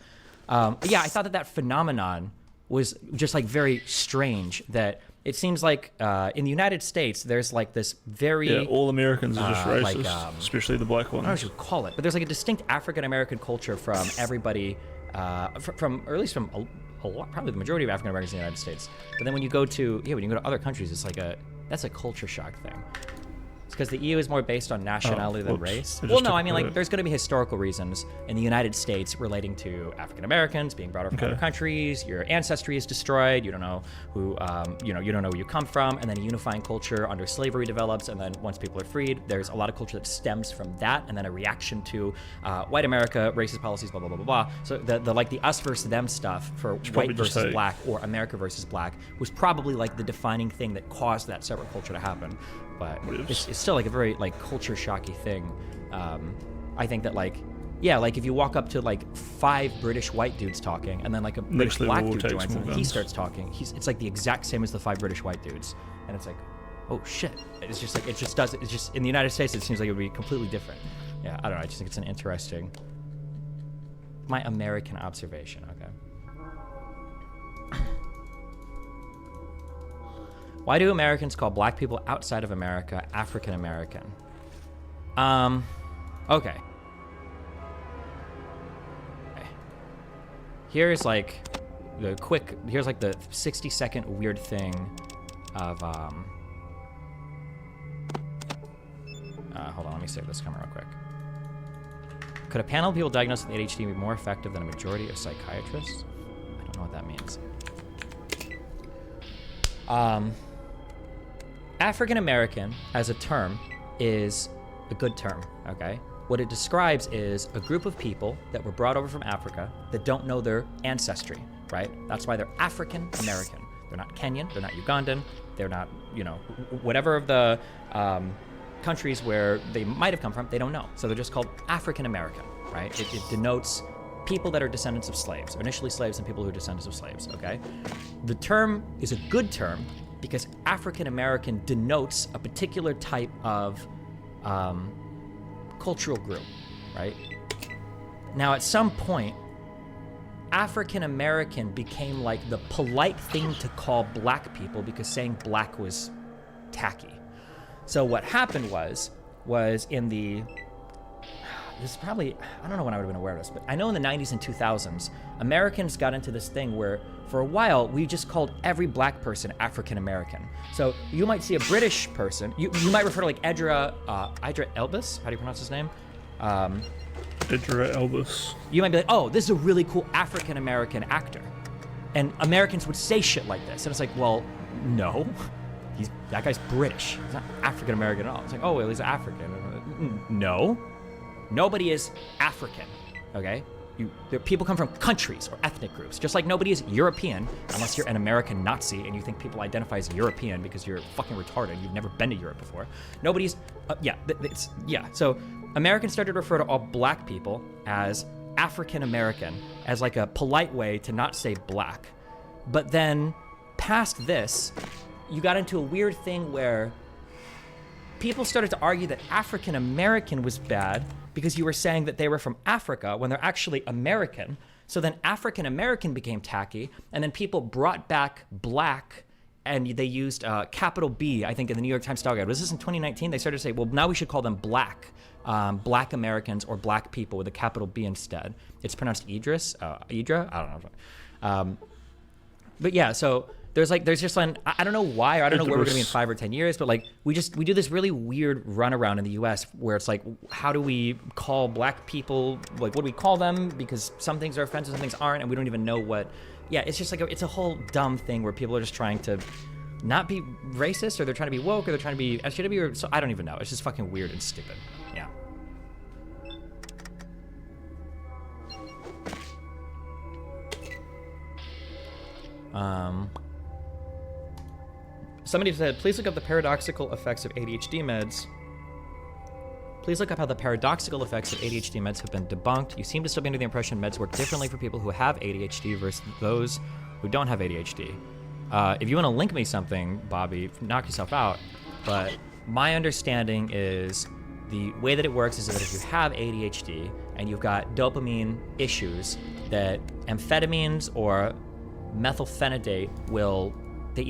Yeah, I thought that phenomenon was just like very strange, that it seems like in the United States, there's like this very... Yeah, all Americans are just racist, especially the black ones. I don't know what you would call it, but there's like a distinct African-American culture from everybody, from or at least from a lot, probably the majority of African-Americans in the United States. But then when you go to, other countries, it's like that's a culture shock thing. It's because the EU is more based on nationality than race. Well, no, I mean, like, there's going to be historical reasons in the United States relating to African Americans being brought over from other countries. Your ancestry is destroyed. You don't know who, you don't know where you come from, and then a unifying culture under slavery develops. And then once people are freed, there's a lot of culture that stems from that, and then a reaction to white America, racist policies, blah blah blah blah blah. So the us versus them stuff for white versus black or America versus black was probably like the defining thing that caused that separate culture to happen. But it's still like a very like culture shocky thing. I think that like if you walk up to like 5 British white dudes talking and then like a British black dude joins and he starts talking, it's like the exact same as the 5 British white dudes, and it's like, Oh shit! It's just like it just does. It's just in the United States. It seems like it would be completely different. Yeah, I don't know. I just think it's an interesting. My American observation. Okay. Why do Americans call black people outside of America African American? Okay. Here's like the 60-second weird thing of, hold on, let me save this camera real quick. Could a panel of people diagnosed with ADHD be more effective than a majority of psychiatrists? I don't know what that means. African American as a term is a good term, okay? What it describes is a group of people that were brought over from Africa that don't know their ancestry, right? That's why they're African American. They're not Kenyan, they're not Ugandan, they're not, whatever of the countries where they might have come from, they don't know. So they're just called African American, right? It denotes people that are descendants of slaves, or initially slaves and people who are descendants of slaves, okay? The term is a good term because African American denotes a particular type of cultural group, right? Now, at some point, African American became like the polite thing to call black people because saying black was tacky. So what happened was in the, this is probably, I don't know when I would have been aware of this, but I know in the 90s and 2000s, Americans got into this thing where for a while, we just called every black person African American. So you might see a British person, you might refer to like Idris Elba, how do you pronounce his name? Idris Elba. You might be like, oh, this is a really cool African American actor. And Americans would say shit like this. And it's like, well, no. That guy's British. He's not African American at all. It's like, oh, well, he's African. No. Nobody is African, okay? People come from countries or ethnic groups, just like nobody is European unless you're an American Nazi and you think people identify as European because you're fucking retarded. You've never been to Europe before. Nobody's, So Americans started to refer to all black people as African American as like a polite way to not say black. But then past this, you got into a weird thing where people started to argue that African American was bad because you were saying that they were from Africa when they're actually American. So then African American became tacky, and then people brought back black, and they used capital B, I think, in the New York Times Style Guide. Was this in 2019? They started to say, well, now we should call them black, black Americans or black people with a capital B instead. It's pronounced Idris, Idra? I don't know. But yeah, so there's just like, I don't know why, or I don't know where we're gonna be in 5 or 10 years, but like we do this really weird runaround in the US where it's like, how do we call black people, like what do we call them? Because some things are offensive, some things aren't, and we don't even know what, it's just like, it's a whole dumb thing where people are just trying to not be racist, or they're trying to be woke, or they're trying to be SJW, or so I don't even know. It's just fucking weird and stupid, yeah. Somebody said, please look up the paradoxical effects of ADHD meds. Please look up how the paradoxical effects of ADHD meds have been debunked. You seem to still be under the impression meds work differently for people who have ADHD versus those who don't have ADHD. If you want to link me something, Bobby, knock yourself out. But my understanding is the way that it works is that if you have ADHD and you've got dopamine issues, that amphetamines or methylphenidate it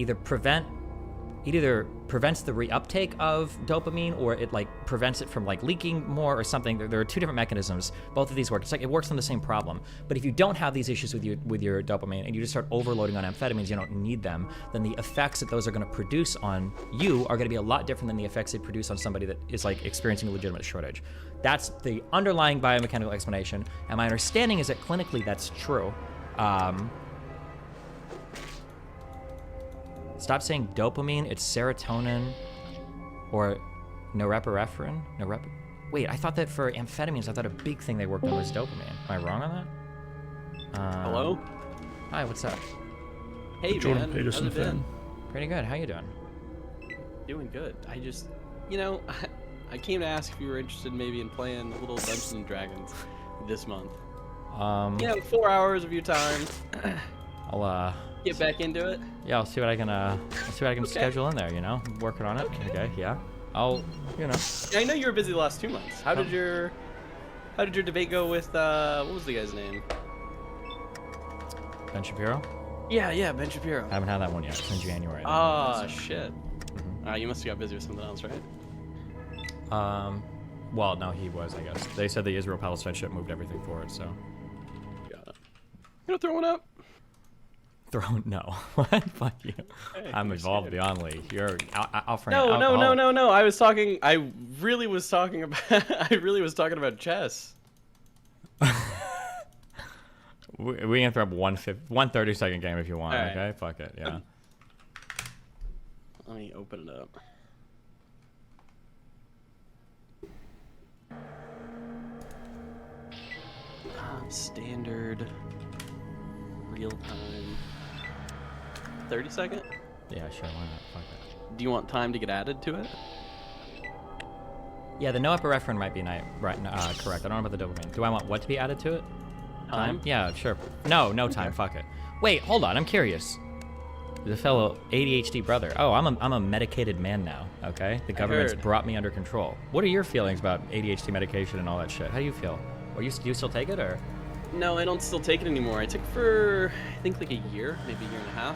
either prevents the reuptake of dopamine, or it like prevents it from like leaking more or something. There are two different mechanisms. Both of these work. It's like it works on the same problem. But if you don't have these issues with your dopamine and you just start overloading on amphetamines, you don't need them, then the effects that those are going to produce on you are going to be a lot different than the effects they produce on somebody that is like experiencing a legitimate shortage. That's the underlying biomechanical explanation. And my understanding is that clinically that's true. Stop saying dopamine, it's serotonin or norepinephrine. Wait, I thought that for amphetamines, I thought a big thing they worked on was dopamine. Am I wrong on that? Hello? Hi, what's up? Hey, Jordan man. Peterson How's it been? fan. Pretty good, how you doing? Doing good. I just, I came to ask if you were interested maybe in playing a little Dungeons & Dragons this month. 4 hours of your time. Get back into it. Yeah, I'll see what I can schedule in there. You know, I'm working on it. Okay, yeah. I'll, you know. I know you were busy the last 2 months. How did your debate go with what was the guy's name? Ben Shapiro? Yeah, Ben Shapiro. I haven't had that one yet. It's in January. Oh shit. You must have got busy with something else, right? Well, no, he was, I guess. They said the Israel-Palestine ship moved everything forward, so. Got it. You gonna throw one up? No. What? Fuck you. Hey, I'm involved beyond League. You're offering No. alcohol. I really was talking about chess. We can throw up one 30-second game if you want, Right. okay? Fuck it, yeah. Let me open it up. Standard, real time, 30-second? Yeah, sure, why not? Fuck it. Do you want time to get added to it? Yeah, the no epinephrine might be correct. I don't know about the dopamine. Do I want what to be added to it? Time? Yeah, sure. No time. Fuck it. Wait, hold on. I'm curious. The fellow ADHD brother. Oh, I'm a medicated man now. Okay, the government's heard. brought me under control. What are your feelings about ADHD medication and all that shit? How do you feel? Do you still take it or? No, I don't still take it anymore. I took it for I think like a year, maybe a year and a half.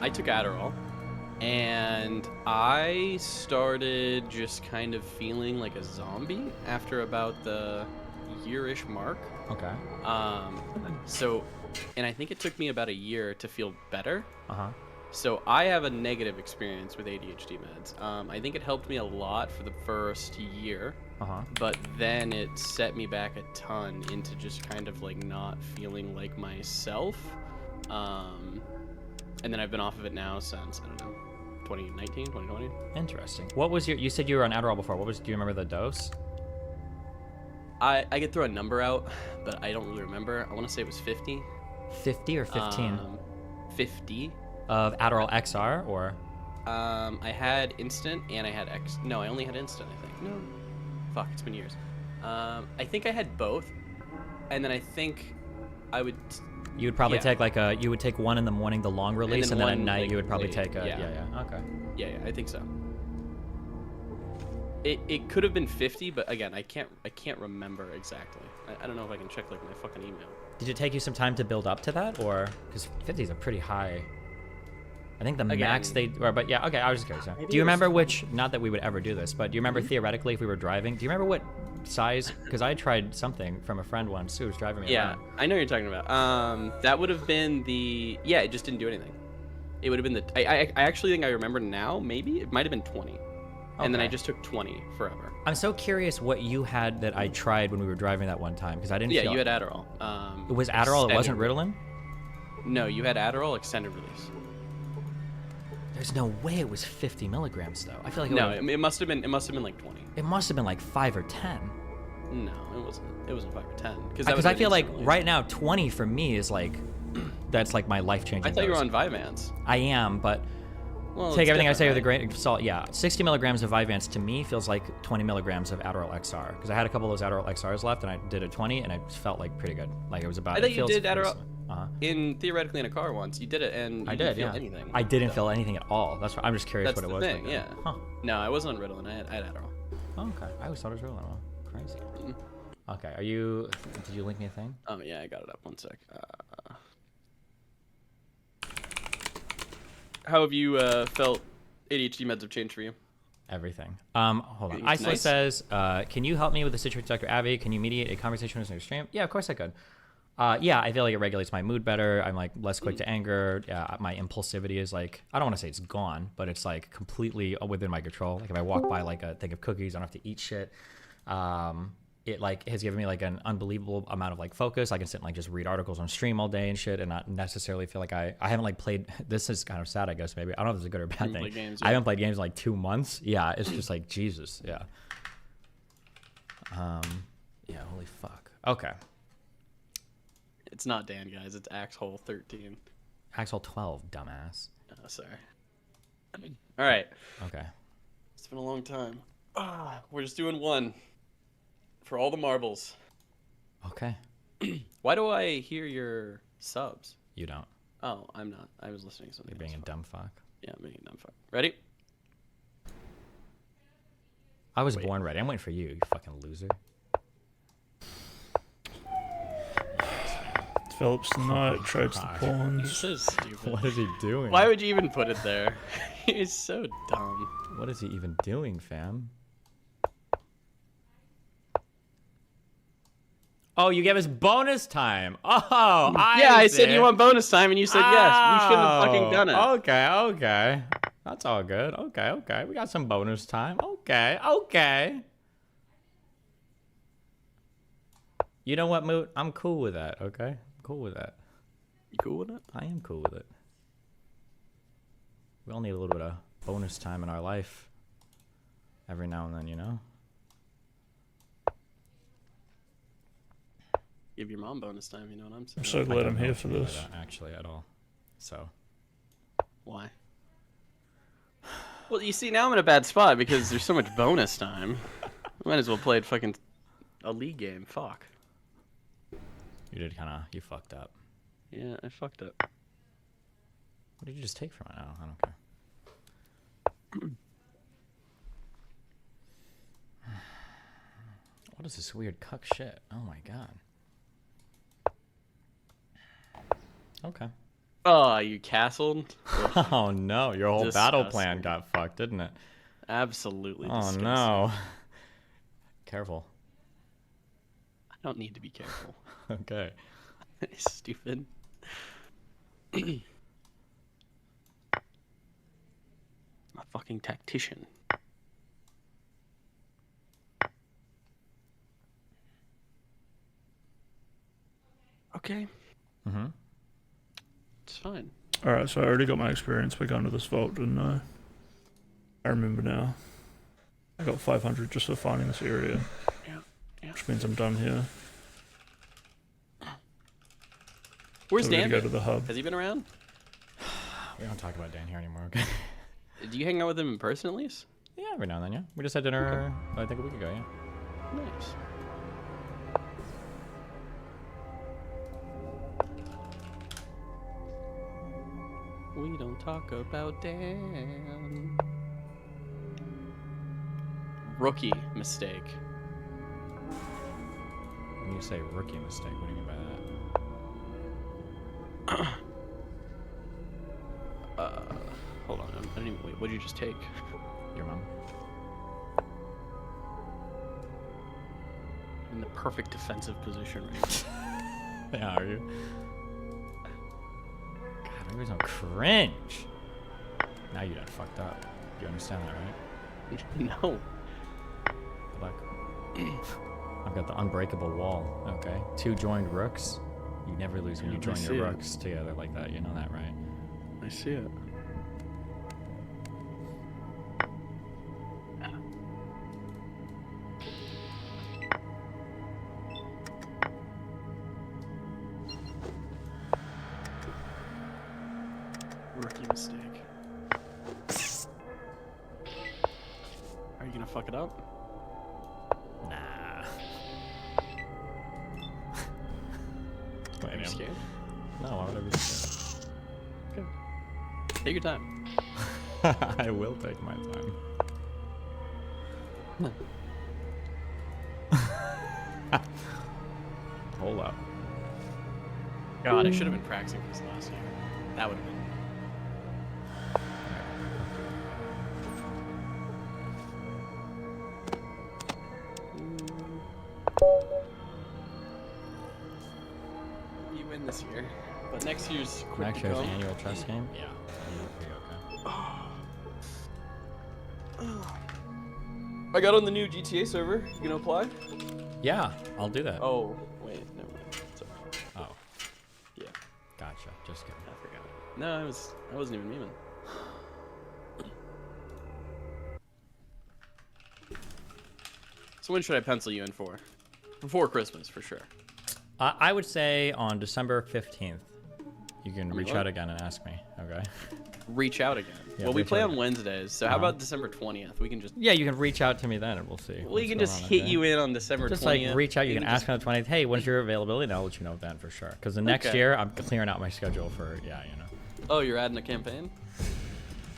I took Adderall, and I started just kind of feeling like a zombie after about the year-ish mark. Okay. And I think it took me about a year to feel better. Uh-huh. So I have a negative experience with ADHD meds. I think it helped me a lot for the first year. Uh-huh. But then it set me back a ton into just kind of like not feeling like myself. And then I've been off of it now since, I don't know, 2019, 2020. Interesting. What was you said you were on Adderall before. Do you remember the dose? I could throw a number out, but I don't really remember. I want to say it was 50. 50 or 15? 50. Of Adderall XR or? I had Instant and I had X. No, I only had Instant, I think. No. Fuck, it's been years. I think I had both. And then I think I would... You would probably take you would take one in the morning, the long release, and then at night you would probably late. take a... Yeah. Okay. Yeah, I think so. It could have been 50, but again, I can't remember exactly. I don't know if I can check like my fucking email. Did it take you some time to build up to that, or because 50 is a pretty high? I think the max but yeah, okay. I was just curious. Yeah. Do you remember which? Not that we would ever do this, but do you remember theoretically if we were driving? Do you remember what size? Because I tried something from a friend once who was driving me around. I know what you're talking about. That would have been the it just didn't do anything. It would have been the I actually think I remember now. Maybe it might have been 20. And then I just took 20 forever. I'm so curious what you had that I tried when we were driving that one time because I didn't. Yeah, you had Adderall. It was Adderall. It wasn't Ritalin. No, you had Adderall extended release. There's no way it was 50 milligrams though. I feel like it must have been like 20. It must have been like 5 or 10. No, it wasn't. It wasn't 5 or 10. Because I feel like right now 20 for me is like that's like my life-changing. I thought you were on Vyvanse. I am, but. Well, take everything I say with a grain of salt. Yeah, 60 milligrams of Vyvanse to me feels like 20 milligrams of Adderall XR because I had a couple of those Adderall XRs left and I did a 20 and it felt like pretty good. Like it was about. I thought you did Adderall theoretically in a car once. You did it and you didn't feel anything. I didn't feel anything at all. That's why I'm just curious what it was. That's the thing, yeah. Huh. No, I wasn't on Ritalin. I had Adderall. Oh, okay. I always thought it was Ritalin. Well, crazy. Okay, did you link me a thing? Yeah, I got it up. One sec. How have you felt? ADHD meds have changed for you? Everything. Hold on. Isla says, can you help me with the situation with Dr. Avi? Can you mediate a conversation with an extreme? Yeah, of course I could. Yeah, I feel like it regulates my mood better. I'm like less quick to anger. My impulsivity is like, I don't want to say it's gone, but it's like completely within my control. Like if I walk by like a thing of cookies, I don't have to eat shit. It like has given me like an unbelievable amount of like focus. I can sit and like just read articles on stream all day and shit and not necessarily feel like I haven't like played. This is kind of sad, I guess. Maybe I don't know if it's a good or bad thing. Games, I haven't played games in like 2 months. Yeah, it's just like Jesus. Yeah. Yeah. Holy fuck. Okay. It's not Dan, guys. It's Axhole 13. Axhole 12, dumbass. Oh, sorry. All right. Okay. It's been a long time. We're just doing one. For all the marbles. Okay. Why do I hear your subs? You don't. Oh, I'm not. I was listening to something. You're being a dumb fuck. Yeah, I'm being a dumb fuck. Ready? I was born ready. I'm waiting for you, you fucking loser. Develops the knight, trades the pawns. He's so stupid. What is he doing? Why would you even put it there? He's so dumb. What is he even doing, fam? Oh, you gave us bonus time. Oh, I said you want bonus time, and you said yes. You shouldn't have fucking done it. Okay. That's all good. Okay. We got some bonus time. Okay. You know what, Moot? I'm cool with that, okay? I'm cool with that. You cool with it? I am cool with it. We all need a little bit of bonus time in our life. Every now and then, you know? Give your mom bonus time, you know what I'm saying? I'm so glad I'm here for this. Actually, at all. So. Why? Well, you see, now I'm in a bad spot because there's so much bonus time. Might as well play a league game. Fuck. You did you fucked up. Yeah, I fucked up. What did you just take from it? I don't care. What is this weird cuck shit? Oh my god. Okay. Oh, you castled? Oh no, your whole battle Disgusting. plan got fucked, didn't it? Absolutely Oh disgusting. no. Careful. I don't need to be careful. Okay. Stupid. I'm a fucking tactician. Okay. Mm-hmm. It's fine. Alright, so I already got my experience by going to this vault, didn't I? I remember now. I got 500 just for finding this area. Yeah. Which means I'm done here. Where's So we Dan? gotta go to the hub. Has he been around? We don't talk about Dan here anymore, okay? Do you hang out with him in person at least? Yeah, every now and then, yeah. We just had dinner, I think a week ago, yeah. Nice. We don't talk about Dan. Rookie mistake. When you say rookie mistake, what do you mean by that? Hold on. I didn't even wait. What did you just take? Your mom. In the perfect defensive position right now. Yeah, are you? God, everybody's on cringe. Now you done fucked up. You understand that, right? No. Good luck. I've got the unbreakable wall, okay? 2 joined rooks. You never lose when you join see your it. rooks together like that. You know that, right? I see it. Rookie mistake. Are you gonna fuck it up? Nah. Are you scared? No, why would I be scared? Okay. Take your time. I will take my time. Hold up. God, I should have been practicing for this last year. That would have been. You win this year, but next year's quick Next to year's come. annual chess game? Yeah. I got on the new GTA server. You gonna apply? Yeah, I'll do that. Oh, wait, never mind. Sorry. Oh. Yeah. Gotcha. Just kidding. I forgot. No, I wasn't even memeing. So when should I pencil you in for? Before Christmas, for sure. I would say on December 15th. You can reach what? out again and ask me, okay? reach out again. Yeah, well, we reach play out. on Wednesdays, so how about December 20th? We can just Yeah, you can reach out to me then, and we'll see. we can just hit you in on December 20th. Just like reach out. You can just- ask on the 20th. Hey, when's your availability? And I'll let you know then for sure. Because the next Okay. year, I'm clearing out my schedule for Oh, you're adding a campaign?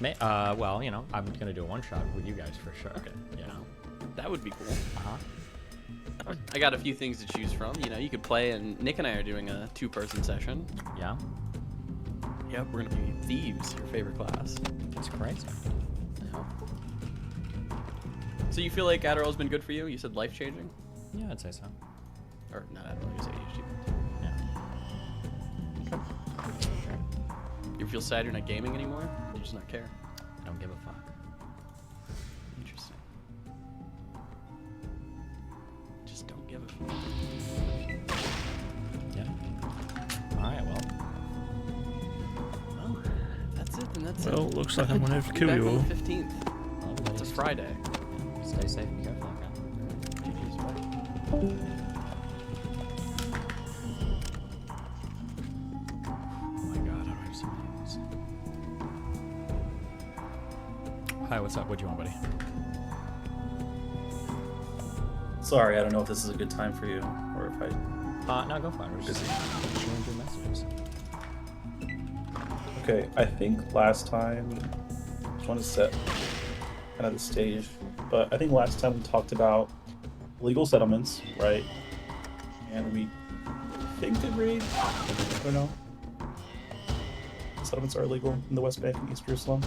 Well, I'm gonna do a one shot with you guys for sure. Okay. That would be cool. Uh-huh. I got a few things to choose from. You could play, and Nick and I are doing a 2-person session. Yeah. Yep, we're gonna be thieves, your favorite class. That's crazy. Yeah. So you feel like Adderall's been good for you? You said life-changing? Yeah, I'd say so. Or not Adderall, you said ADHD. Yeah. You feel sad you're not gaming anymore? You just not care? I don't give a fuck. Interesting. Just don't give a fuck. Yeah. All right. Well, that's it. Then that's it. Well, looks like I'm gonna have to I'll be kill back you on all. the 15th. It's a Friday. stay safe. Be careful. Okay. GG's, bye. Oh my god, I don't have so many of these. Hi, what's up? What do you want, buddy? Sorry, I don't know if this is a good time for you, or if I... No, go for it. We're just showing your messages. Okay, I think last time... I just want to set kind of the stage, but I think last time we talked about legal settlements, right? And we think agreed, I don't know, settlements are illegal in the West Bank and East Jerusalem.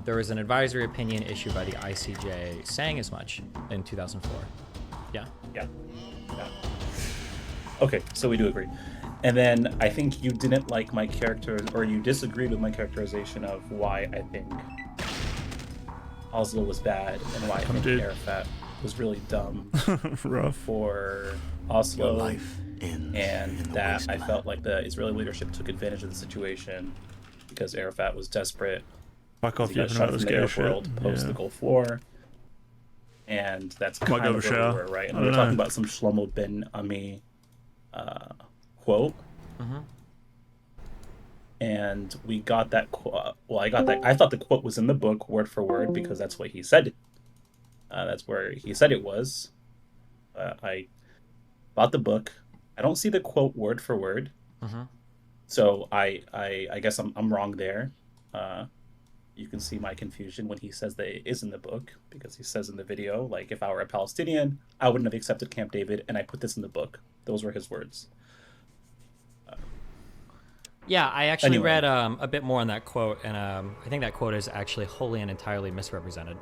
There was an advisory opinion issued by the ICJ saying as much in 2004. Yeah? Yeah. Okay, so we do agree. And then I think you didn't like my character, or you disagreed with my characterization of why I think Oslo was bad and why I think Arafat was really dumb Rough. for Oslo. Your life ends and in the that I wasteland. felt like the Israeli leadership took advantage of the situation because Arafat was desperate. Fuck off, He you got haven't shot heard this from the gay Arab shit. world post the Gulf War. And that's Might kind go of to where we shower. were, right? And I we were don't talking know. about some Shlomo ben Ami quote. Mm-hmm. And we got that quote. Well, I got that. I thought the quote was in the book word for word because that's what he said. That's where he said it was. I bought the book. I don't see the quote word for word. Mm-hmm. So I guess I'm wrong there. You can see my confusion when he says that it is in the book, because he says in the video, like, if I were a Palestinian, I wouldn't have accepted Camp David, and I put this in the book. Those were his words. Yeah, I actually Anyway. read a bit more on that quote, and I think that quote is actually wholly and entirely misrepresented.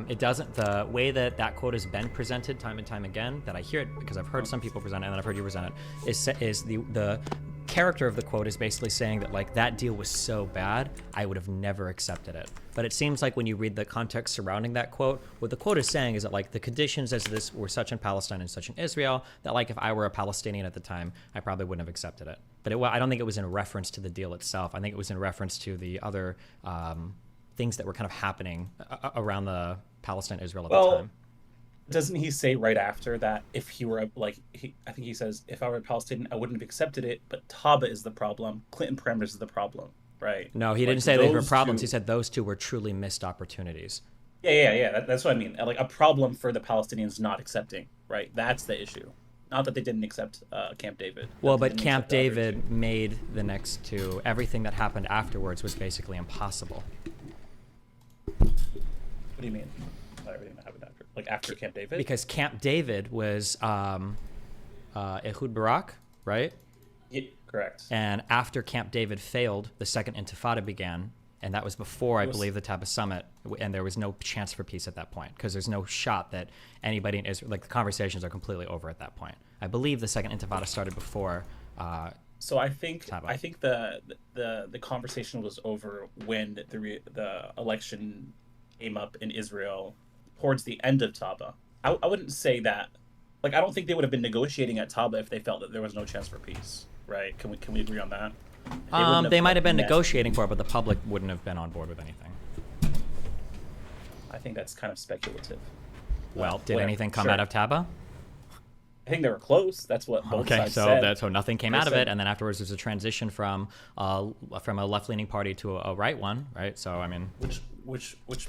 It doesn't, the way that that quote has been presented time and time again, that I hear it because I've heard some people present it and then I've heard you present it, is the character of the quote is basically saying that, like, that deal was so bad, I would have never accepted it. But it seems like when you read the context surrounding that quote, what the quote is saying is that, like, the conditions as this were such in Palestine and such in Israel, that, like, if I were a Palestinian at the time, I probably wouldn't have accepted it. But I don't think it was in reference to the deal itself. I think it was in reference to the other things that were kind of happening around the Palestine-Israel at the time. Doesn't he say right after that if he were I think he says, if I were a Palestinian, I wouldn't have accepted it, but Taba is the problem, Clinton parameters is the problem, right? No, he didn't say they were problems. He said those two were truly missed opportunities. Yeah. That's what I mean. Like, a problem for the Palestinians not accepting, right? That's the issue. Not that they didn't accept Camp David. Well, That they but didn't Camp accept the other David made the next two. Everything that happened afterwards was basically impossible. What do you mean? By everything that happened after? Like, after Camp David? Because Camp David was Ehud Barak, right? Yeah, correct. And after Camp David failed, the Second Intifada began, and that was before, I It was- believe, the Taba Summit, and there was no chance for peace at that point, because there's no shot that anybody in Israel, like, the conversations are completely over at that point. I believe the Second Intifada started before. So I think the conversation was over when the election came up in Israel towards the end of Taba. I wouldn't say that. Like, I don't think they would have been negotiating at Taba if they felt that there was no chance for peace, right? Can we agree on that? They might have been met. negotiating for it, but the public wouldn't have been on board with anything. I think that's kind of speculative. Well, did Whatever, anything come sure. out of Taba? I think they were close. That's what both Okay, sides so said. so nothing came They out of said- it, and then afterwards there's a transition from a left-leaning party to a right one, right? So I mean, which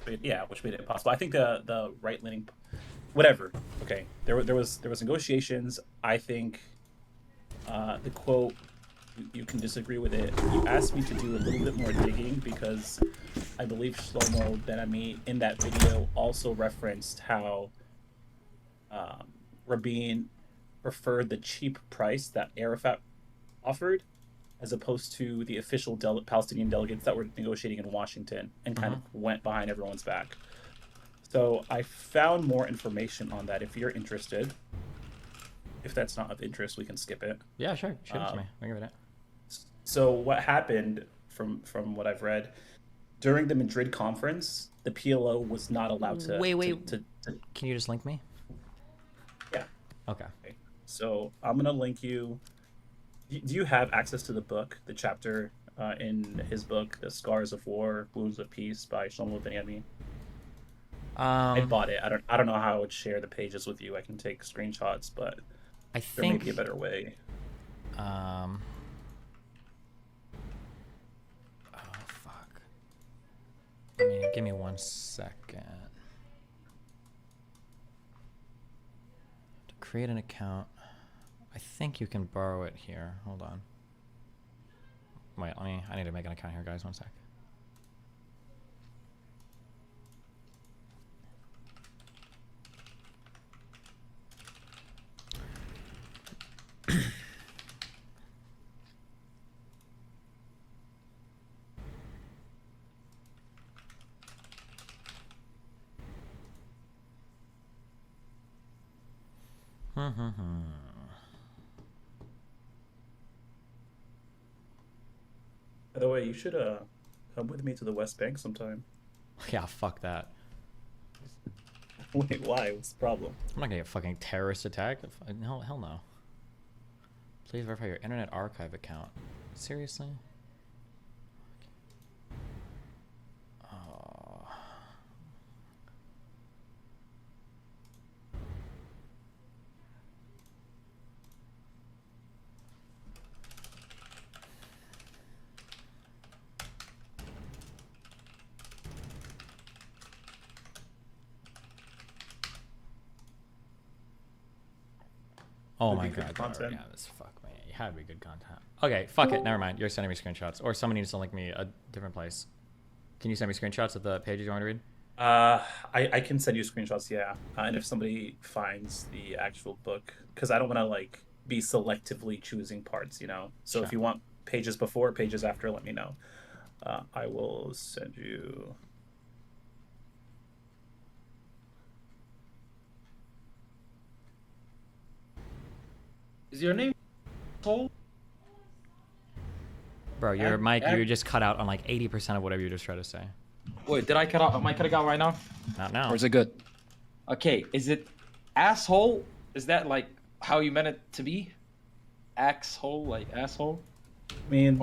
made it impossible. I think the right leaning, whatever. Okay, there was negotiations. I think the quote, you can disagree with it. You asked me to do a little bit more digging because I believe Shlomo Ben-Ami in that video also referenced how Rabin preferred the cheap price that Arafat offered as opposed to the official Palestinian delegates that were negotiating in Washington and kind of went behind everyone's back. So I found more information on that if you're interested. If that's not of interest, we can skip it. yeah, sure, shoot it to me. I'll give it. So what happened from what I've read, during the Madrid conference, the PLO was not allowed to... Wait. to Can you just link me? Yeah. Okay. So I'm going to link you... Do you have access to the book, the chapter in his book, The Scars of War, Wounds of Peace by Shlomo Ben-Ami? I bought it. I don't know how I would share the pages with you. I can take screenshots, but there may be a better way. Oh, fuck. Give me 1 second. To create an account, I think you can borrow it here. Hold on. Wait, I need to make an account here, guys. 1 sec. By the way, you should come with me to the West Bank sometime. Yeah, fuck that. Wait, why? What's the problem? I'm not gonna get fucking terrorist attacked. Hell no. Please verify your Internet Archive account. Seriously? Oh my god, content. yeah, this fuck man. You had to be good content. Okay, fuck it, never mind. You're sending me screenshots. Or somebody needs to link me a different place. Can you send me screenshots of the pages you want me to read? I can send you screenshots, yeah. And if somebody finds the actual book, because I don't want to like be selectively choosing parts, you know. So Sure. if you want pages before, pages after, let me know. I will send you. Is your name Soul? Bro, your mic, you just cut out on like 80% of whatever you just tried to say. Wait, did I cut out? Am I cutting out right now? Not now. Or is it good? Okay, is it asshole? Is that like how you meant it to be? Axhole, like asshole? I mean,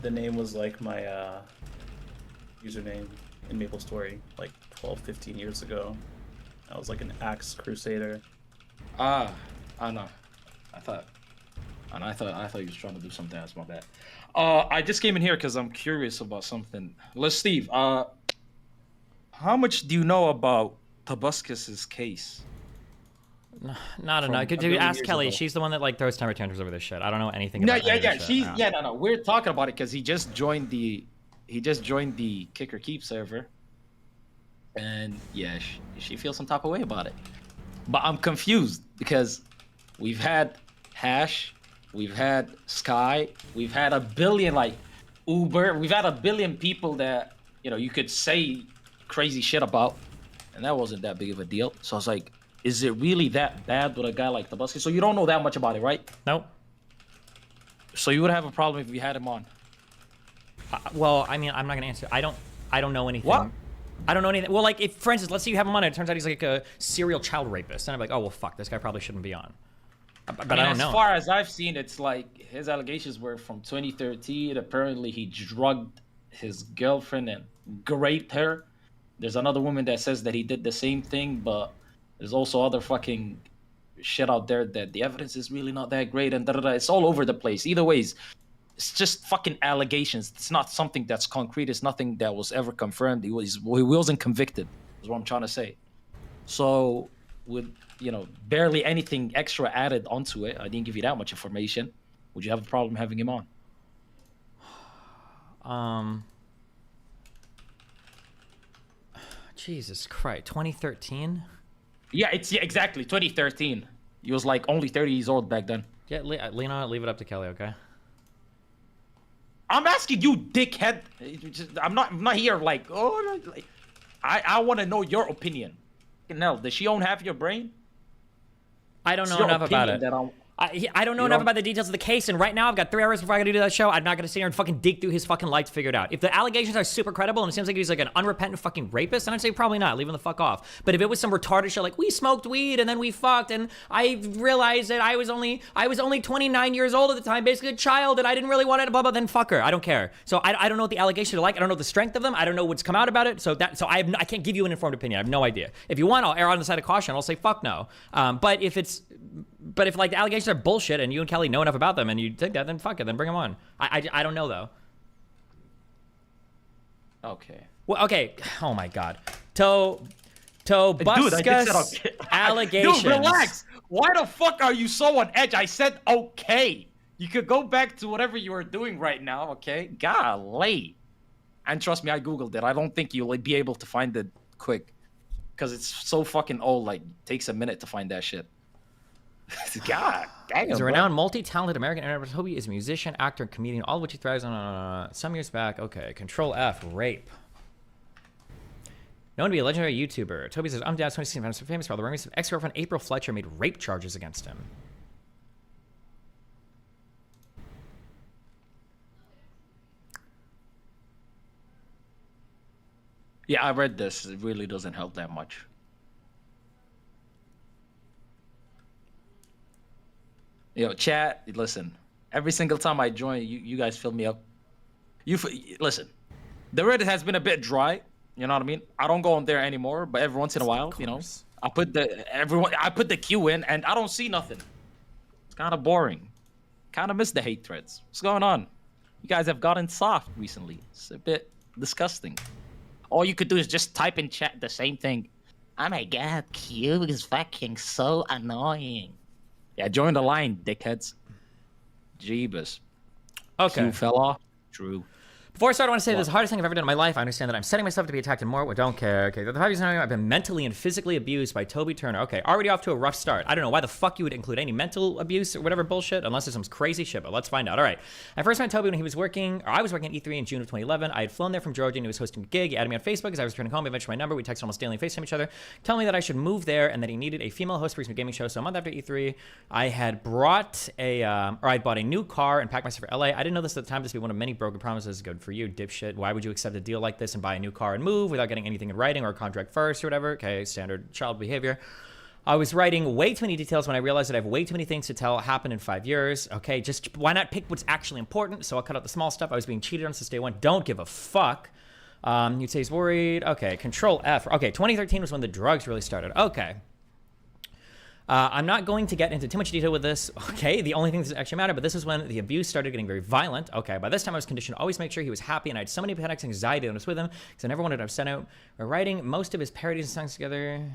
the name was like my username in MapleStory like 12, 15 years ago. I was like an Axe Crusader. I know. I thought you was trying to do something else. My bad. I just came in here because I'm curious about something. Steve, how much do you know about Tobuscus's case? Not enough. Could you ask Kelly? She's the one that like throws temper tantrums over this shit. I don't know anything No, about any of this shit. no. We're talking about it because he just joined the Kicker Keep server, and yeah, she feels some type of way about it. But I'm confused because we've had Hash, we've had Sky, we've had a billion like Uber, we've had a billion people that you could say crazy shit about, and that wasn't that big of a deal. So I was like, is it really that bad with a guy like Tobuscus? So you don't know that much about it, right? Nope. So you would have a problem if we had him on. Well, I mean, I'm not gonna answer. I don't know anything. What? I don't know anything. Well, like if, for instance, let's say you have him on, and it turns out he's like a serial child rapist, and I'm like, oh well, fuck, this guy probably shouldn't be on. But I don't know. As far as I've seen, it's like his allegations were from 2013. Apparently, he drugged his girlfriend and raped her. There's another woman that says that he did the same thing, but there's also other fucking shit out there that the evidence is really not that great and da-da-da. It's all over the place. Either ways, it's just fucking allegations. It's not something that's concrete. It's nothing that was ever confirmed. He wasn't convicted, is what I'm trying to say. So with, you know, barely anything extra added onto it, I didn't give you that much information. Would you have a problem having him on? Jesus Christ, 2013? Yeah, exactly 2013. He was like only 30 years old back then. Yeah, Lena, leave it up to Kelly, okay? I'm asking you, dickhead. I'm not here like, oh, like, I want to know your opinion. No, does she own half your brain? I don't know enough about it. I don't know enough about the details of the case, and right now I've got 3 hours before I gotta do that show. I'm not gonna sit here and fucking dig through his fucking life to figure it out. If the allegations are super credible and it seems like he's like an unrepentant fucking rapist, then I'd say probably not, leave him the fuck off. But if it was some retarded shit like we smoked weed and then we fucked and I realized that I was only 29 years old at the time, basically a child, and I didn't really want it, blah blah, then fuck her. I don't care. So I don't know what the allegations are like. I don't know the strength of them. I don't know what's come out about it. So I can't give you an informed opinion. I have no idea. If you want, I'll err on the side of caution. I'll say fuck no. But if like the allegations are bullshit and you and Kelly know enough about them and you think that, then fuck it, then bring them on. I don't know though. Okay. Well, okay. Oh my God. Tobuscus allegations. Dude, relax. Why the fuck are you so on edge? I said okay. You could go back to whatever you are doing right now, okay? Golly. And trust me, I googled it. I don't think you'll be able to find it quick, because it's so fucking old. Like, takes a minute to find that shit. God damn. He's a renowned, multi-talented American internet. Toby is a musician, actor, and comedian, all of which he thrives on some years back. Okay, Control F, rape. Known to be a legendary YouTuber, Toby says, I'm Dad 2016, I'm famous for all the rumors of ex-girlfriend April Fletcher made rape charges against him. Yeah, I read this. It really doesn't help that much. Yo, chat, listen. Every single time I join, you guys fill me up. Listen, the Reddit has been a bit dry. You know what I mean? I don't go on there anymore, but every once in a while, you know, I put the queue in, and I don't see nothing. It's kind of boring. Kind of miss the hate threads. What's going on? You guys have gotten soft recently. It's a bit disgusting. All you could do is just type in chat the same thing. Oh my God, Q is fucking so annoying. Yeah, join the line, dickheads. Jeebus. Okay. Q fell off. True. Before I start, I want to say this is the hardest thing I've ever done in my life. I understand that I'm setting myself to be attacked and more. Well, don't care. Okay, the 5 years now, I've been mentally and physically abused by Toby Turner. Okay, already off to a rough start. I don't know why the fuck you would include any mental abuse or whatever bullshit, unless there's some crazy shit, but let's find out. All right. I first met Toby when I was working at E3 in June of 2011. I had flown there from Georgia and he was hosting a gig. He added me on Facebook as I was returning home. He mentioned my number. We texted almost daily and FaceTime each other, telling me that I should move there and that he needed a female host for his gaming show. So a month after E3, I had bought a new car and packed myself for LA. I didn't know this at the time. This would be one of many broken promises. Good for you, dipshit. Why would you accept a deal like this and buy a new car and move without getting anything in writing or a contract first or whatever? Okay, standard child behavior. I was writing way too many details when I realized that I have way too many things to tell happen in 5 years. Okay, just why not pick what's actually important? So I'll cut out the small stuff. I was being cheated on since day one. Don't give a fuck. You'd say he's worried. Okay, Control F. Okay, 2013 was when the drugs really started. Okay. I'm not going to get into too much detail with this, okay? The only thing that actually matter, but this is when the abuse started getting very violent. Okay, by this time I was conditioned to always make sure he was happy, and I had so many panics and anxiety when I was with him, because I never wanted to upset him. We're writing most of his parodies and songs together.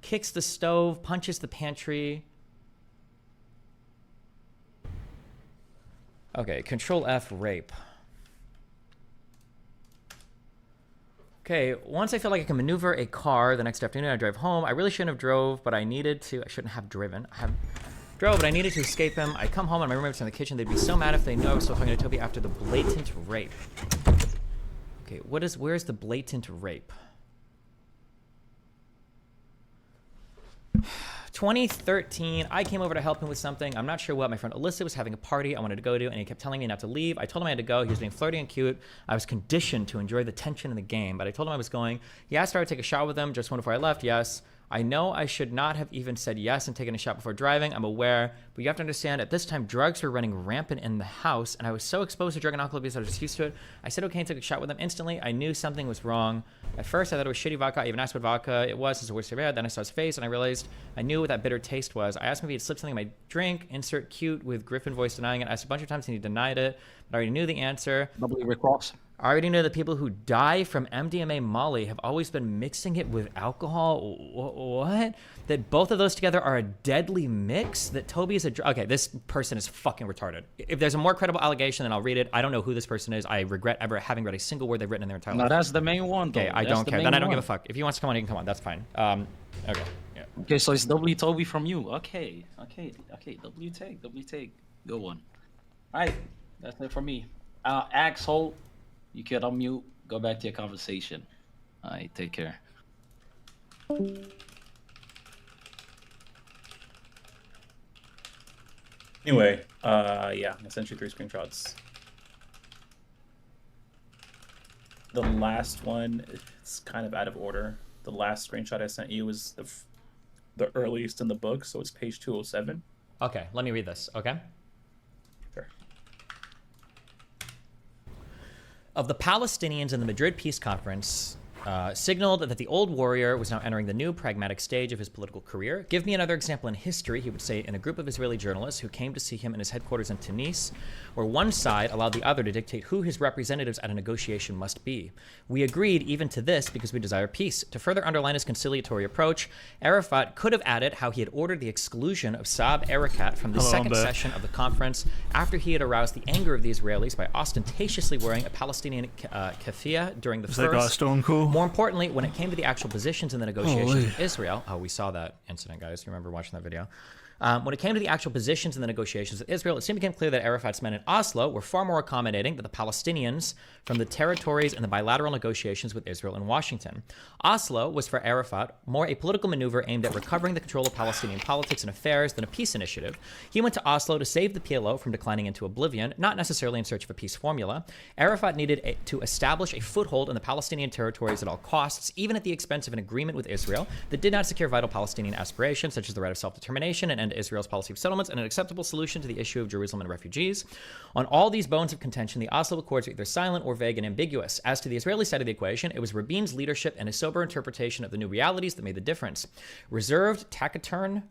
Kicks the stove, punches the pantry. Okay, Control F, rape. Okay, once I feel like I can maneuver a car the next afternoon, I drive home. I really shouldn't have drove, but I needed to. I shouldn't have driven. Drove, but I needed to escape him. I come home and my roommates in the kitchen. They'd be so mad if they knew I was still talking to Toby after the blatant rape. Okay, where's the blatant rape? 2013, I came over to help him with something. I'm not sure what. My friend Alyssa was having a party I wanted to go to, and he kept telling me not to leave. I told him I had to go. He was being flirty and cute. I was conditioned to enjoy the tension in the game, but I told him I was going. He asked if I would take a shot with him just one before I left. Yes. I know I should not have even said yes and taken a shot before driving. I'm aware, but you have to understand, at this time, drugs were running rampant in the house, and I was so exposed to drug and alcohol abuse I was just used to it. I said okay and took a shot with them instantly. I knew something was wrong. At first, I thought it was shitty vodka. I even asked what vodka it was, since the worst I had. Then I saw his face, and I realized I knew what that bitter taste was. I asked him if he had slipped something in my drink. Insert cute with Griffin voice denying it. I asked a bunch of times, and he denied it. But I already knew the answer. I already know that people who die from MDMA Molly have always been mixing it with alcohol. What? That both of those together are a deadly mix? That Toby is a drug? Okay, this person is fucking retarded. If there's a more credible allegation, then I'll read it. I don't know who this person is. I regret ever having read a single word they've written in their entire life. No, that's the main one, though. Okay, I don't care. Then I don't give a fuck. If he wants to come on, he can come on. That's fine. Okay. Yeah. Okay, so it's W Toby from you. Okay. W take. Good one. All right, that's it for me. Axel, you can unmute. Go back to your conversation. All right, take care. Anyway, yeah, I sent you 3 screenshots. The last one, it's kind of out of order. The last screenshot I sent you was the earliest in the book, so it's page 207. Okay, let me read this, okay? Sure. Of the Palestinians in the Madrid Peace Conference, signaled that the old warrior was now entering the new pragmatic stage of his political career. Give me another example in history, he would say, in a group of Israeli journalists who came to see him in his headquarters in Tunis, where one side allowed the other to dictate who his representatives at a negotiation must be. We agreed even to this because we desire peace. To further underline his conciliatory approach, Arafat could have added how he had ordered the exclusion of Saab Erekat from the second session of the conference after he had aroused the anger of the Israelis by ostentatiously wearing a Palestinian keffiyeh during the Is first. that guy still cool? More importantly, when it came to the actual positions in the negotiations with Israel, we saw that incident, guys. You remember watching that video? When it came to the actual positions in the negotiations with Israel, it soon became clear that Arafat's men in Oslo were far more accommodating than the Palestinians from the territories and the bilateral negotiations with Israel and Washington. Oslo was for Arafat more a political maneuver aimed at recovering the control of Palestinian politics and affairs than a peace initiative. He went to Oslo to save the PLO from declining into oblivion, not necessarily in search of a peace formula. Arafat needed to establish a foothold in the Palestinian territories at all costs, even at the expense of an agreement with Israel that did not secure vital Palestinian aspirations, such as the right of self-determination and end Israel's policy of settlements, and an acceptable solution to the issue of Jerusalem and refugees. On all these bones of contention, the Oslo Accords are either silent or vague and ambiguous. As to the Israeli side of the equation, it was Rabin's leadership and his sober interpretation of the new realities that made the difference. Reserved, taciturn,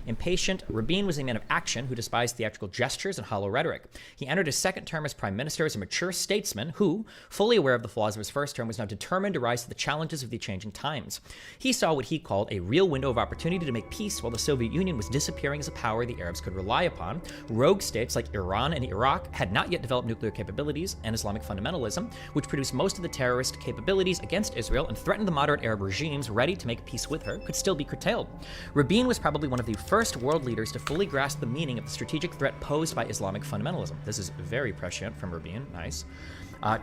impatient, Rabin was a man of action who despised theatrical gestures and hollow rhetoric. He entered his second term as prime minister as a mature statesman who, fully aware of the flaws of his first term, was now determined to rise to the challenges of the changing times. He saw what he called a real window of opportunity to make peace while the Soviet Union was disappearing as a power the Arabs could rely upon. Rogue states like Iran and Iraq had not yet developed nuclear capabilities, and Islamic fundamentalism, which produced most of the terrorist capabilities against Israel and threatened the moderate Arab regimes ready to make peace with her, could still be curtailed. Rabin was probably one of the first world leaders to fully grasp the meaning of the strategic threat posed by Islamic fundamentalism. This is very prescient from Rabin. Nice.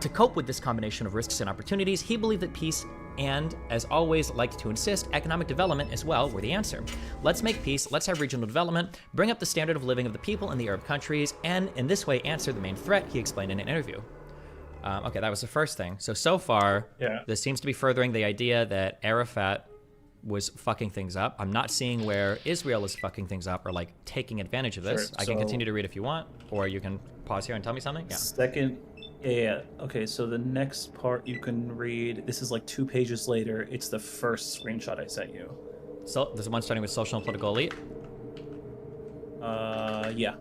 To cope with this combination of risks and opportunities, he believed that peace and, as always liked to insist, economic development as well were the answer. Let's make peace, let's have regional development, bring up the standard of living of the people in the Arab countries, and in this way answer the main threat, he explained in an interview. Okay, that was the first thing. So far, this seems to be furthering the idea that Arafat was fucking things up. I'm not seeing where Israel is fucking things up or like taking advantage of this. Sure, I can continue to read if you want, or you can pause here and tell me something. Yeah. Yeah. Okay, so the next part you can read, this is like 2 pages later. It's the first screenshot I sent you. So there's one starting with social and political elite? Yeah.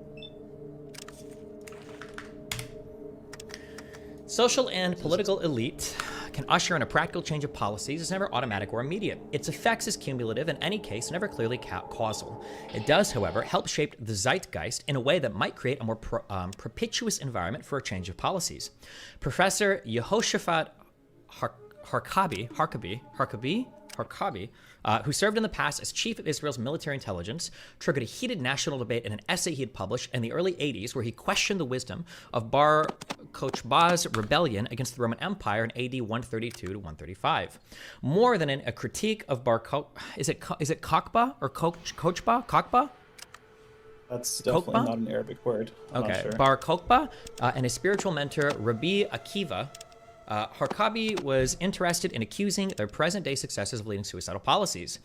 Social and political elite can usher in a practical change of policies is never automatic or immediate. Its effects is cumulative, in any case, never clearly causal. It does, however, help shape the zeitgeist in a way that might create a more propitious environment for a change of policies. Professor Yehoshaphat Harkabi, who served in the past as chief of Israel's military intelligence, triggered a heated national debate in an essay he had published in the early 80s where he questioned the wisdom of Bar Kokhba's rebellion against the Roman Empire in AD 132 to 135. More than a critique of Bar is it Kokhba or Kokhba? That's definitely not an Arabic word. I'm not sure. Bar Kokhba and his spiritual mentor Rabbi Akiva Harkabi was interested in accusing their present-day successes of leading suicidal policies.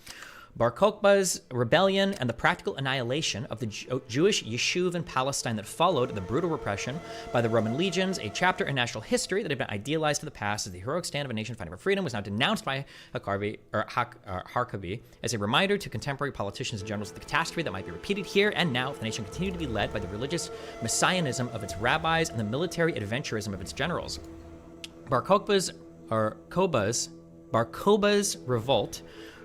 Bar Kokhba's rebellion and the practical annihilation of the Jewish yeshuv in Palestine that followed the brutal repression by the Roman legions, a chapter in national history that had been idealized to the past as the heroic stand of a nation fighting for freedom, was now denounced by Harkabi as a reminder to contemporary politicians and generals of the catastrophe that might be repeated here and now if the nation continued to be led by the religious messianism of its rabbis and the military adventurism of its generals. Bar Kokhba's revolt,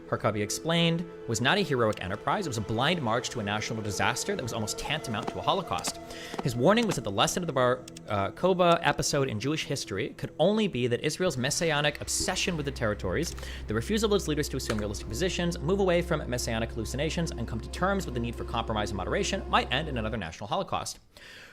Harkabi explained, was not a heroic enterprise. It was a blind march to a national disaster that was almost tantamount to a Holocaust. His warning was that the lesson of the Bar Kokhba episode in Jewish history could only be that Israel's messianic obsession with the territories, the refusal of its leaders to assume realistic positions, move away from messianic hallucinations, and come to terms with the need for compromise and moderation might end in another national Holocaust.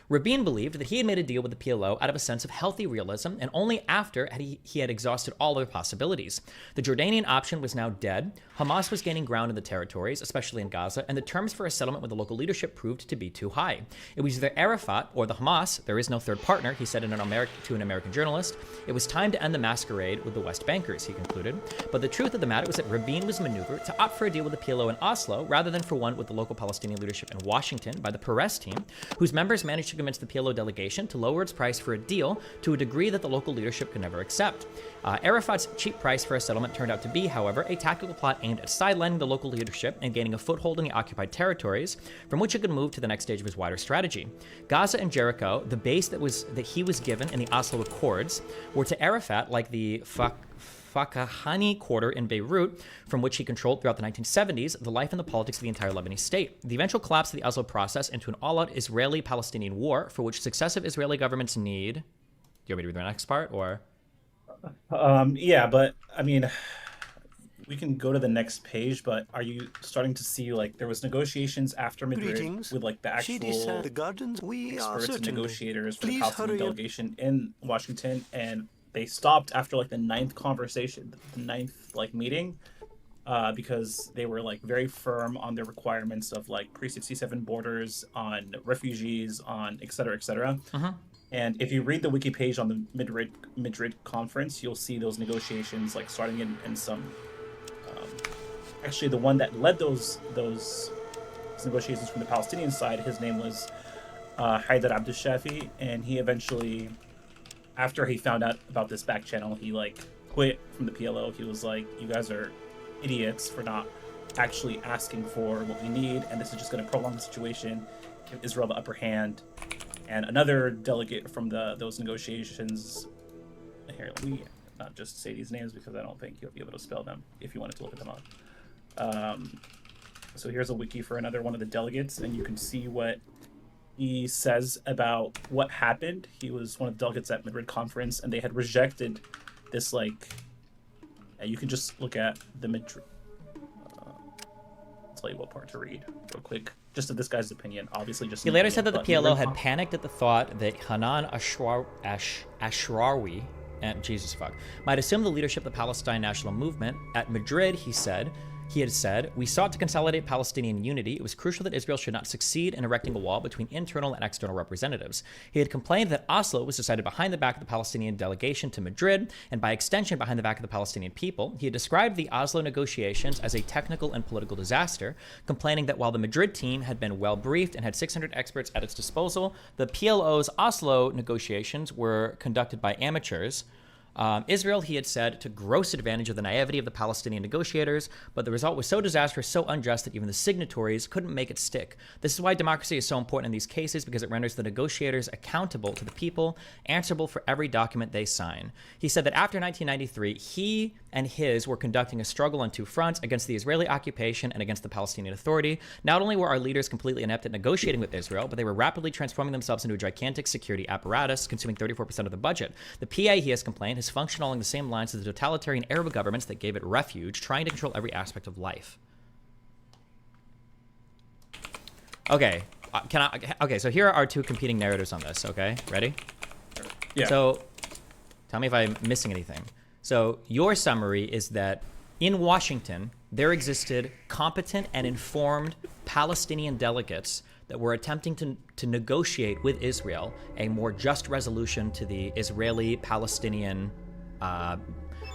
Rabin believed that he had made a deal with the PLO out of a sense of healthy realism, and only after he had exhausted all other possibilities. The Jordanian option was now dead, Hamas was gaining ground in the territories, especially in Gaza, and the terms for a settlement with the local leadership proved to be too high. It was either Arafat or the Hamas. There is no third partner, he said to an American journalist. It was time to end the masquerade with the West Bankers, he concluded. But the truth of the matter was that Rabin was maneuvered to opt for a deal with the PLO in Oslo rather than for one with the local Palestinian leadership in Washington by the Peres team, whose members managed to convince the PLO delegation to lower its price for a deal to a degree that the local leadership could never accept. Arafat's cheap price for a settlement turned out to be, however, a tactical plot aimed at sidelining the local leadership and gaining a foothold in the occupied territories, from which it could move to the next stage of his wider strategy. Gaza and Jericho, the base that he was given in the Oslo Accords, were to Arafat like the Fakahani quarter in Beirut, from which he controlled throughout the 1970s the life and the politics of the entire Lebanese state. The eventual collapse of the Oslo process into an all-out Israeli-Palestinian war, for which successive Israeli governments need... Do you want me to read the next part, or...? Yeah, but, I mean, we can go to the next page, but are you starting to see, like, there was negotiations after Madrid with, like, the actual the gardens. We experts and negotiators for the Please Palestinian delegation in Washington, and they stopped after, like, the 9th conversation, the 9th, like, meeting, because they were, like, very firm on their requirements of, like, pre-67 borders, on refugees, on et cetera, et cetera. And if you read the wiki page on the Madrid conference, you'll see those negotiations, like, starting in some... actually, the one that led those negotiations from the Palestinian side, his name was Haidar Abdushafi, and he eventually, after he found out about this back channel, he, like, quit from the PLO. He was like, you guys are idiots for not actually asking for what we need, and this is just going to prolong the situation, give Israel the upper hand. And another delegate from those negotiations, here, let me not just say these names because I don't think you'll be able to spell them if you wanted to look them up. So here's a wiki for another one of the delegates, and you can see what he says about what happened. He was one of the delegates at Madrid conference, and they had rejected this, like, you can just look at the Madrid. I'll tell you what part to read real quick. Just of this guy's opinion, obviously. Just he later said that the PLO had panicked at the thought that Hanan Ashrawi, and Jesus fuck, might assume the leadership of the Palestine National Movement. At Madrid, he had said, we sought to consolidate Palestinian unity. It was crucial that Israel should not succeed in erecting a wall between internal and external representatives. He had complained that Oslo was decided behind the back of the Palestinian delegation to Madrid, and by extension behind the back of the Palestinian people. He had described the Oslo negotiations as a technical and political disaster, complaining that while the Madrid team had been well briefed and had 600 experts at its disposal, the PLO's Oslo negotiations were conducted by amateurs. Israel, he had said, took gross advantage of the naivety of the Palestinian negotiators, but the result was so disastrous, so unjust that even the signatories couldn't make it stick. This is why democracy is so important in these cases, because it renders the negotiators accountable to the people, answerable for every document they sign. He said that after 1993, he and his were conducting a struggle on two fronts, against the Israeli occupation and against the Palestinian Authority. Not only were our leaders completely inept at negotiating with Israel, but they were rapidly transforming themselves into a gigantic security apparatus, consuming 34% of the budget. The PA, he has complained, has functioned along the same lines as the totalitarian Arab governments that gave it refuge, trying to control every aspect of life. Okay, okay, so here are our two competing narratives on this, okay? Ready? Yeah. So, tell me if I'm missing anything. So, your summary is that in Washington, there existed competent and informed Palestinian delegates that were attempting to negotiate with Israel a more just resolution to the Israeli-Palestinian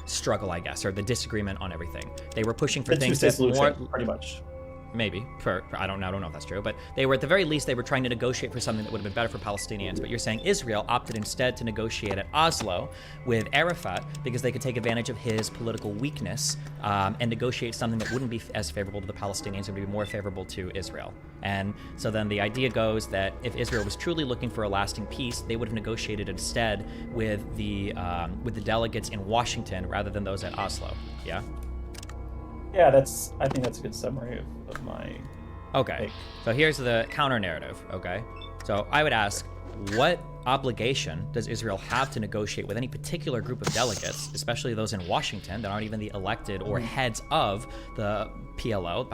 struggle, I guess, or the disagreement on everything. They were pushing for The things two-state that solution, more, pretty much. maybe I don't know if that's true, but they were at the very least they were trying to negotiate for something that would have been better for Palestinians. But you're saying Israel opted instead to negotiate at Oslo with Arafat because they could take advantage of his political weakness and negotiate something that wouldn't be as favorable to the Palestinians and would be more favorable to Israel. And so then the idea goes that if Israel was truly looking for a lasting peace, they would have negotiated instead with the delegates in Washington rather than those at Oslo. Yeah. Yeah, I think that's a good summary of my. Okay, so here's the counter narrative. Okay, so I would ask, what obligation does Israel have to negotiate with any particular group of delegates, especially those in Washington that aren't even the elected or heads of the PLO,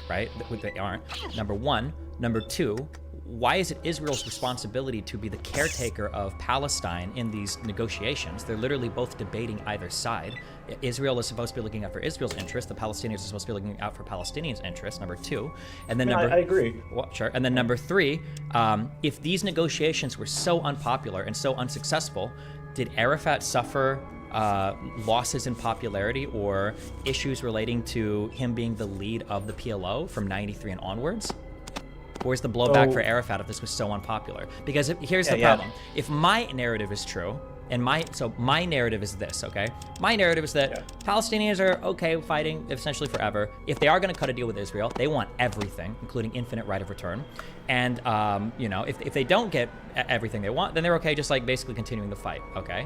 right? They aren't. Number one. Number two, why is it Israel's responsibility to be the caretaker of Palestine in these negotiations? They're literally both debating either side. Israel is supposed to be looking out for Israel's interests. The Palestinians are supposed to be looking out for Palestinians' interests, number two. And then I agree. Well, sure. And then number three, if these negotiations were so unpopular and so unsuccessful, did Arafat suffer losses in popularity or issues relating to him being the lead of the PLO from 93 and onwards? Where's the blowback for Arafat if this was so unpopular? Because here's the problem. If my narrative is true, and my narrative is this, okay? My narrative is that Palestinians are okay fighting essentially forever. If they are going to cut a deal with Israel, they want everything, including infinite right of return. And, if they don't get everything they want, then they're okay just like basically continuing the fight, okay?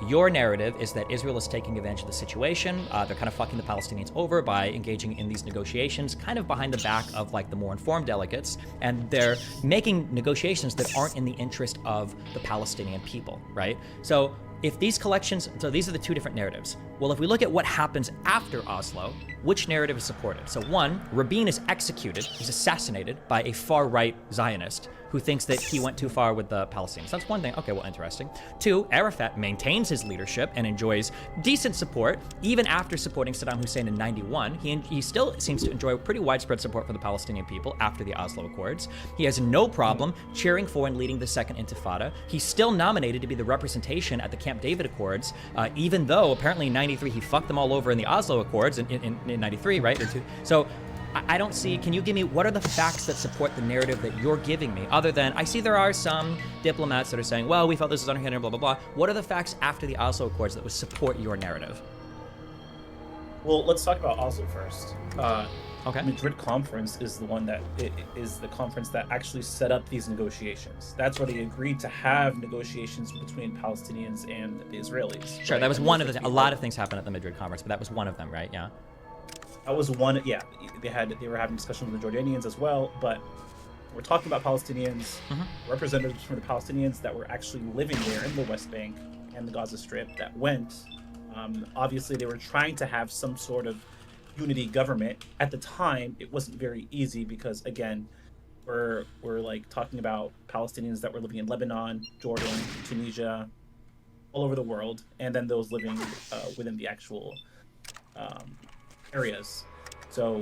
Your narrative is that Israel is taking advantage of the situation. They're kind of fucking the Palestinians over by engaging in these negotiations, kind of behind the back of like the more informed delegates. And they're making negotiations that aren't in the interest of the Palestinian people, right? So if these collections, so these are the two different narratives. Well, if we look at what happens after Oslo, which narrative is supported? So one, Rabin is executed, he's assassinated by a far-right Zionist who thinks that he went too far with the Palestinians. That's one thing. Okay, well, interesting. Two, Arafat maintains his leadership and enjoys decent support, even after supporting Saddam Hussein in 91. He still seems to enjoy pretty widespread support for the Palestinian people after the Oslo Accords. He has no problem cheering for and leading the Second Intifada. He's still nominated to be the representation at the Camp David Accords, even though apparently in 93 he fucked them all over in the Oslo Accords in 93, right? So I don't see, can you give me, what are the facts that support the narrative that you're giving me? Other than, I see there are some diplomats that are saying, well, we felt this was unhindered, blah, blah, blah. What are the facts after the Oslo Accords that would support your narrative? Well, let's talk about Oslo first. Okay. Madrid Conference is the one that is the conference that actually set up these negotiations. That's where they agreed to have negotiations between Palestinians and the Israelis. Sure, right? that was one of the, a lot of things happened at the Madrid Conference, but that was one of them, right? Yeah. That was one, yeah. They were having discussions with the Jordanians as well, but we're talking about Palestinians, representatives from the Palestinians that were actually living there in the West Bank and the Gaza Strip that went. Obviously, they were trying to have some sort of unity government. At the time, it wasn't very easy because, again, we're like talking about Palestinians that were living in Lebanon, Jordan, Tunisia, all over the world, and then those living within the actual areas. So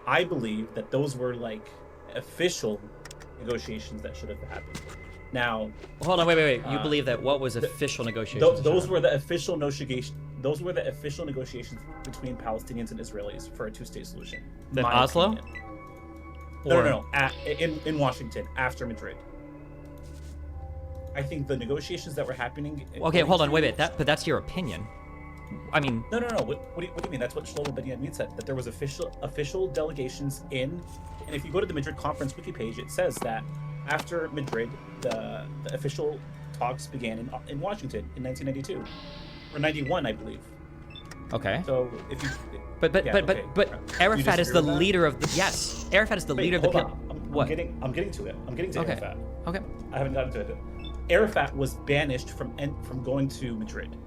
I believe that those were like official negotiations that should have happened. Now, hold on, wait. You believe that what was official negotiations? Those were the official negotiations. Those were the official negotiations between Palestinians and Israelis for a two-state solution. In Oslo? No. In Washington after Madrid. I think the negotiations that were happening. Okay, hold on, wait. But that's your opinion. I mean, no. What do you mean? That's what Shlomo Ben Yamin said. That there was official delegations in, and if you go to the Madrid Conference wiki page, it says that after Madrid, the official talks began in Washington in 1992 or 91, I believe. Okay. So if you, but Arafat is the leader of the Arafat is the leader of the people. What? I'm getting to it. I'm getting to okay. Arafat. Okay. I haven't gotten to it. Arafat was banished from going to Madrid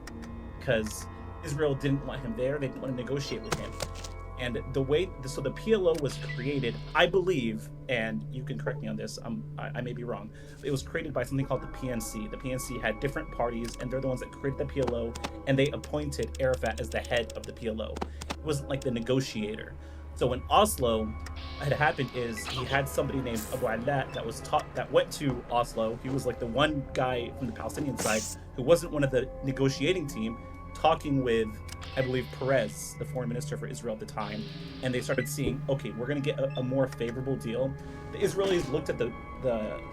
because Israel didn't want him there. They didn't want to negotiate with him. And the PLO was created, I believe, and you can correct me on this, I may be wrong, it was created by something called the PNC. The PNC had different parties, and they're the ones that created the PLO, and they appointed Arafat as the head of the PLO. It wasn't like the negotiator. So when Oslo had happened is he had somebody named Abu Alat that went to Oslo. He was like the one guy from the Palestinian side who wasn't one of the negotiating team, talking with, I believe, Perez, the foreign minister for Israel at the time, and they started seeing, okay, we're going to get a more favorable deal. The Israelis looked at the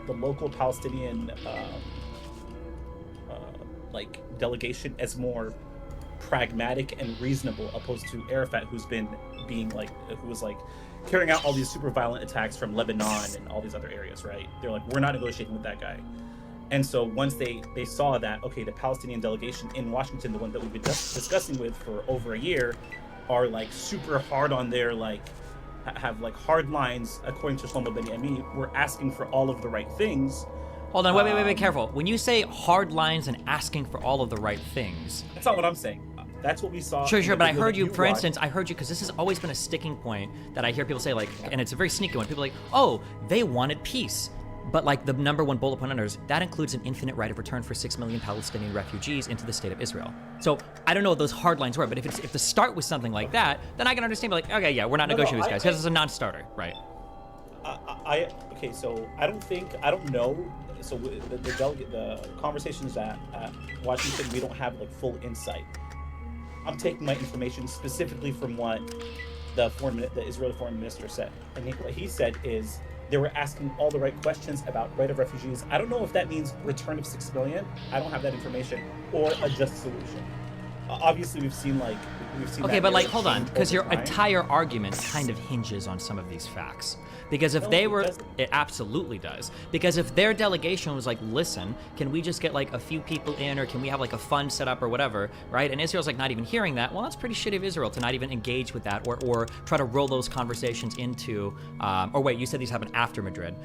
local Palestinian like delegation as more pragmatic and reasonable, opposed to Arafat, who was carrying out all these super violent attacks from Lebanon and all these other areas, right? They're like, we're not negotiating with that guy. And so once they saw that, okay, the Palestinian delegation in Washington, the one that we've been discussing with for over a year, are like super hard on their have like hard lines, according to Shlomo Ben-Ami, we're asking for all of the right things. Hold on, wait, careful. When you say hard lines and asking for all of the right things... That's not what I'm saying. That's what we saw. Sure, but I heard you, for instance, because this has always been a sticking point that I hear people say, like, and it's a very sneaky one. People are like, oh, they wanted peace. But like the number one bullet point on others, that includes an infinite right of return for 6 million Palestinian refugees into the state of Israel. So I don't know what those hard lines were, but if the start was something like that, then I can understand, like, okay, yeah, we're not negotiating with these guys because it's a non-starter, right? Okay, so I don't know. So the conversations at Washington, we don't have like full insight. I'm taking my information specifically from what the Israeli foreign minister said, and what he said is they were asking all the right questions about right of refugees. I don't know if that means return of 6 million. I don't have that information, or a just solution. Obviously, we've seen. Okay, but like, hold on, because your entire argument kind of hinges on some of these facts. Because if it absolutely does. Because if their delegation was like, listen, can we just get like a few people in, or can we have like a fund set up or whatever, right? And Israel's like not even hearing that. Well, that's pretty shitty of Israel to not even engage with that, or try to roll those conversations into, or wait, you said these happened after Madrid,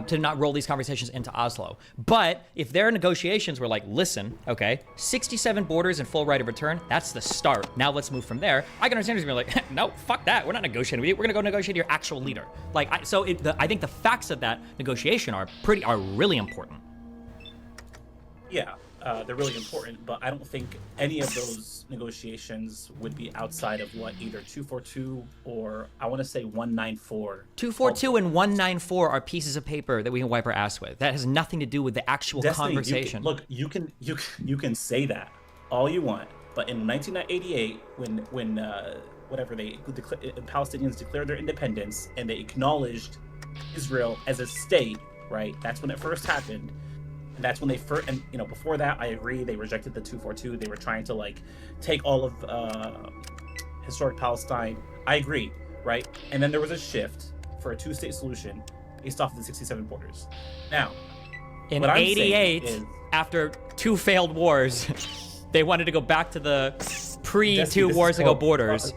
to not roll these conversations into Oslo. But if their negotiations were like, listen, okay, 67 borders and full right of return, that's the start. Now let's move from there. I can understand Israel like, no, fuck that. We're not negotiating with you. We're gonna go negotiate your actual leader. Like, I think the facts of that negotiation are really important. Yeah, they're really important, but I don't think any of those negotiations would be outside of what either 242 or I want to say 194. 242 and 194 are pieces of paper that we can wipe our ass with. That has nothing to do with the actual Destiny, conversation. You can say that all you want, but in 1988, when Palestinians declared their independence and they acknowledged Israel as a state, right? That's when it first happened. And that's when they first, and before that, I agree, they rejected the 242. They were trying to like take all of historic Palestine. I agree, right? And then there was a shift for a two-state solution based off of the 67 borders. Now, in '88, after 2 failed wars, they wanted to go back to the pre-2 wars ago borders.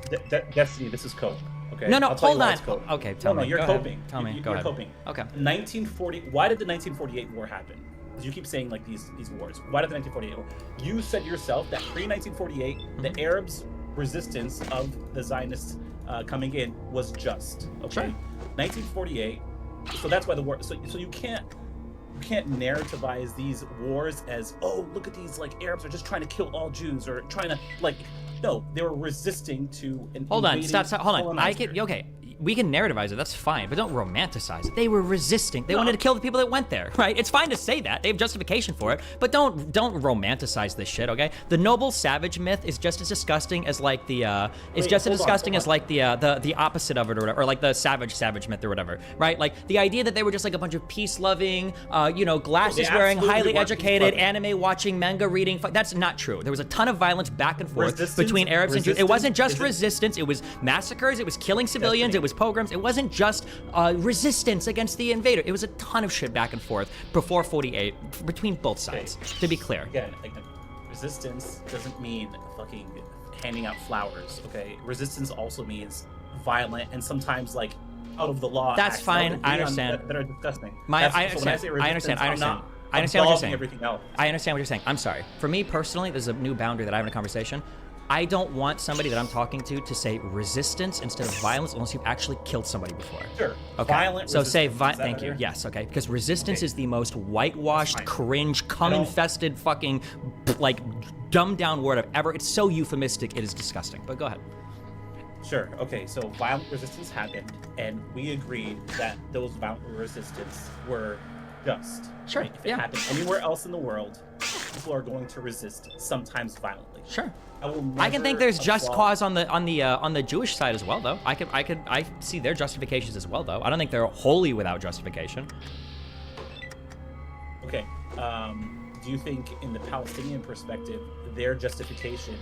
Destiny, this is cope. Okay. No, hold on. Okay, tell me. You're coping. Tell me. Go ahead. Coping. Okay. 1940. Why did the 1948 war happen? Because you keep saying like these wars. Why did the 1948 war? You said yourself that pre-1948, the Arabs' resistance of the Zionists coming in was just. Okay. Sure. 1948. So that's why the war. So you can't narrativize these wars as, oh, look at these, like, Arabs are just trying to kill all Jews, or trying to, like, no, they were resisting to an Hold on, stop, hold on. colonizer. Okay, we can narrativize it, that's fine, but don't romanticize it. They were resisting. They wanted to kill the people that went there, right? It's fine to say that. They have justification for it, but don't romanticize this shit, okay? The noble savage myth is just as disgusting as like the the opposite of it, or whatever, or like the savage myth or whatever, right? Like the idea that they were just like a bunch of peace-loving, glasses wearing, highly educated, anime watching, manga reading. That's not true. There was a ton of violence back and forth between Arabs and Jews. It wasn't just resistance. It was massacres. It was killing civilians. It was pogroms. It wasn't just resistance against the invader. It was a ton of shit back and forth before 48 between both sides, to be clear. Again, like, resistance doesn't mean fucking handing out flowers, okay? Resistance also means violent and sometimes like out of the law. That's fine. I understand. That are disgusting. I understand what you're saying. Everything else. I understand what you're saying. I'm sorry. For me personally, there's a new boundary that I have in a conversation. I don't want somebody that I'm talking to say resistance instead of violence unless you've actually killed somebody before. Sure. Okay. Violent so say thank you. Yes. Okay. Because resistance is the most whitewashed, cringe, cum-infested, fucking like dumbed down word I've ever. It's so euphemistic. It is disgusting. But go ahead. Sure. Okay. So violent resistance happened, and we agreed that those violent resistance were just. Sure. Right? If it happened anywhere else in the world, people are going to resist, sometimes violently. Sure. I can think there's just cause on the Jewish side as well, though. I see their justifications as well, though. I don't think they're wholly without justification. Okay. Do you think, in the Palestinian perspective, their justification?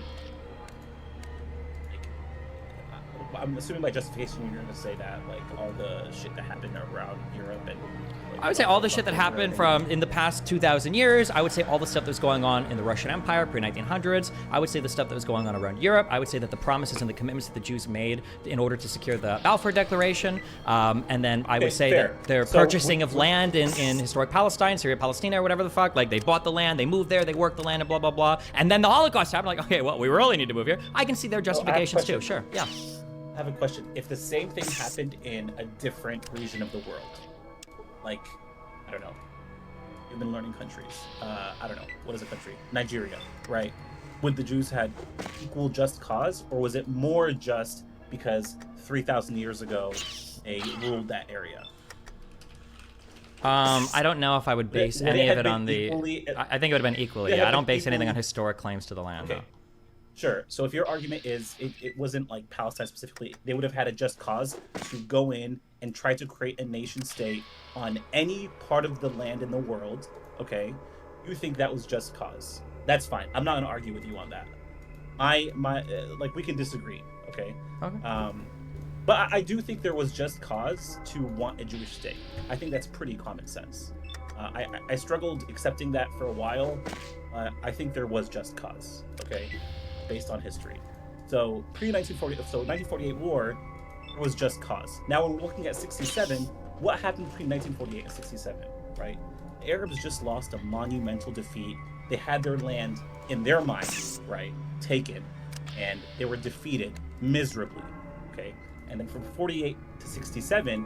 I'm assuming by justification you're going to say that like all the shit that happened around Europe and. I would say all the shit that happened from in the past 2,000 years. I would say all the stuff that was going on in the Russian Empire pre-1900s. I would say the stuff that was going on around Europe. I would say that the promises and the commitments that the Jews made in order to secure the Balfour Declaration. And then I would say that their purchasing of land in historic Palestine, Syria, Palestina, or whatever the fuck. Like they bought the land, they moved there, they worked the land, and blah, blah, blah. And then the Holocaust happened. Like, okay, well, we really need to move here. I can see their justifications too. Sure, yeah. I have a question. If the same thing happened in a different region of the world, like, I don't know, you've been learning countries. I don't know, what is a country? Nigeria, right? Would the Jews had equal just cause, or was it more just because 3,000 years ago they ruled that area? I don't know if I would base any of it on the. I think it would have been equally. Yeah, I don't base anything on historic claims to the land. Okay. No. Sure. So if your argument is it wasn't like Palestine specifically, they would have had a just cause to go in and try to create a nation state on any part of the land in the world. Okay, you think that was just cause? That's fine. I'm not gonna argue with you on that. Like we can disagree. Okay. Okay. But I do think there was just cause to want a Jewish state. I think that's pretty common sense. I struggled accepting that for a while. I think there was just cause. Okay. Based on history. So pre-1940, 1948 war was just cause. Now when we're looking at 67, what happened between 1948 and 67, right? The Arabs just lost a monumental defeat. They had their land, in their minds, right, taken, and they were defeated miserably, okay? And then from 48 to 67,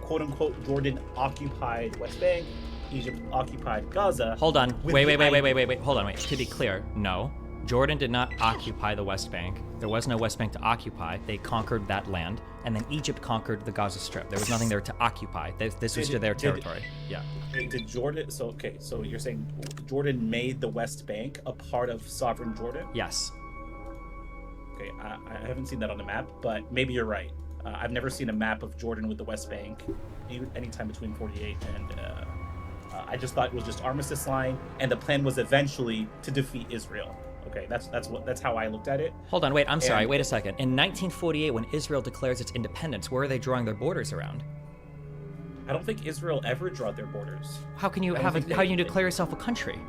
quote unquote, Jordan occupied West Bank, Egypt occupied Gaza. Hold on. Wait. Hold on, wait. To be clear, no. Jordan did not occupy the West Bank. There was no West Bank to occupy. They conquered that land, and then Egypt conquered the Gaza Strip. There was nothing there to occupy. This was their territory. Yeah. Did Jordan? So you're saying Jordan made the West Bank a part of sovereign Jordan? Yes. Okay, I haven't seen that on the map, but maybe you're right. I've never seen a map of Jordan with the West Bank anytime between 48 and. I just thought it was just armistice line, and the plan was eventually to defeat Israel. Okay, that's how I looked at it. Hold on, wait, I'm sorry, wait a second. In 1948, when Israel declares its independence, where are they drawing their borders around? I don't think Israel ever drew their borders. How can you declare yourself a country?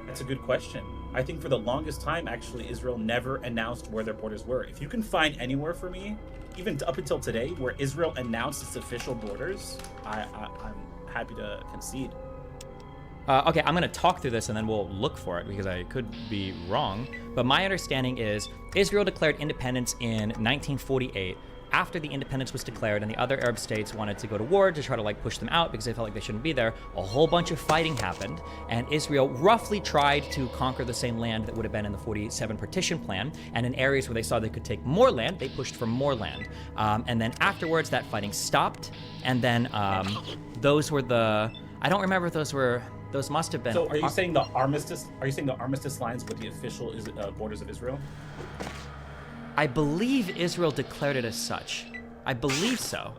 That's a good question. I think for the longest time, actually, Israel never announced where their borders were. If you can find anywhere for me, even up until today, where Israel announced its official borders, I'm happy to concede. Okay, I'm going to talk through this and then we'll look for it because I could be wrong. But my understanding is Israel declared independence in 1948 after the independence was declared and the other Arab states wanted to go to war to try to push them out because they felt like they shouldn't be there. A whole bunch of fighting happened and Israel roughly tried to conquer the same land that would have been in the 47 partition plan, and in areas where they saw they could take more land, they pushed for more land. And then afterwards that fighting stopped, and then those were the... I don't remember if those must have been... So are you saying the armistice lines were the official borders of Israel? I believe Israel declared it as such. I believe so.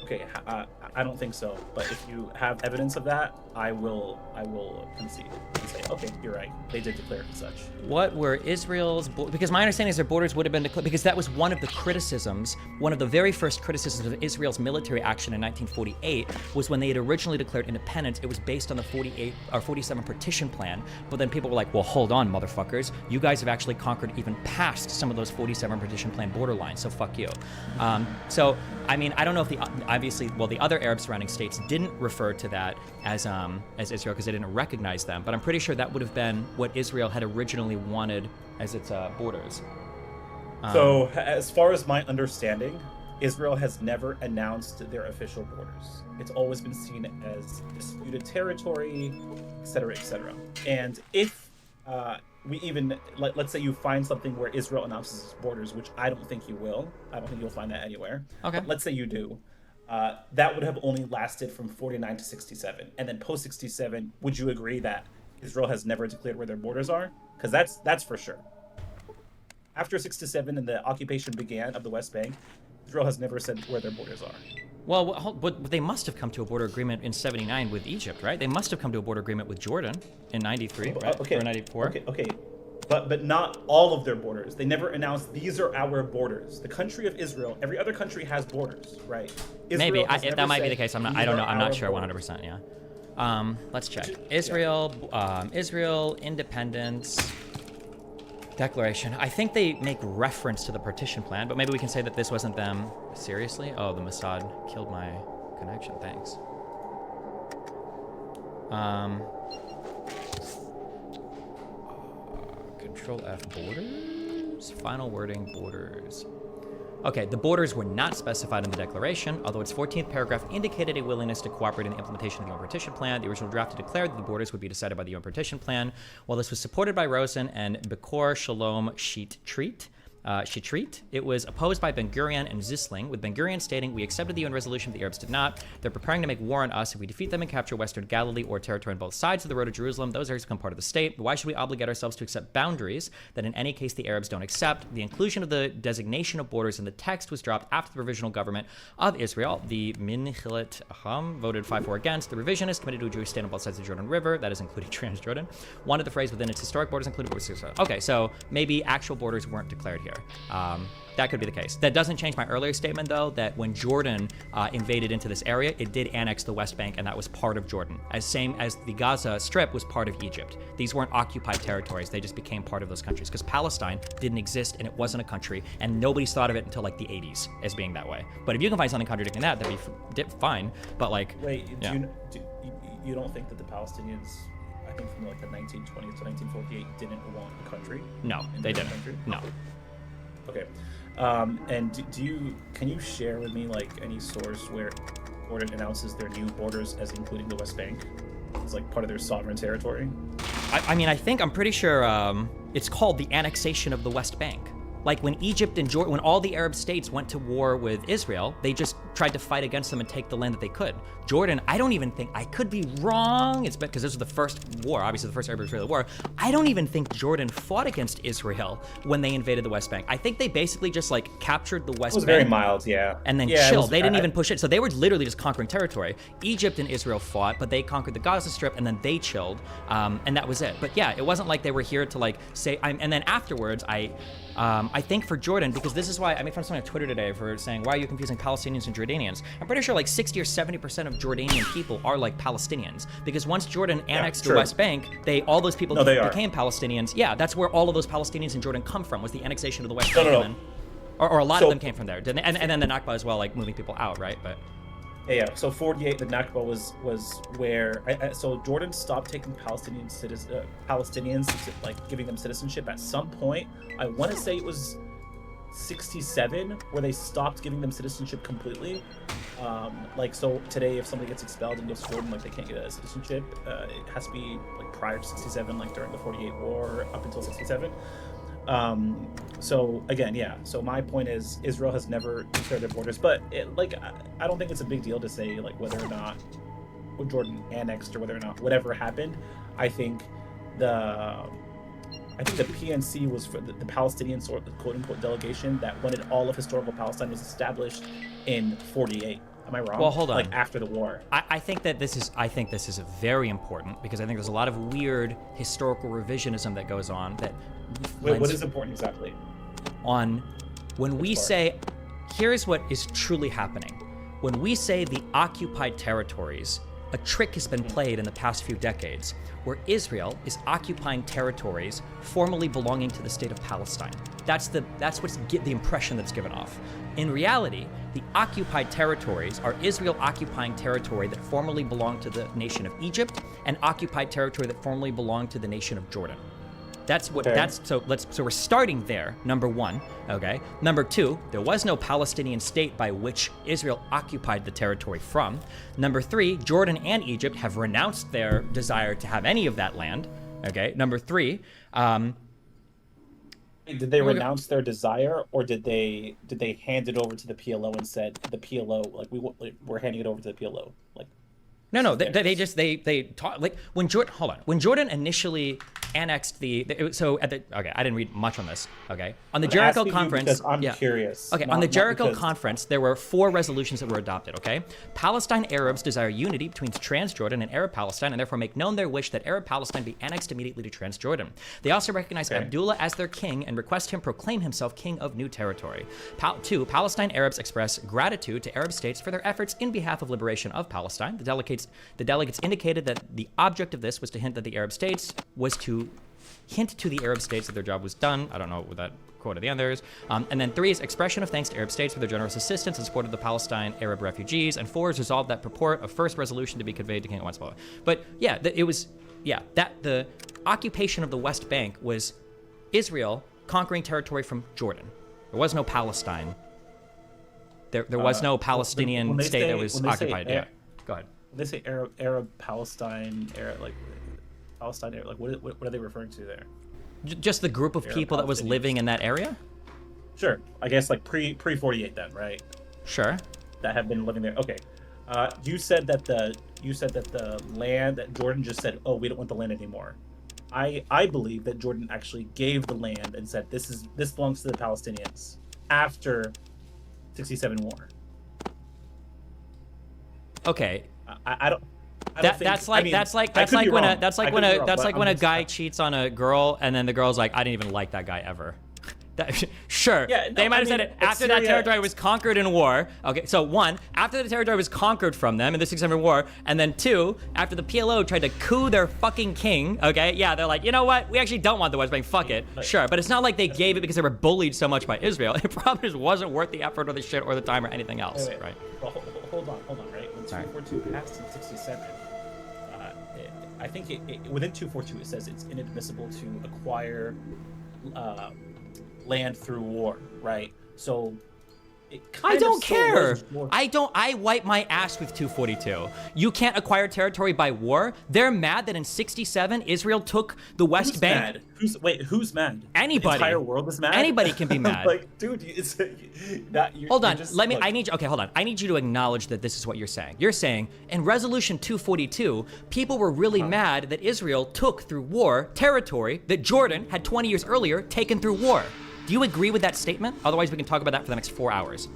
Okay, I don't think so. But if you have evidence of that, I will concede and say, okay, you're right. They did declare it as such. What were Israel's... Because my understanding is their borders would have been declared... Because that was one of the criticisms, one of the very first criticisms of Israel's military action in 1948 was when they had originally declared independence, it was based on the 48 or 47 partition plan. But then people were like, well, hold on, motherfuckers. You guys have actually conquered even past some of those 47 partition plan borderlines, so fuck you. So, I mean, I don't know if the other Arab surrounding states didn't refer to that as Israel because they didn't recognize them, but I'm pretty sure that would have been what Israel had originally wanted as its borders. So, as far as my understanding, Israel has never announced their official borders. It's always been seen as disputed territory, etc., etc. And if we even, let's say you find something where Israel announces its borders, which I don't think you will. I don't think you'll find that anywhere. Okay. But let's say you do. That would have only lasted from 49 to 67. And then post 67, would you agree that Israel has never declared where their borders are, because that's for sure. After 1967 and the occupation began of the West Bank, Israel has never said where their borders are. Well, but they must have come to a border agreement in '79 with Egypt, right? They must have come to a border agreement with Jordan in '93, right? Okay. Or '94. Okay. But not all of their borders. They never announced these are our borders. The country of Israel, every other country has borders, right? Maybe that might be the case. I don't know. I'm not sure 100%. Yeah. Let's check. Israel independence declaration. I think they make reference to the partition plan, but maybe we can say that this wasn't them. Seriously? Oh, the Mossad killed my connection. Thanks. Control F borders. Final wording borders. Okay, the borders were not specified in the declaration, although its 14th paragraph indicated a willingness to cooperate in the implementation of the UN Partition Plan. The original draft declared that the borders would be decided by the UN Partition Plan. While this was supported by Rosen and Bekor Shalom Shitrit, it was opposed by Ben-Gurion and Zisling, with Ben-Gurion stating, "We accepted the UN resolution, the Arabs did not. They're preparing to make war on us. If we defeat them and capture Western Galilee or territory on both sides of the road to Jerusalem, those areas become part of the state. But why should we obligate ourselves to accept boundaries that in any case the Arabs don't accept?" The inclusion of the designation of borders in the text was dropped after the provisional government of Israel. The Minchilet Aham voted 5-4 against. The revisionists, committed to a Jewish state on both sides of the Jordan River, that is including Transjordan, wanted the phrase within its historic borders included borders. Okay, so maybe actual borders weren't declared here. That could be the case. That doesn't change my earlier statement, though, that when Jordan invaded into this area, it did annex the West Bank, and that was part of Jordan, same as the Gaza Strip was part of Egypt. These weren't occupied territories. They just became part of those countries, because Palestine didn't exist, and it wasn't a country, and nobody's thought of it until, like, the 80s as being that way. But if you can find something contradicting that, that'd be fine. But, like... Wait, yeah. you don't think that the Palestinians... I think from, like, the 1920s to 1948 didn't want a country? No, they didn't. Country? No. Okay. And can you share with me, like, any source where Jordan announces their new borders as including the West Bank as, like, part of their sovereign territory? I'm pretty sure it's called the annexation of the West Bank. Like when Egypt and Jordan, when all the Arab states went to war with Israel, they just tried to fight against them and take the land that they could. Jordan, I don't even think, I could be wrong, it's because this was the first war, obviously the first Arab-Israeli war. I don't even think Jordan fought against Israel when they invaded the West Bank. I think they basically just like captured the West Bank. It was very mild, yeah. And then chilled. They didn't even push it. So they were literally just conquering territory. Egypt and Israel fought, but they conquered the Gaza Strip and then they chilled. And that was it. But yeah, it wasn't like they were here to like say, and then afterwards, I think for Jordan, because this is why I made fun of someone on Twitter today for saying, why are you confusing Palestinians and Jordanians? I'm pretty sure like 60 or 70% of Jordanian people are like Palestinians, because once Jordan annexed the West Bank, all those people became Palestinians. Yeah, that's where all of those Palestinians in Jordan come from, was the annexation of the West Bank. Then, or a lot of them came from there. And then the Nakba as well, like moving people out, right? But yeah. So 48, the Nakba was where so Jordan stopped taking Palestinians, like giving them citizenship at some point. I want to say it was 67 where they stopped giving them citizenship completely. Like, so today if somebody gets expelled and goes to Jordan, like they can't get a citizenship. It has to be like prior to 67, like during the 48 war up until 67. So again, yeah. So my point is, Israel has never declared their borders, but I don't think it's a big deal to say like whether or not Jordan annexed or whether or not whatever happened. I think the PNC was for the Palestinian sort of quote unquote delegation that wanted all of historical Palestine was established in 48. Am I wrong? Well, hold on. Like after the war. I think this is very important, because I think there's a lot of weird historical revisionism that goes on that. Wait, what is important exactly? On when we say, here's what is truly happening. When we say the occupied territories, a trick has been played in the past few decades, where Israel is occupying territories formerly belonging to the state of Palestine. That's what's the impression that's given off. In reality, the occupied territories are Israel occupying territory that formerly belonged to the nation of Egypt and occupied territory that formerly belonged to the nation of Jordan. So we're starting there, number one, okay? Number two, there was no Palestinian state by which Israel occupied the territory from. Number three, Jordan and Egypt have renounced their desire to have any of that land, okay? Number three, did they renounce their desire, or did they hand it over to the PLO and said the PLO, like we're handing it over to the PLO, like? No, they taught, like, when Jordan initially annexed I didn't read much on this, okay? On the Jericho Conference, I'm curious. Okay, on the Jericho Conference, there were 4 resolutions that were adopted, okay? Palestine Arabs desire unity between Transjordan and Arab Palestine, and therefore make known their wish that Arab Palestine be annexed immediately to Transjordan. They also recognize Abdullah as their king and request him proclaim himself king of new territory. 2, Palestine Arabs express gratitude to Arab states for their efforts in behalf of liberation of Palestine. The delegates indicated that the object of this was to hint to the Arab states that their job was done. I don't know what that quote at the end there is. And then 3 is expression of thanks to Arab states for their generous assistance and support of the Palestine Arab refugees. And 4 is resolved that purport of first resolution to be conveyed to King of Westfall. But yeah, the occupation of the West Bank was Israel conquering territory from Jordan. There was no Palestine. There was no Palestinian state that was occupied. Go ahead. When they say Arab Palestine, Palestine, like what are they referring to there? Just the group of people that was living in that area? Sure. I guess like pre 48 then, right? Sure. That have been living there. Okay. You said that the land that Jordan just said, "Oh, we don't want the land anymore." I believe that Jordan actually gave the land and said this belongs to the Palestinians after 67 war. Okay. I don't That's like when a guy cheats on a girl and then the girl's like, I didn't even like that guy ever. Sure, they might have said it after that territory was conquered in war. Okay, so 1, after the territory was conquered from them in the 67 war, and then 2, after the PLO tried to coup their fucking king. Okay, yeah, they're like, you know what? We actually don't want the West Bank. Fuck it. Sure, but it's not like they gave it because they were bullied so much by Israel. It probably just wasn't worth the effort or the shit or the time or anything else, right? Well, hold on, right? When 242 passed in 67. I think within 242 it says it's inadmissible to acquire land through war, right? So I don't care. I wipe my ass with 242. You can't acquire territory by war. They're mad that in 67 Israel took the West Bank. Mad? Who's mad? Anybody. The entire world is mad. Anybody can be mad. Like, dude, it's that. Hold on. I need you to acknowledge that this is what you're saying. You're saying in Resolution 242, people were really mad that Israel took through war territory that Jordan had 20 years earlier taken through war. Do you agree with that statement? Otherwise, we can talk about that for the next 4 hours.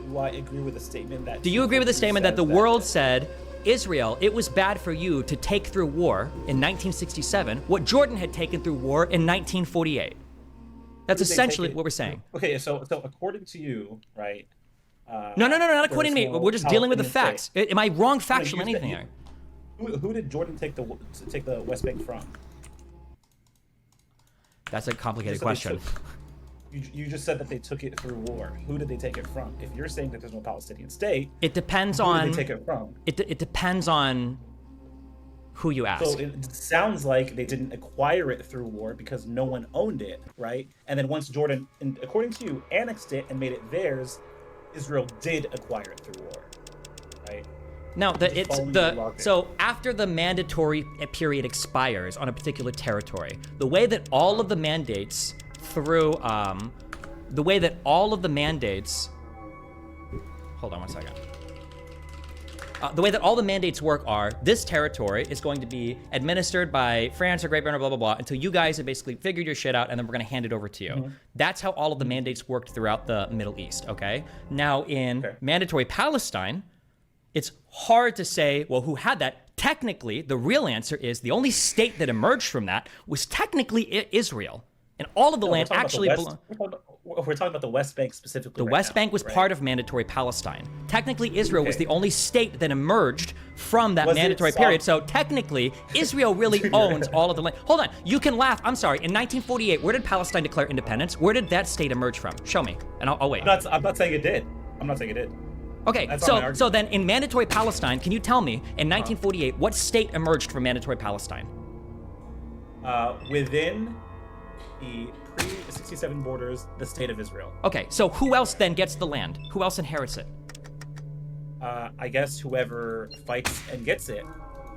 Do I agree with the statement that... Do you agree with the statement that the world said, Israel, it was bad for you to take through war in 1967 what Jordan had taken through war in 1948? That's essentially what we're saying. Okay, so according to you, right? No, not according to me. We're just dealing with the facts. Am I wrong factually anything here? Who did Jordan take the West Bank from? That's a complicated question. You just said that they took it through war. Who did they take it from? If you're saying that there's no Palestinian state, it depends on who did they take it from. It depends on who you ask. So it sounds like they didn't acquire it through war because no one owned it, right? And then once Jordan, according to you, annexed it and made it theirs, Israel did acquire it through war, right? No, so after the mandatory period expires on a particular territory, the way that all of the mandates hold on one second. The way that all the mandates work are, this territory is going to be administered by France or Great Britain, blah, blah, blah, until you guys have basically figured your shit out, and then we're going to hand it over to you. Mm-hmm. That's how all of the mandates worked throughout the Middle East, okay? Now, in mandatory Palestine, it's hard to say, well, who had that? Technically, the real answer is the only state that emerged from that was technically Israel. And all of the land actually belonged. We're talking about the West Bank specifically. The West Bank was part of mandatory Palestine. Technically, Israel was the only state that emerged from that mandatory period. So technically, Israel really owns all of the land. Hold on. You can laugh. I'm sorry. In 1948, where did Palestine declare independence? Where did that state emerge from? Show me, and I'll wait. I'm not saying it did. I'm not saying it did. Okay, so then in mandatory Palestine, can you tell me, in 1948, what state emerged from mandatory Palestine? Within the pre-67 borders, the state of Israel. Okay, so who else then gets the land? Who else inherits it? I guess whoever fights and gets it.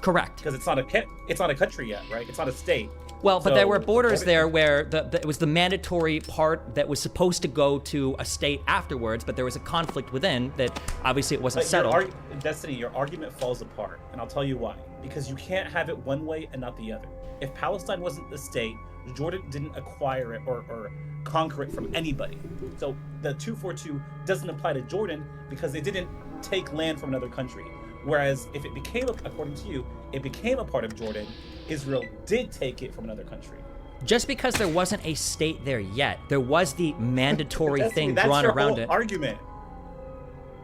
Correct. Because it's not a country yet, right? It's not a state. Well, but So, there were borders there where it was the mandatory part that was supposed to go to a state afterwards, but there was a conflict within that obviously it wasn't But settled. Destiny, your argument falls apart, and I'll tell you why. Because you can't have it one way and not the other. If Palestine wasn't the state, Jordan didn't acquire it or conquer it from anybody. So the 242 doesn't apply to Jordan because they didn't take land from another country. Whereas if it became, according to you, it became a part of Jordan, Israel did take it from another country. Just because there wasn't a state there yet, there was the mandatory thing That's drawn your around whole it. argument.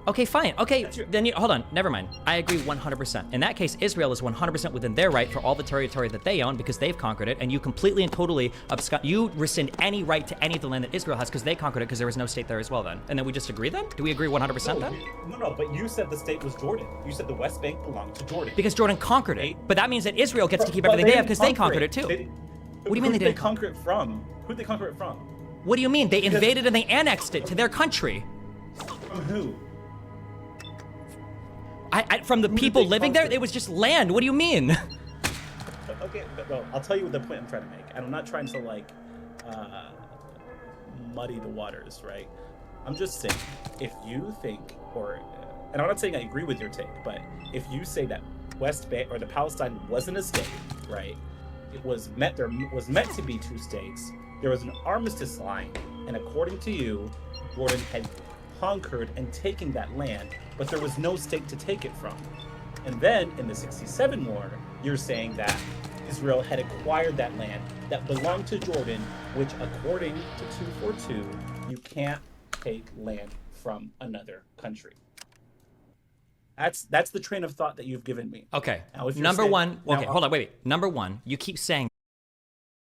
Okay, fine. Okay, then hold on. Never mind. I agree 100%. In that case, Israel is 100% within their right for all the territory that they own because they've conquered it, and you completely and totally you rescind any right to any of the land that Israel has because they conquered it because there was no state there as well then. And then we just agree then? Do we agree 100% then? No, but you said the state was Jordan. You said the West Bank belonged to Jordan. Because Jordan conquered it. But that means that Israel gets to keep But everything they have didn't because they conquered it too. What do you mean they didn't? conquer it from? Who'd they conquer it from? What do you mean? They invaded and they annexed it to their country. From who? From the people living there? It was just land. What do you mean? Okay, well, I'll tell you the point I'm trying to make. And I'm not trying to, like, muddy the waters, right? I'm just saying, if you think, and I'm not saying I agree with your take, but if you say that West Bank, or the Palestine wasn't a state, right? It was meant, there was meant to be two states. There was an armistice line, and according to you, Jordan had conquered and taken that land, but there was no state to take it from. And then in the 67 war, you're saying that Israel had acquired that land that belonged to Jordan, which according to 242, you can't take land from another country. That's the train of thought that you've given me. Okay. Now, if you're Number saying- one. now, Okay, hold on. Wait. Number one, you keep saying